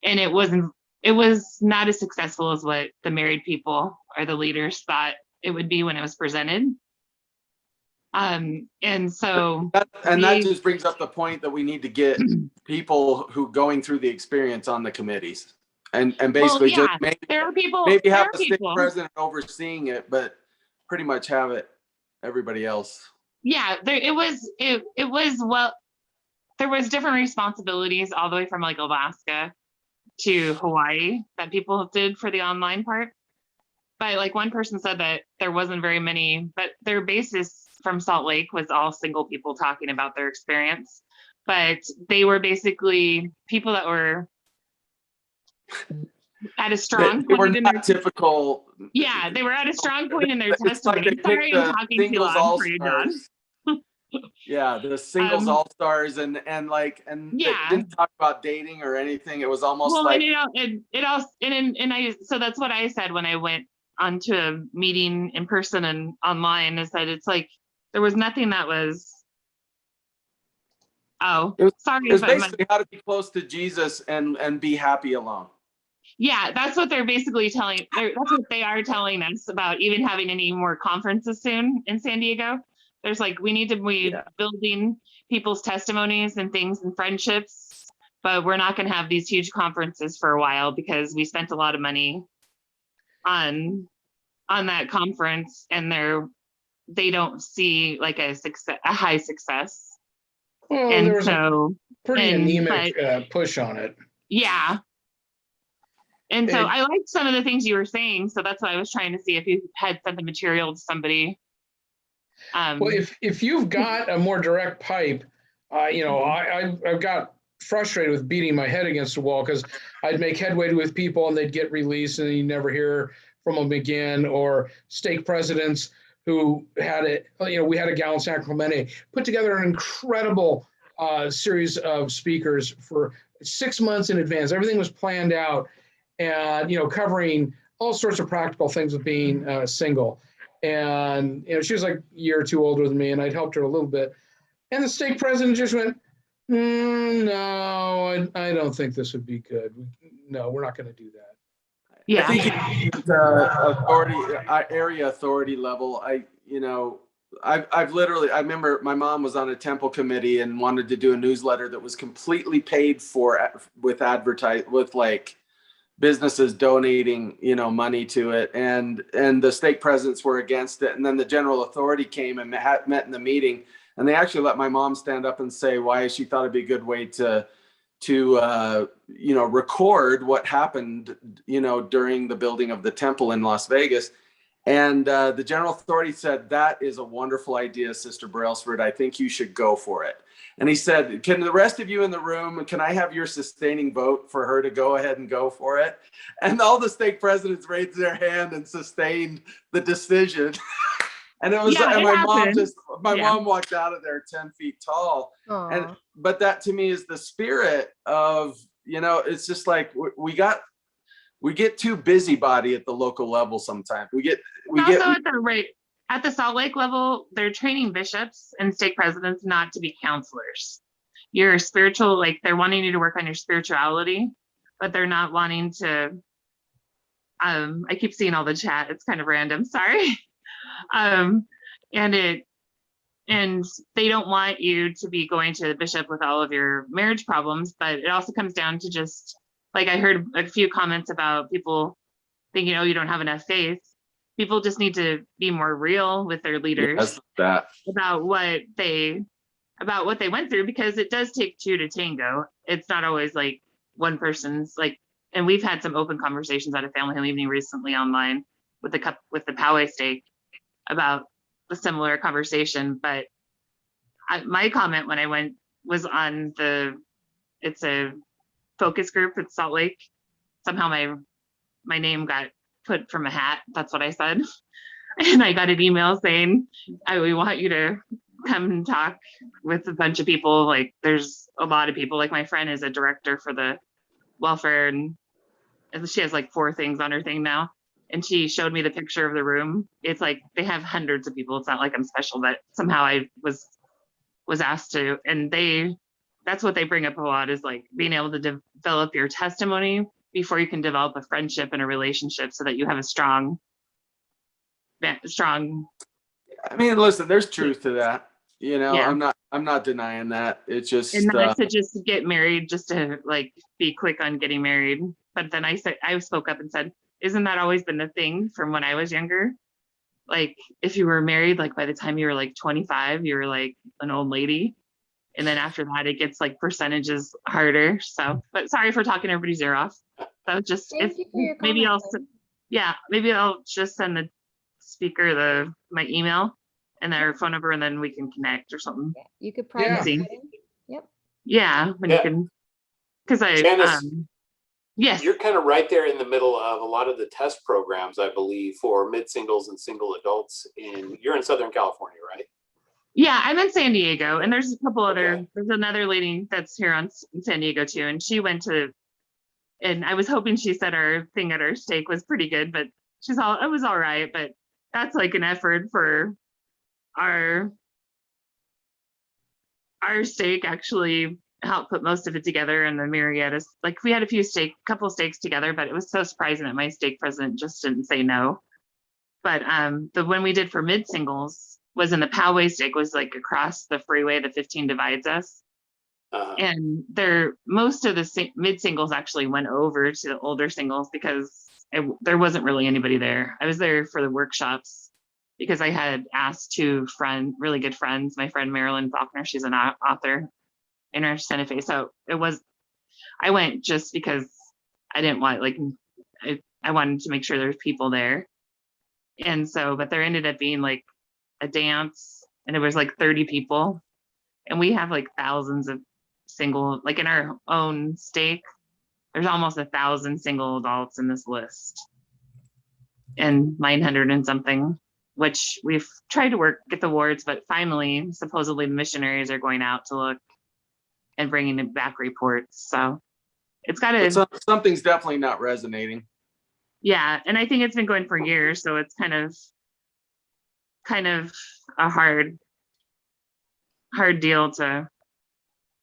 E: and it was not as successful as what the married people or the leaders thought it would be when it was presented. And so
D: that just brings up the point that we need to get people who going through the experience on the committees, and basically just maybe have the state president overseeing it, but pretty much have it everybody else.
E: Yeah, there was different responsibilities all the way from like Alaska to Hawaii that people did for the online part. But like one person said that there wasn't very many, but their basis from Salt Lake was all single people talking about their experience. But they were basically people that were at a strong point in their typical. Yeah, they were at a strong point in their testimony.
D: Like
E: sorry, I'm talking too loud for you, John.
D: Yeah, the singles all-stars and they didn't talk about dating or anything. It was almost so that's what I said when I went onto a meeting in person and online, is that it's like there was nothing that was it was basically how to be close to Jesus and be happy alone.
E: Yeah, that's what they're basically telling. That's what they are telling us about even having any more conferences soon in San Diego. There's like, we need to be building people's testimonies and things and friendships, but we're not going to have these huge conferences for a while because we spent a lot of money on that conference, and they don't see like a high success.
B: Well, and there was a pretty anemic push on it.
E: Yeah. And so I liked some of the things you were saying, so that's why I was trying to see if you had sent the material to somebody.
B: Well, if you've got a more direct pipe, I've got frustrated with beating my head against the wall because I'd make headway with people and they'd get released and you never hear from them again. Or stake presidents who had it, we had a gal in San Clemente put together an incredible series of speakers for 6 months in advance. Everything was planned out and, covering all sorts of practical things with being single. And, she was like a year or two older than me, and I'd helped her a little bit. And the stake president just went, no, I don't think this would be good. No, we're not going to do that.
E: Yeah.
D: I think area authority level, I remember my mom was on a temple committee and wanted to do a newsletter that was completely paid for with like businesses donating, money to it, and the stake presidents were against it, and then the general authority came and met in the meeting, and they actually let my mom stand up and say why she thought it'd be a good way to record what happened, during the building of the temple in Las Vegas. And the general authority said, that is a wonderful idea, Sister Brailsford. I think you should go for it. And he said, can the rest of you in the room, can I have your sustaining vote for her to go ahead and go for it? And all the stake presidents raised their hand and sustained the decision. And it was, my mom walked out of there 10 feet tall. But that to me is the spirit of, it's just like we get too busybody at the local level sometimes.
E: At the Salt Lake level, they're training bishops and stake presidents not to be counselors. Your spiritual, like they're wanting you to work on your spirituality, but they're not wanting to, I keep seeing all the chat. It's kind of random, sorry. And they don't want you to be going to the bishop with all of your marriage problems, but it also comes down to just, like I heard a few comments about people thinking, you don't have enough faith. People just need to be more real with their leaders about what they went through, because it does take two to tango. It's not always like one person's like, and we've had some open conversations at a family home evening recently online with the Poway stake about a similar conversation. But my comment when I went was on it's a focus group at Salt Lake. Somehow my name got put from a hat. That's what I said. And I got an email saying, we want you to come and talk with a bunch of people. Like there's a lot of people. Like my friend is a director for the welfare, and she has like 4 things on her thing now. And she showed me the picture of the room. It's like they have hundreds of people. It's not like I'm special, but somehow I was asked to. And that's what they bring up a lot, is like being able to develop your testimony before you can develop a friendship and a relationship, so that you have a strong.
D: I mean, listen, there's truth to that. You know,
E: Yeah.
D: I'm not denying that. It's just
E: And not to just get married, just to like be quick on getting married. But then I spoke up and said, isn't that always been the thing from when I was younger? Like if you were married, like by the time you were like 25, you were like an old lady. And then after that, it gets like percentages harder. So, but sorry for talking everybody's ear off. So just
C: Thank you for your
E: maybe
C: comment.
E: maybe I'll just send the speaker my email and their phone number, and then we can connect or something.
C: Yeah, you could
B: Yeah.
C: private. Yep.
E: Yeah, when
A: Yeah.
E: you can, because
A: Janice,
E: yes,
A: you're kind of right there in the middle of a lot of the test programs, I believe, for mid-singles and single adults. You're in Southern California, right?
E: yeah, I'm in San Diego, and there's a couple other.
A: Okay.
E: There's another lady that's here in San Diego too, and she went to. And I was hoping she said our thing at our stake was pretty good, but it was all right. But that's like an effort for our stake actually helped put most of it together, and the Marietta, like we had a couple stakes together, but it was so surprising that my stake president just didn't say no. But the one we did for mid singles was in the Poway stake, was like across the freeway, the 15 divides us. And most of the mid singles actually went over to the older singles because there wasn't really anybody there. I was there for the workshops because I had asked 2 really good friends, my friend Marilyn Faulkner, she's an author in our Santa Fe. So I went just because I didn't want, like, I wanted to make sure there's people there. And so, but there ended up being like a dance, and it was like 30 people. And we have like thousands of like in our own stake, there's almost 1,000 single adults in this list, and 900 and something, which we've tried to get the wards, but finally, supposedly the missionaries are going out to look and bringing back reports. So it's got to.
D: Something's definitely not resonating.
E: Yeah, and I think it's been going for years, so it's kind of a hard deal to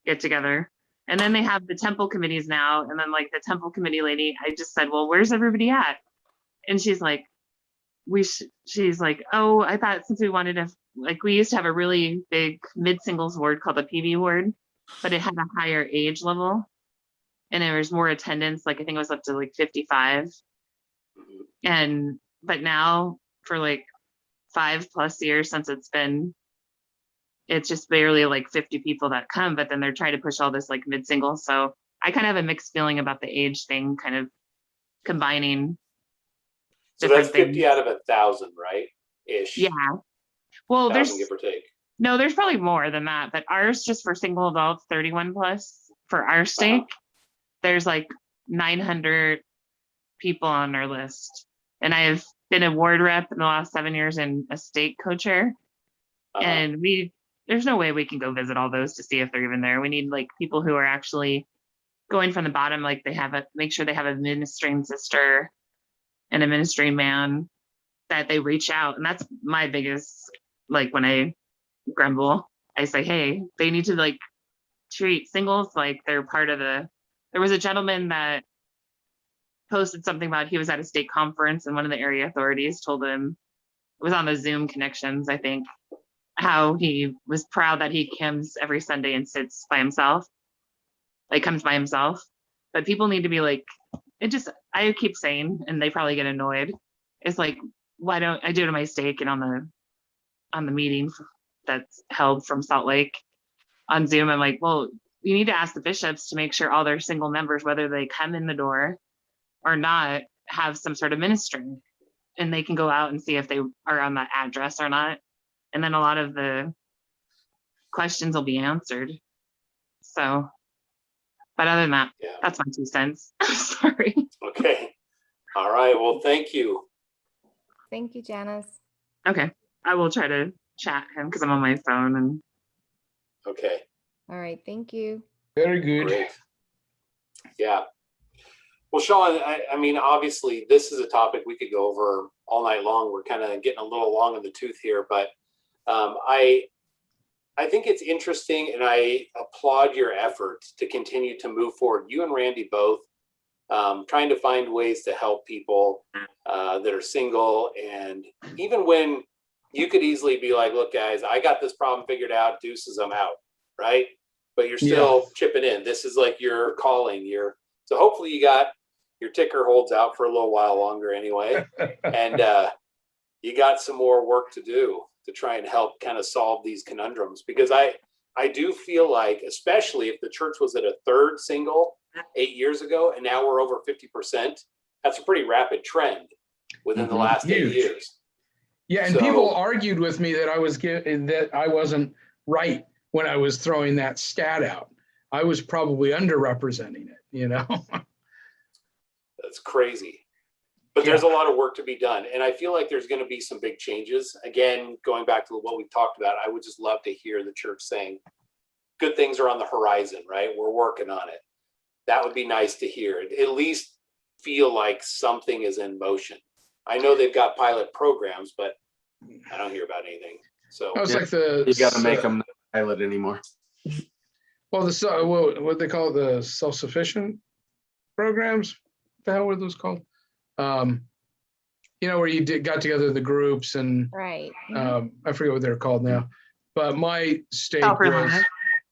E: get together. And then they have the temple committees now, and then like the temple committee lady, I just said, well, where's everybody at? And she's like, oh, I thought since we wanted to, like, we used to have a really big mid singles ward called the PB ward, but it had a higher age level, and there was more attendance. Like I think it was up to like 55. But now for like 5+ years since it's just barely like 50 people that come, but then they're trying to push all this like mid single. So I kind of have a mixed feeling about the age thing, kind of combining.
A: So that's 50 out of 1,000, right? Ish.
E: Yeah. Well, there's
A: give or take.
E: No, there's probably more than that, but ours, just for single adults, 31+, for our stake, there's like 900 people on our list. And I've been a ward rep in the last 7 years and a stake co-chair. And there's no way we can go visit all those to see if they're even there. We need like people who are actually going from the bottom, like make sure they have a ministering sister and a ministering man, that they reach out. And that's my biggest, like when I grumble, I say, hey, they need to like treat singles like they're part of there was a gentleman that posted something about he was at a state conference, and one of the area authorities told him, it was on the Zoom connections, I think, how he was proud that he comes every Sunday and sits by himself, comes by himself. But people need to be like, I keep saying, and they probably get annoyed, it's like, why don't I do it on my stake and on the meeting that's held from Salt Lake on Zoom? I'm like, well, you need to ask the bishops to make sure all their single members, whether they come in the door or not, have some sort of ministry, and they can go out and see if they are on that address or not. And then a lot of the questions will be answered. So, but other than that, that's my 2 cents. Sorry.
A: Okay. All right. Well, thank you.
C: Thank you, Janice.
E: Okay. I will try to chat him because I'm on my phone and
A: Okay.
C: All right. Thank you.
B: Very good.
A: Great. Yeah. Well, Shawn, I mean, obviously, this is a topic we could go over all night long. We're kind of getting a little long in the tooth here, but I think it's interesting, and I applaud your efforts to continue to move forward. You and Randy both trying to find ways to help people that are single, and even when you could easily be like, "Look, guys, I got this problem figured out. Deuces, I'm out." Right? But you're still chipping in. This is like your calling. So hopefully you got your ticker holds out for a little while longer anyway, and you got some more work to do to try and help kind of solve these conundrums. Because I do feel like, especially if the church was at a third single 8 years ago, and now we're over 50%, that's a pretty rapid trend within the last 8 years.
B: Yeah, and people argued with me that I wasn't right when I was throwing that stat out. I was probably underrepresenting it, you know.
A: That's crazy. But there's a lot of work to be done. And I feel like there's going to be some big changes. Again, going back to what we've talked about, I would just love to hear the church saying, good things are on the horizon, right? We're working on it. That would be nice to hear. At least feel like something is in motion. I know they've got pilot programs, but I don't hear about anything. So
B: I was like
D: you got to make them not pilot anymore.
B: Well, what they call it, the self-sufficient programs. What the hell were those called? You know, where you got together the groups and
C: Right.
B: I forget what they're called now. But my stake was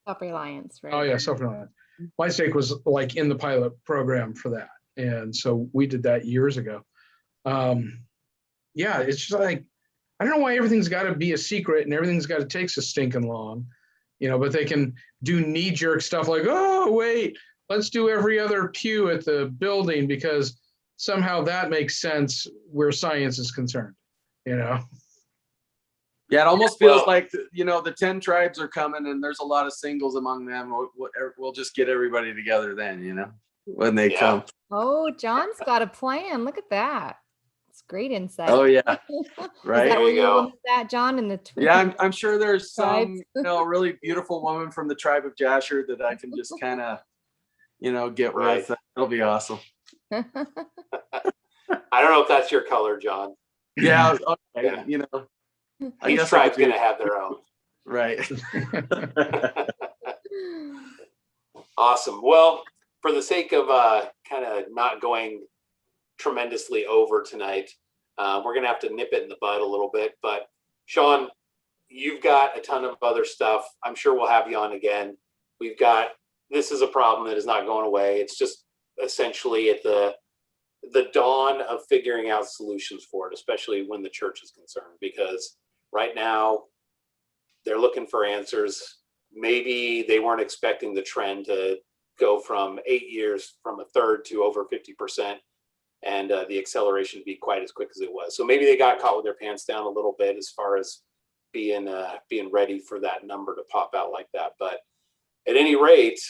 C: Self-reliance, right?
B: Oh yeah, self-reliance. My stake was like in the pilot program for that, and so we did that years ago. Yeah, it's just like I don't know why everything's got to be a secret and everything's got to take so stinking long, you know. But they can do knee-jerk stuff like, oh wait, let's do every other pew at the building because somehow that makes sense where science is concerned, you know.
D: Yeah, it almost feels like, you know, the 10 tribes are coming and there's a lot of singles among them. We'll just get everybody together then, you know, when they come.
C: Oh, John's got a plan. Look at that. It's great insight.
D: Oh, yeah.
C: Is
D: Right.
C: that where
A: you
C: you
A: go.
C: with that, John? In the
D: Yeah, I'm sure there's
C: tribes?
D: some, you know, really beautiful woman from the tribe of Jasher that I can just kind of, you know, get with. It'll be awesome.
A: I don't know if that's your color, John.
D: Yeah. Okay. You know.
A: Each tribe's going to have their own.
D: Right.
A: Awesome. Well, for the sake of kind of not going tremendously over tonight, we're going to have to nip it in the bud a little bit. But Shawn, you've got a ton of other stuff. I'm sure we'll have you on again. This is a problem that is not going away. It's just essentially at the dawn of figuring out solutions for it, especially when the church is concerned, because right now they're looking for answers. Maybe they weren't expecting the trend to go from 8 years from a third to over 50%, and the acceleration to be quite as quick as it was. So maybe they got caught with their pants down a little bit as far as being ready for that number to pop out like that. But at any rate,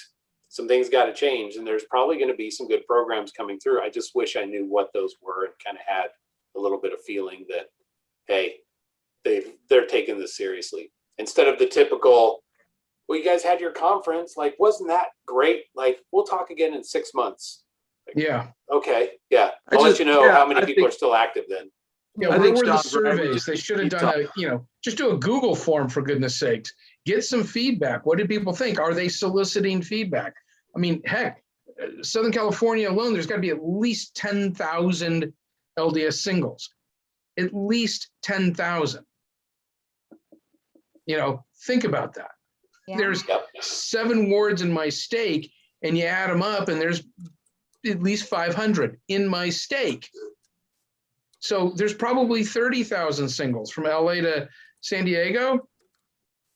A: some things got to change, and there's probably going to be some good programs coming through. I just wish I knew what those were and kind of had a little bit of feeling that, hey, they're taking this seriously instead of the typical, well, you guys had your conference, like, wasn't that great? Like, we'll talk again in 6 months. Like,
B: yeah.
A: Okay. Yeah. I'll let you know how many people are still active then.
B: Yeah, where were the surveys? They should have done just do a Google form, for goodness sakes. Get some feedback. What did people think? Are they soliciting feedback? I mean, heck, Southern California alone, there's got to be at least 10,000 LDS singles. At least 10,000. You know, think about that.
C: Yeah.
B: There's 7 wards in my stake, and you add them up, and there's at least 500 in my stake. So there's probably 30,000 singles from LA to San Diego.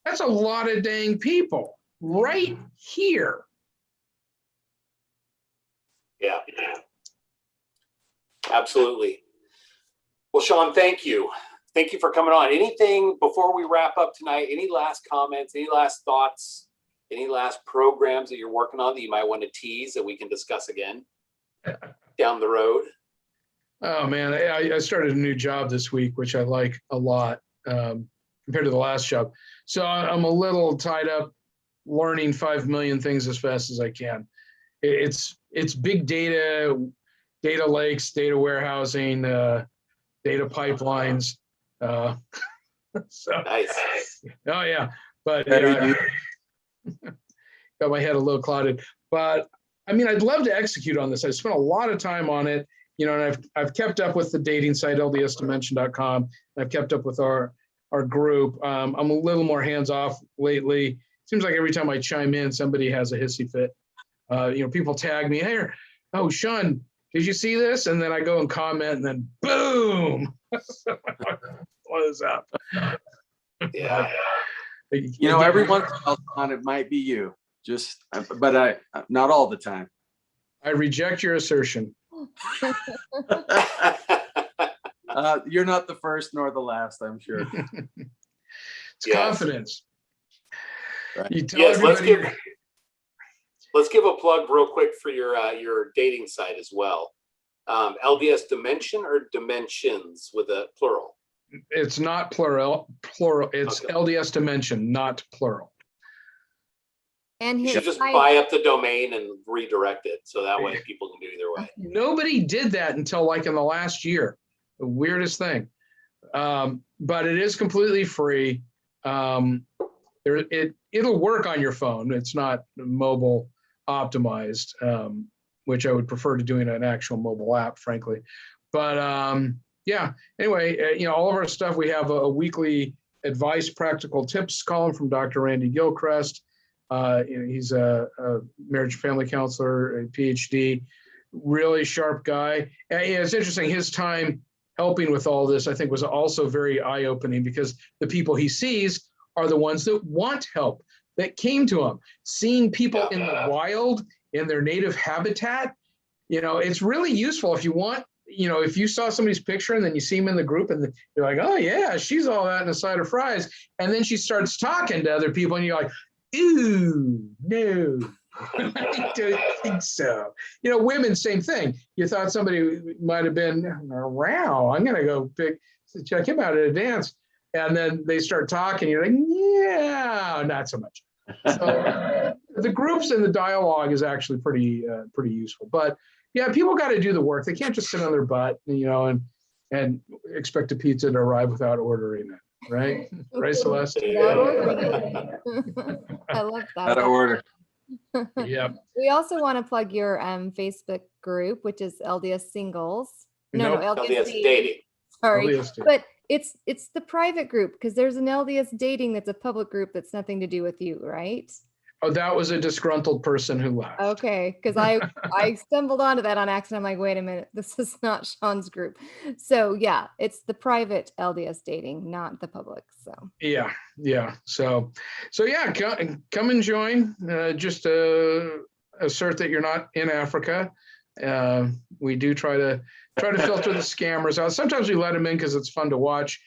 B: That's a lot of dang people right here.
A: Yeah. Absolutely. Well, Shawn, thank you. Thank you for coming on. Anything before we wrap up tonight? Any last comments? Any last thoughts? Any last programs that you're working on that you might want to tease that we can discuss again down the road?
B: Oh man, I started a new job this week, which I like a lot compared to the last job. So I'm a little tied up learning 5 million things as fast as I can. It's big data, data lakes, data warehousing, data pipelines. So,
A: Nice.
B: oh yeah, but
D: Very
B: got my head a little clouded. But I mean, I'd love to execute on this. I spent a lot of time on it, you know, and I've kept up with the dating site ldsdimension.com. I've kept up with our group. I'm a little more hands off lately. Seems like every time I chime in, somebody has a hissy fit. You know, people tag me, hey, oh, Shawn, did you see this? And then I go and comment, and then boom, blows up.
A: Yeah.
D: You know, every once in a while, it might be you. But not all the time.
B: I reject your assertion.
D: You're not the first nor the last, I'm sure.
B: It's
A: Yes.
B: confidence.
D: Right.
B: You tell
A: Yes,
B: everybody.
A: let's give a plug real quick for your dating site as well. LDS Dimension or Dimensions with a plural?
B: It's not plural. It's
A: Okay.
B: LDS Dimension, not plural.
C: And
A: You
C: his
A: should just
C: site-
A: buy up the domain and redirect it, so that way people can do either way.
B: Nobody did that until like in the last year. The weirdest thing. But it is completely free. It'll work on your phone. It's not mobile optimized, which I would prefer to doing an actual mobile app, frankly. But yeah, anyway, you know, all of our stuff, we have a weekly advice, practical tips column from Dr. Randy Gilchrist. You know, he's a marriage and family counselor, a PhD, really sharp guy. And it's interesting, his time helping with all this, I think, was also very eye-opening, because the people he sees are the ones that want help, that came to him. Seeing people in the wild, in their native habitat, you know, it's really useful if you want, you know, if you saw somebody's picture and then you see them in the group and you're like, oh yeah, she's all that in a side of fries. And then she starts talking to other people and you're like, ooh, no, I don't think so. You know, women, same thing. You thought somebody might have been, wow, I'm going to go check him out at a dance. And then they start talking. You're like, yeah, not so much. So the groups and the dialogue is actually pretty useful. But yeah, people got to do the work. They can't just sit on their butt, you know, and expect a pizza to arrive without ordering it, right? Right, Celeste?
C: Without ordering it. I love that.
D: Out of order.
B: Yep.
C: We also want to plug your Facebook group, which is LDS Singles. No,
B: Nope.
C: LDS
A: LDS Dating.
C: Sorry,
B: LDS Dating.
C: but it's the private group, because there's an LDS Dating that's a public group that's nothing to do with you, right?
B: Oh, that was a disgruntled person who left.
C: Okay, because I stumbled onto that on accident. I'm like, wait a minute, this is not Shawn's group. So yeah, it's the private LDS Dating, not the public. So
B: Yeah. So yeah, come and join. Just assert that you're not in Africa. We do try to filter the scammers out. Sometimes we let them in because it's fun to watch.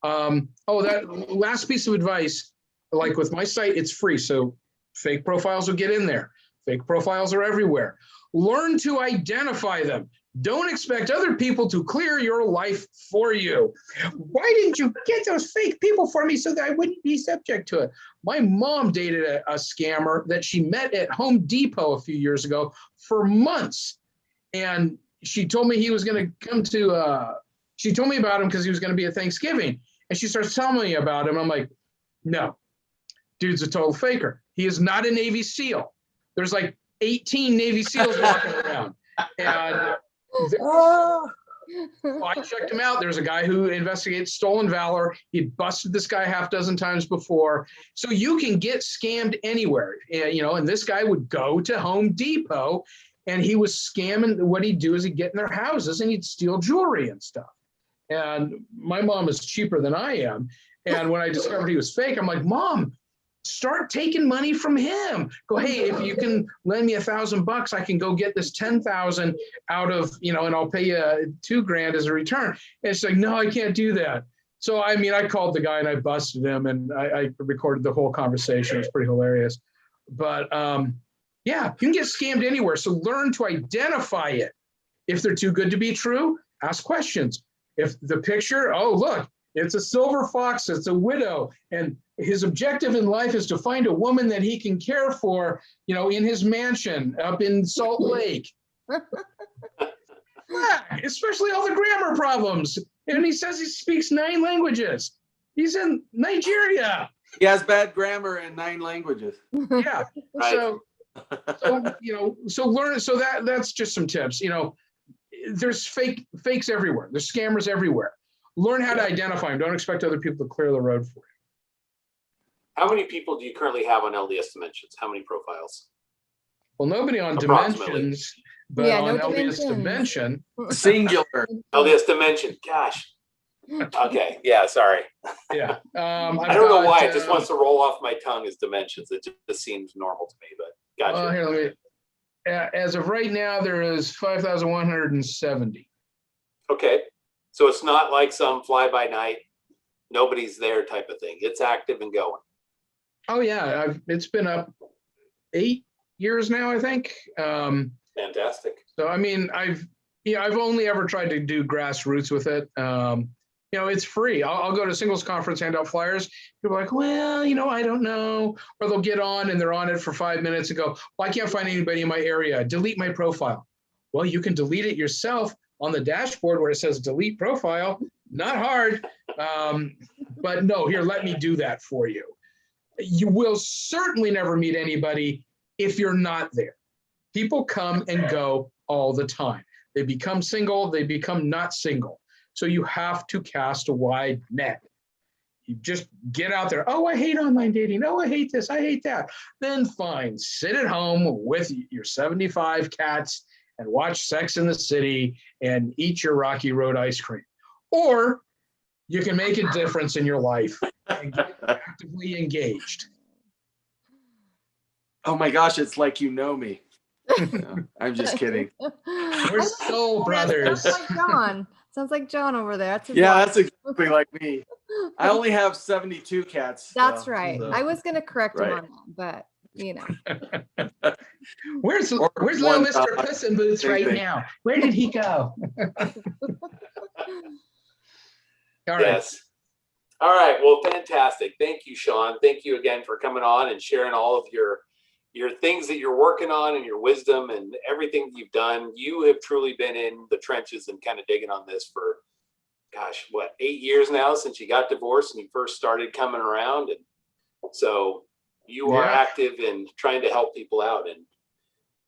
B: That last piece of advice, like with my site, it's free, so fake profiles will get in there. Fake profiles are everywhere. Learn to identify them. Don't expect other people to clear your life for you. Why didn't you get those fake people for me so that I wouldn't be subject to it? My mom dated a scammer that she met at Home Depot a few years ago for months. And she told me he was going to come to, she told me about him because he was going to be at Thanksgiving. And she starts telling me about him. I'm like, no, dude's a total faker. He is not a Navy SEAL. There's like 18 Navy SEALs walking around. And I checked him out. There's a guy who investigates stolen valor. He'd busted this guy half dozen times before. So you can get scammed anywhere, you know, and this guy would go to Home Depot and he was scamming. What he'd do is he'd get in their houses and he'd steal jewelry and stuff. And my mom is cheaper than I am. And when I discovered he was fake, I'm like, Mom, start taking money from him. Go, hey, if you can lend me $1,000, I can go get this 10,000 out of, you know, and I'll pay you $2,000 as a return. And it's like, no, I can't do that. So, I mean, I called the guy and I busted him and I recorded the whole conversation. It was pretty hilarious. But yeah, you can get scammed anywhere. So learn to identify it. If they're too good to be true, ask questions. If the picture, oh, look, it's a silver fox, it's a widow, and his objective in life is to find a woman that he can care for, in his mansion up in Salt Lake. Especially all the grammar problems. And he says he speaks 9 languages. He's in Nigeria.
D: He has bad grammar in 9 languages.
B: Yeah.
A: Right.
B: So learn. So that's just some tips. There's fakes everywhere. There's scammers everywhere. Learn how to identify them. Don't expect other people to clear the road for you.
A: How many people do you currently have on LDS Dimensions? How many profiles?
B: Well, nobody on
A: Approximately.
B: Dimensions, but
C: Yeah,
B: on
C: no
B: LDS
C: dimensions.
B: Dimension.
D: Singular.
A: LDS Dimension. Gosh. Okay. Yeah. Sorry.
B: Yeah.
A: I don't know why. It just wants to roll off my tongue as Dimensions. It just seems normal to me, but gotcha.
B: Here, let me. As of right now, there is 5,170.
A: Okay. So it's not like some fly by night, nobody's there type of thing. It's active and going.
B: Oh yeah, it's been up 8 years now, I think.
A: Fantastic.
B: So I mean, I've only ever tried to do grassroots with it. It's free. I'll go to singles conference, hand out flyers. People are like, well, I don't know. Or they'll get on and they're on it for 5 minutes and go, well, I can't find anybody in my area. Delete my profile. Well, you can delete it yourself on the dashboard where it says delete profile. Not hard. But no, here, let me do that for you. You will certainly never meet anybody if you're not there. People come and go all the time. They become single, they become not single. So you have to cast a wide net. You just get out there. Oh, I hate online dating. Oh, I hate this. I hate that. Then fine, sit at home with your 75 cats and watch Sex in the City and eat your Rocky Road ice cream. Or you can make a difference in your life and get actively engaged.
D: Oh my gosh, it's like you know me. No, I'm just kidding.
B: We're soul brothers.
C: Sounds like John. Sounds like John over there. That's his
D: Yeah,
C: wife.
D: that's exactly like me. I only have 72 cats.
C: That's
D: so-
C: right.
D: so-
C: I was going to correct him
D: Right.
C: on that,
B: Where's
D: Or
B: little
D: one
B: Mr.
D: dog.
B: Puss in Boots
D: Same
B: right
D: thing.
B: now? Where did he go? All right.
A: Yes. All right. Well, fantastic. Thank you, Shawn. Thank you again for coming on and sharing all of your things that you're working on and your wisdom and everything you've done. You have truly been in the trenches and kind of digging on this for, gosh, 8 years now since you got divorced and you first started coming around. And so you are active in trying to help people out. And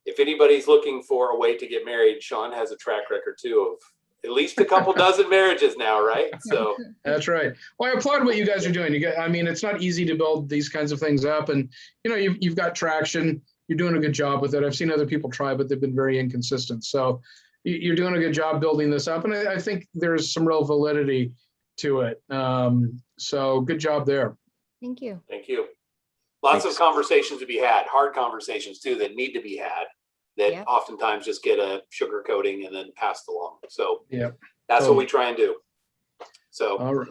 A: if anybody's looking for a way to get married, Shawn has a track record too of at least a couple dozen marriages now, right? So
B: That's right. Well, I applaud what you guys are doing. It's not easy to build these kinds of things up, and you've got traction. You're doing a good job with it. I've seen other people try, but they've been very inconsistent. So you're doing a good job building this up, and I think there's some real validity to it. So good job there.
C: Thank you.
A: thank you. Lots
D: Thanks.
A: of conversations to be had, hard conversations too, that need to be had, that
C: Yep.
A: oftentimes just get a sugar coating and then passed along. So
B: Yeah.
A: that's what we try and do. So
B: All right.